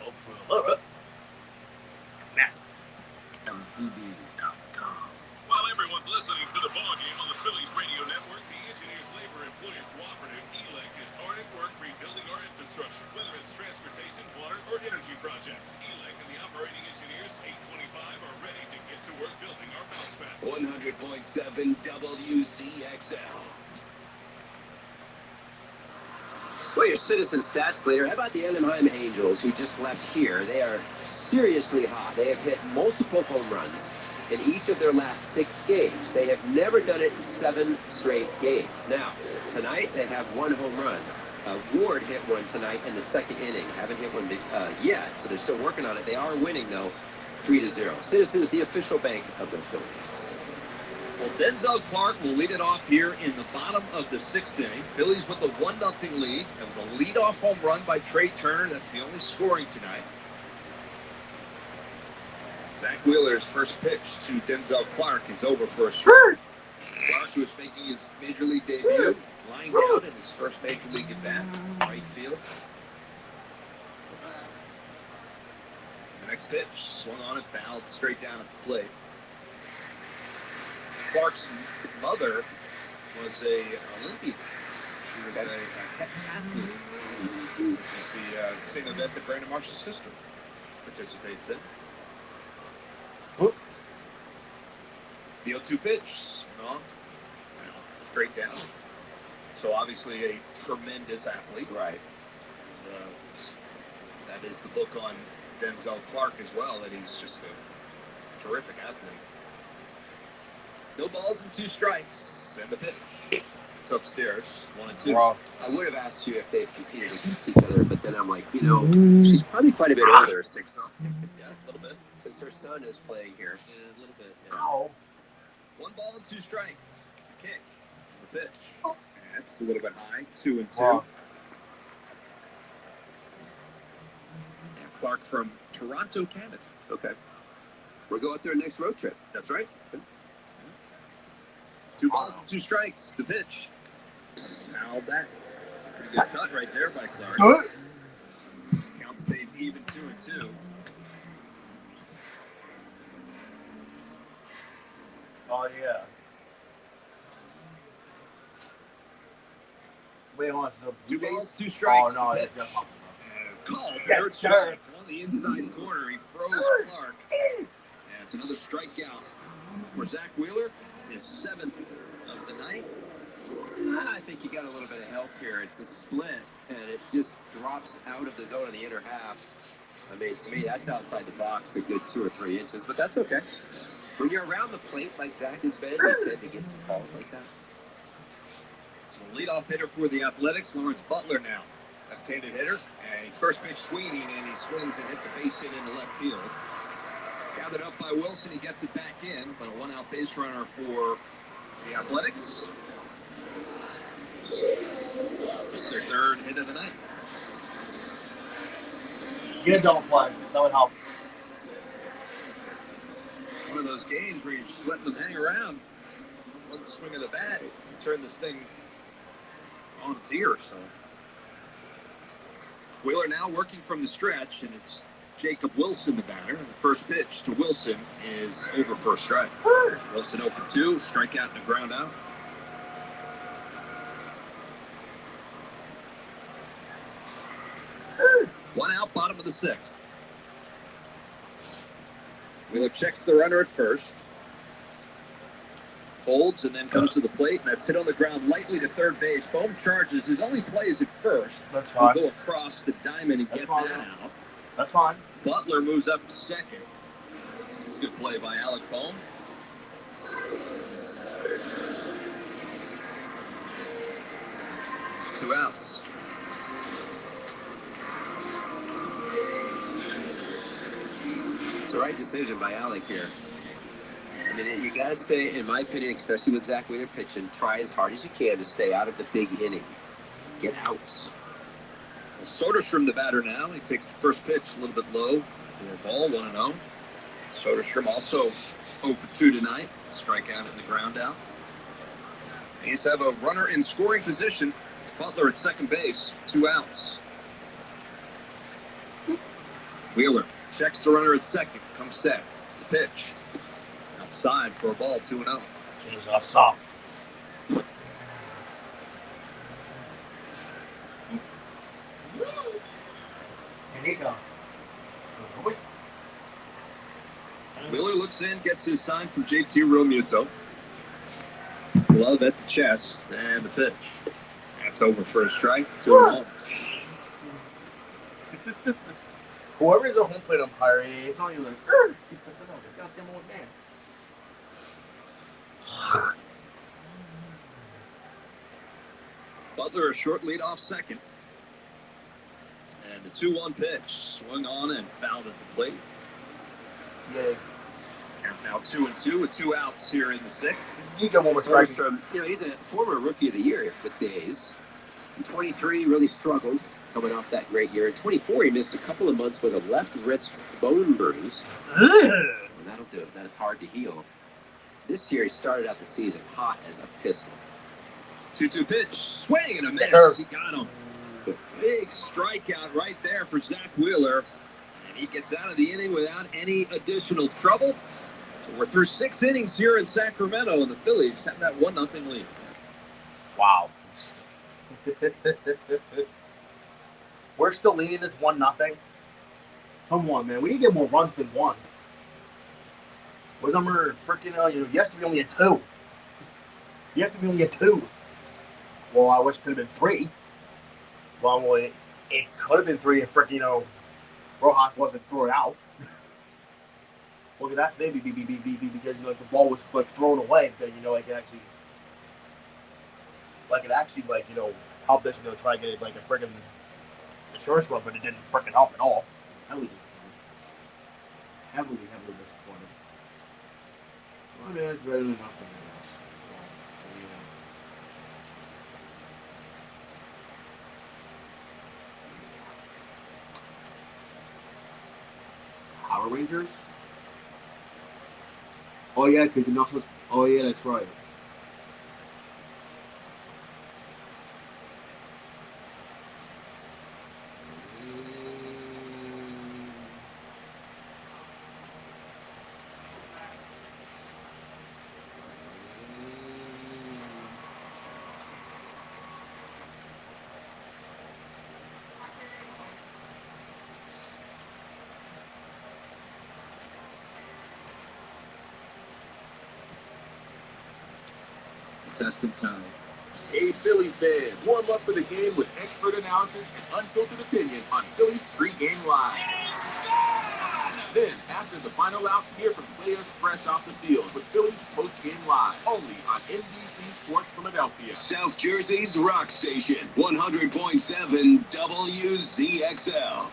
Oh, for the love of Master. MPD.com. While everyone's listening to the ballgame on the Phillies radio network, the Engineers Labor Employer Cooperative, ELEC, is hard at work rebuilding our infrastructure, whether it's transportation, water, or energy projects. ELEC and the operating engineers, 825, are ready to get to work building our bounce back. 100.7 WZXL. Well, your Citizen Stats leader, how about the Anaheim Angels, who just left here? They are seriously hot. They have hit multiple home runs in each of their last 6 games. They have never done it in 7 straight games. Now, tonight they have 1 home run. Ward hit one tonight in the 2nd inning. Haven't hit one yet, so they're still working on it. They are winning, though, 3-0. Citizens, the official bank of the Phillies. Well, Denzel Clark will lead it off here in the bottom of the 6th inning. Phillies with a 1-0 lead. That was a leadoff home run by Trey Turner. That's the only scoring tonight. Zach Wheeler's first pitch to Denzel Clark is over for a strike. Clark Toronto is making his major league debut, lying down in his first major league at bat, right field. The next pitch, swung on and fouled straight down at the plate. Clark's mother was a Olympian. She was a heptathlete. It's the same event that Brandon Marsh's sister participates in. The 0-2 pitch, straight down. So obviously a tremendous athlete. Right. That is the book on Denzel Clark as well, that he's just a terrific athlete. No balls and 2 strikes, and the pitch. It's upstairs, 1-2. I would have asked you if they've competed against each other, but then I'm like, she's probably quite a bit older. 6. Yeah, a little bit. Since her son is playing here. Yeah, a little bit. Yeah. Ow. 1 ball and 2 strikes. The kick. The pitch. That's a little bit high. 2-2. Wow. And Clark from Toronto, Canada. Okay. We're going up there next road trip. That's right. 2 balls and 2 strikes. The pitch. Fouled back. Pretty good cut right there by Clark. Count stays even, 2-2. Oh, yeah. Wait, hold on. So 2 balls, 2 strikes. Oh, no. The It's pitch. Called. Yes, Third sir. strike on the inside corner. He froze Clark. And it's another strikeout for Zach Wheeler. His 7th of the night. I think you got a little bit of help here. It's a split, and it just drops out of the zone of the inner half. I mean, to me, that's outside the box a good 2 or 3 inches, but that's okay. When you're around the plate like Zach has been, you tend to get some calls like that. So leadoff hitter for the Athletics, Lawrence Butler now. Left-handed hitter, and he's first pitch swinging, and he swings and hits a base hit into left field. Gathered up by Wilson, he gets it back in, but a 1-out base runner for the Athletics. It's their 3rd hit of the night. Get a double play. That would help. One of those games where you're just letting them hang around. One swing of the bat, turn this thing on its ear. So Wheeler now working from the stretch, and it's Jacob Wilson, the batter. And the first pitch to Wilson is over for a strike. Wilson 0 for 2, strikeout and a ground out. One out, bottom of the 6th. Wheeler checks the runner at first. Holds and then comes to the plate, and that's hit on the ground lightly to third base. Bohm charges. His only play is at first. That's fine. He'll go across the diamond and That's get fine. that out. That's fine. Butler moves up to second. Good play by Alec Bohm. It's 2 outs. It's the right decision by Alec here. I mean, you got to stay, in my opinion, especially with Zach Wheeler pitching, try as hard as you can to stay out of the big inning. Get outs. Well, Soderstrom, the batter now. He takes the first pitch a little bit low for a ball, 1-0. Soderstrom also 0 for 2 tonight. Strikeout and the ground out. He's have a runner in scoring position. It's Butler at second base, 2 outs. Wheeler checks the runner at second, comes set. The pitch. Outside for a ball, 2-0. Jesus, I saw. Here you go. Wheeler looks in, gets his sign from JT Realmuto. Glove at the chest, and the pitch. That's over for a strike, 2-0. Whoever's a home plate umpire, it's not you like, goddamn old man. Butler a short lead off second. And the 2-1 pitch. Swung on and fouled at the plate. Yay. Now 2-2 with 2 outs here in the 6th. You get one more strike. He's a former Rookie of the Year with Days. In 23, really struggled coming off that great year. In 24, he missed a couple of months with a left wrist bone bruise. And that'll do it. That is hard to heal. This year, he started out the season hot as a pistol. 2-2 pitch, swing and a miss. Sure. He got him. Big strikeout right there for Zach Wheeler. And he gets out of the inning without any additional trouble. So we're through 6 innings here in Sacramento, and the Phillies have that 1-0 lead. Wow. We're still leading this 1-0. Come on, man. We need to get more runs than 1. What's number freaking, yesterday we only had 2. Yesterday we only had 2. Well, I wish it could have been 3. Well, it could have been 3 if freaking, Rojas wasn't thrown out. Well, that's maybe because, the ball was, thrown away. Then, it actually, helped us, try to get it, a freaking insurance run, but it didn't freaking help at all. Heavily disappointed. Well, yeah, it's better than nothing, I guess. Power Rangers? Oh, yeah, because you're not supposed to... Oh, yeah, that's right. Test of time. Hey, Phillies fans, warm up for the game with expert analysis and unfiltered opinion on Phillies Pregame Live. Then, after the final out, hear from players fresh off the field with Phillies Postgame Live, only on NBC Sports Philadelphia. South Jersey's rock station, 100.7 WZXL.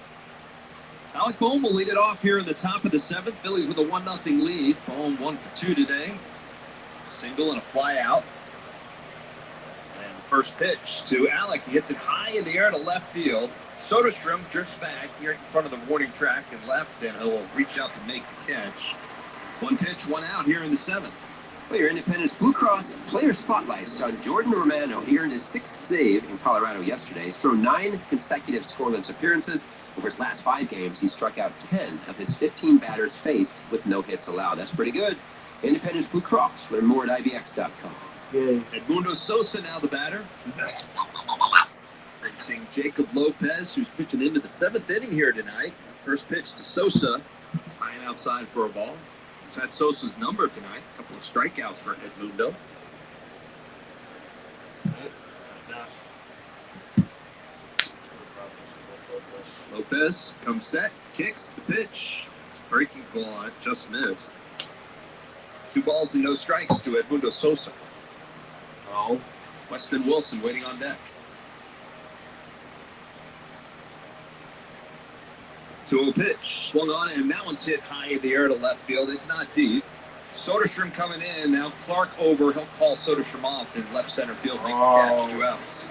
Alec Bohm will lead it off here in the top of the 7th. Phillies with a 1-0 lead. Bohm 1 for 2 today. Single and a fly out. First pitch to Alec. He hits it high in the air to left field. Soderstrom drifts back here in front of the warning track and left, and he'll reach out to make the catch. 1 pitch, 1 out here in the 7th. Well, your Independence Blue Cross Player Spotlights on Jordan Romano. He earned his 6th save in Colorado yesterday. He's thrown 9 consecutive scoreless appearances. Over his last 5 games, he struck out 10 of his 15 batters faced with no hits allowed. That's pretty good. Independence Blue Cross. Learn more at IBX.com. Yeah. Edmundo Sosa now the batter. Facing Jacob Lopez, who's pitching into the 7th inning here tonight. First pitch to Sosa. Flying outside for a ball. He's had Sosa's number tonight. A couple of strikeouts for Edmundo. Lopez comes set, kicks the pitch. It's a breaking ball on it, just missed. 2 balls and no strikes to Edmundo Sosa. Oh, Weston Wilson waiting on deck. 2-0 pitch, swung on, and that one's hit high in the air to left field. It's not deep. Soderstrom coming in. Now Clark over. He'll call Soderstrom off in left center field. Make the catch, 2 outs.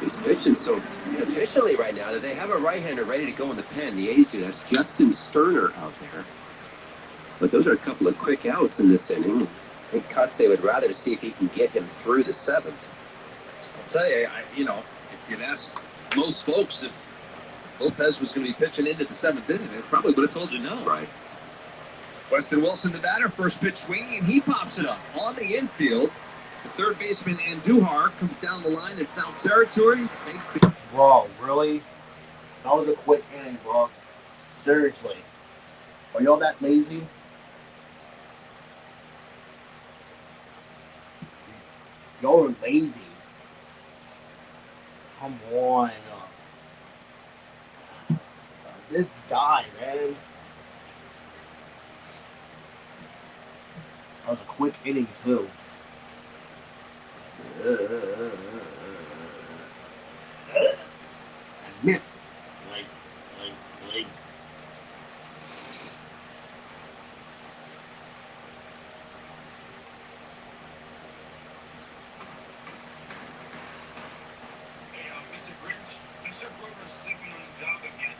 He's pitching so efficiently right now that they have a right-hander ready to go in the pen. The A's do. That's Justin Sterner out there. But those are a couple of quick outs in this inning. I think Kotsay would rather see if he can get him through the 7th. I'll tell you, if you'd asked most folks if Lopez was going to be pitching into the 7th inning, they probably would have told you no. Right. Weston Wilson, the batter, first pitch swinging, and he pops it up on the infield. The third baseman, Andujar, comes down the line in foul territory. Makes the... Bro, really? That was a quick inning, bro. Seriously. Are y'all that lazy? Y'all are lazy. Come on. This guy, man. That was a quick inning, too. Like. Mr. Grinch, Mr. Grover's sleeping on the job again.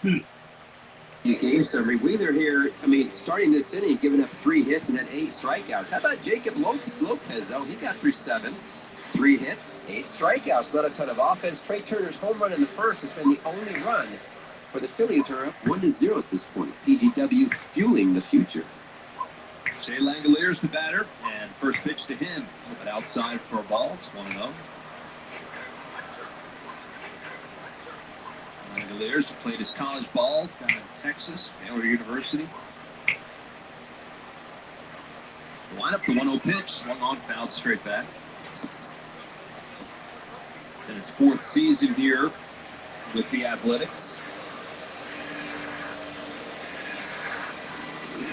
The game summary. Wheeler here, I mean, starting this inning, giving up 3 hits and had 8 strikeouts. How about Jacob Lopez, though? He got through 7. 3 hits, 8 strikeouts. Not a ton of offense. Trey Turner's home run in the first has been the only run for the Phillies, who are up 1-0 at this point. PGW fueling the future. Shea Langoliers the batter, and first pitch to him. A little bit outside for a ball. It's 1-0. Langoliers played his college ball down in Texas, Baylor University. The lineup, the 1-0 pitch, swung on, fouled straight back. It's in his 4th season here with the Athletics.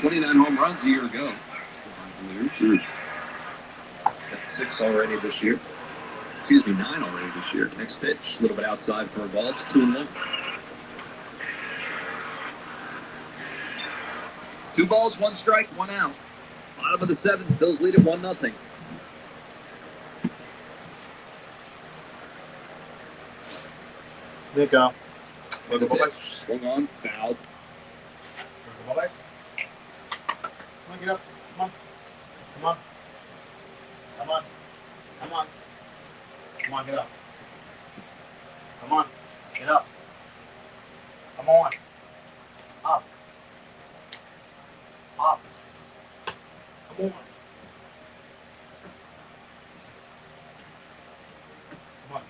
29 home runs a year ago. Got 6 already this year. Excuse me, 9 already this year. Next pitch, a little bit outside for a ball. It's 2-1. 2 balls, 1 strike, 1 out. Bottom of the 7th, Phils lead at 1-0. There you go. The pitch, swung on, fouled. Come on, get up. Come on. Come on. Come on. Come on. Come on, get up. Come on. Get up. Come on. Up. Up. Come on. Come on.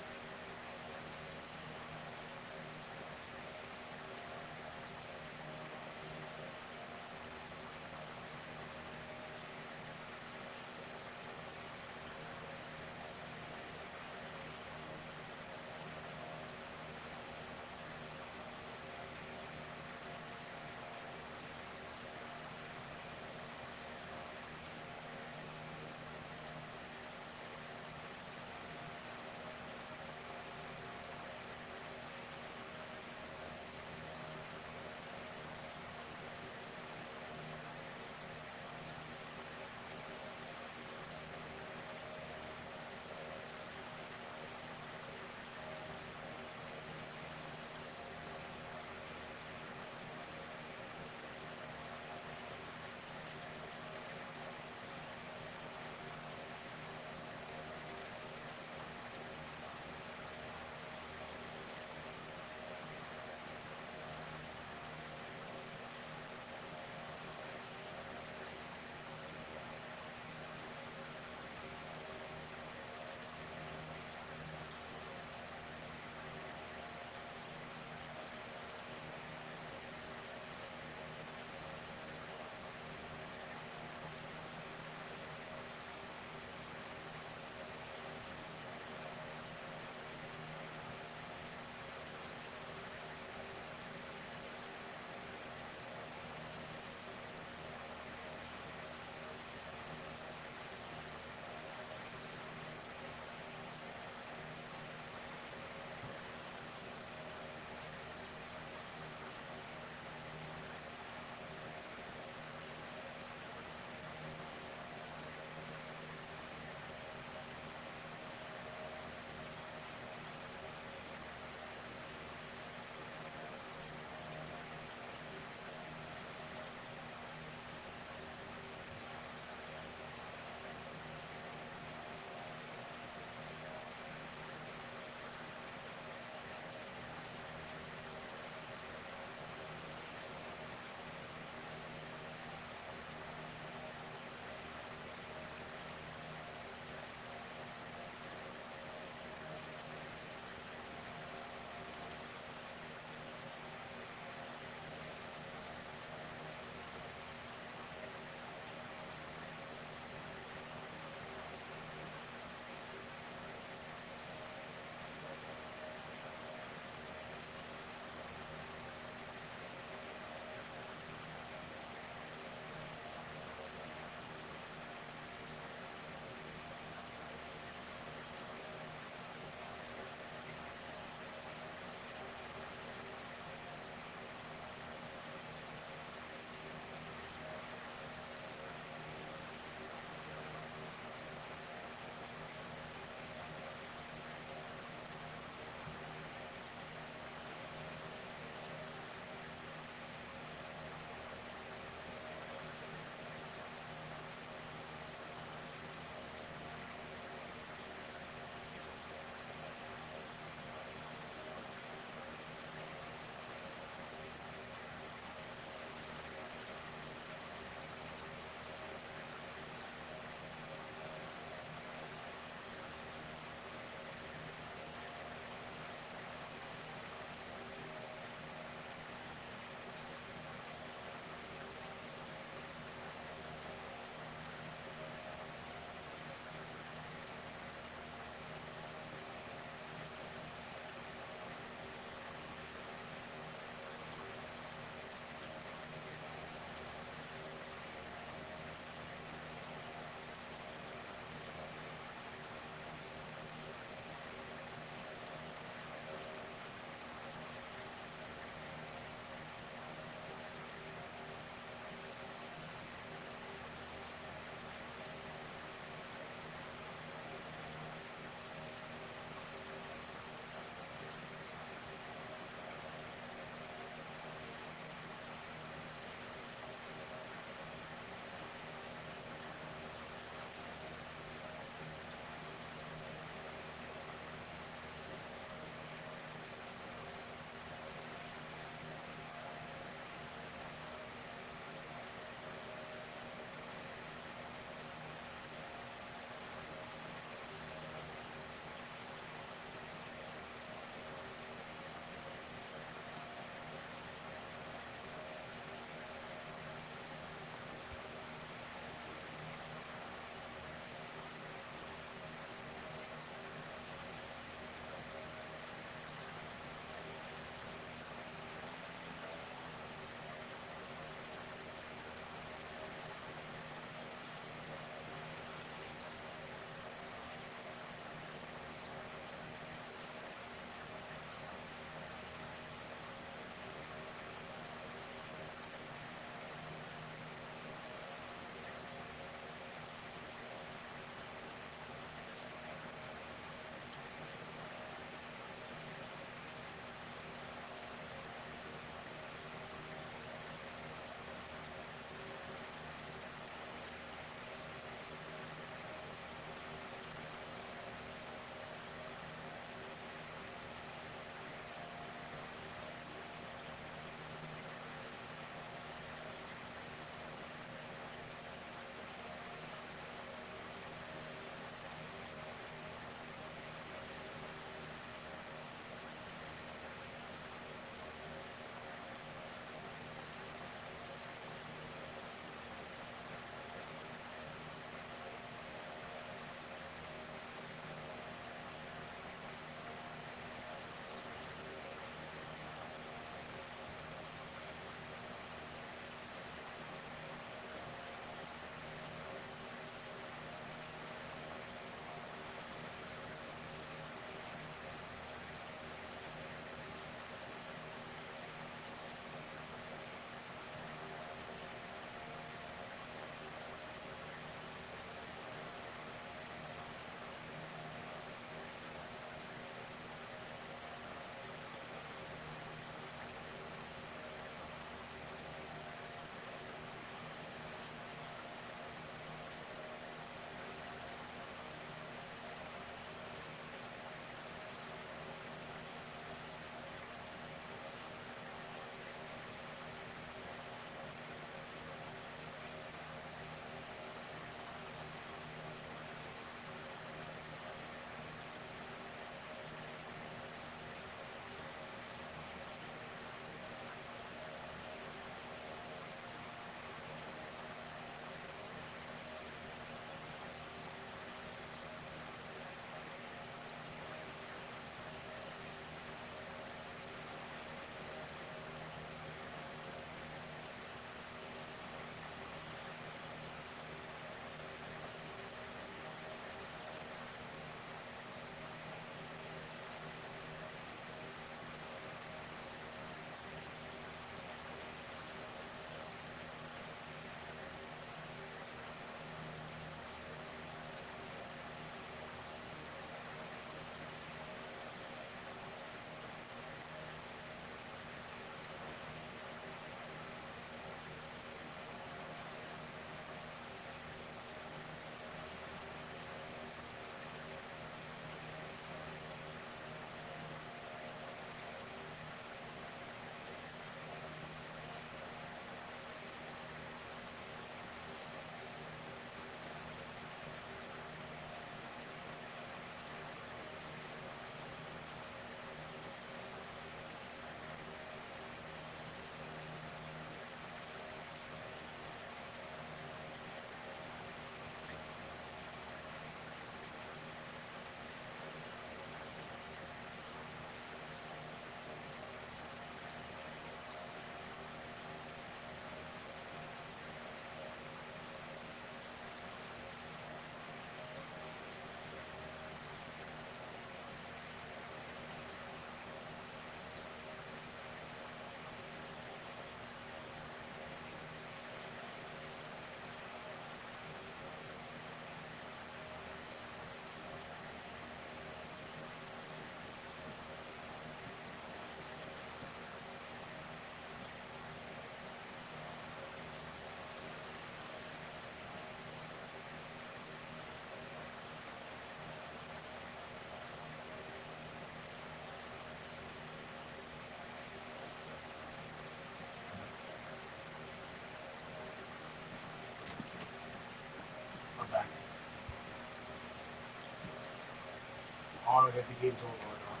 don't know if the game's over or not.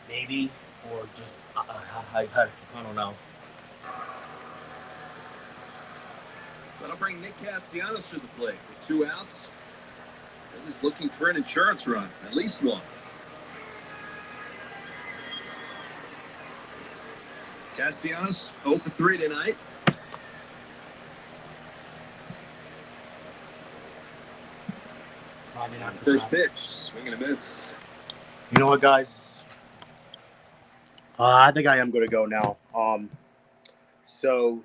Maybe, or just I don't know. So that'll bring Nick Castellanos to the plate with 2 outs. He's looking for an insurance run, at least one. Castellanos 0 for 3 tonight. First pitch, swing and a miss. You know what, guys? I think I am going to go now. So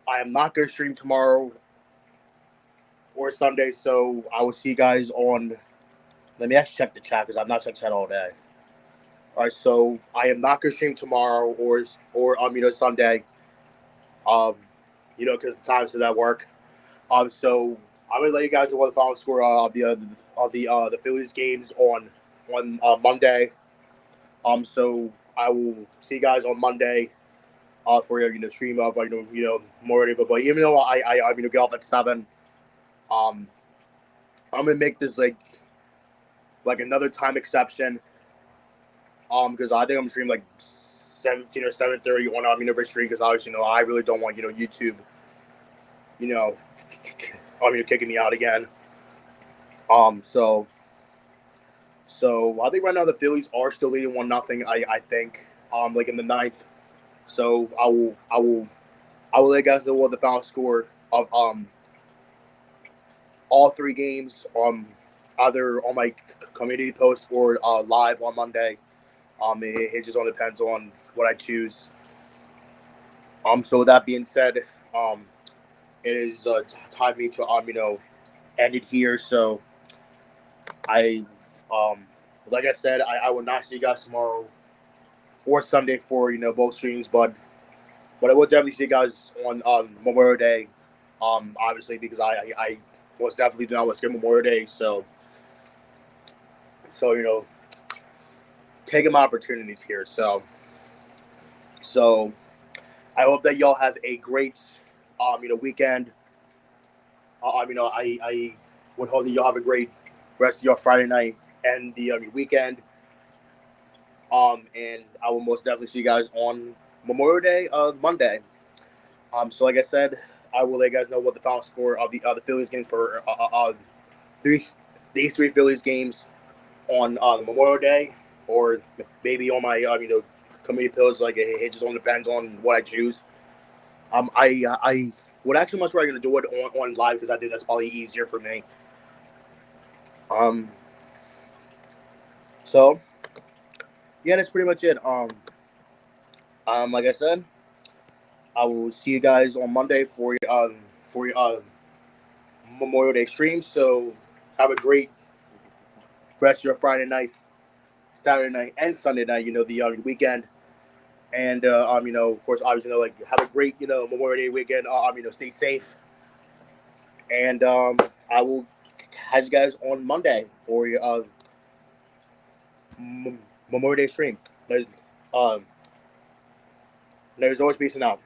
I am not going to stream tomorrow or Sunday, so I will see you guys on. Let me actually check the chat because I've not checked the chat all day. All right, so I am not going to stream tomorrow or Sunday. Because the times of that work. So I'm gonna let you guys know what the final score of the Phillies games on Monday. So I will see you guys on Monday. For stream of more of it. But even though I get off at 7, I'm gonna make this like another time exception. Because I think I'm streaming like 17 or 7:30 on University, because obviously I really don't want YouTube kicking me out again. So I think right now the Phillies are still leading 1-0. I think in the 9th. So I will let you guys know what the final score of all 3 games either on my community post or live on Monday. It just all depends on what I choose. So with that being said, it is time for me to end it here. So I like I said, I will not see you guys tomorrow or Sunday for both streams, but I will definitely see you guys on Memorial Day. Obviously because I was definitely do not want to skip Memorial Day, so taking my opportunities here. So I hope that y'all have a great weekend. I would hope that y'all have a great rest of your Friday night and the weekend. And I will most definitely see you guys on Memorial Day, Monday. So like I said, I will let you guys know what the final score of the Phillies games for these 3 Phillies games on Memorial Day, or maybe on my community post. Like it just all depends on what I choose. I would actually much rather do it on live, because I think that's probably easier for me. So yeah, that's pretty much it. Like I said, I will see you guys on Monday for your Memorial Day stream. So have a great rest of your Friday nights, Saturday night, and Sunday night. The weekend. And of course, obviously, have a great Memorial Day weekend. Stay safe, and I will have you guys on Monday for your Memorial Day stream. There's always peace and out.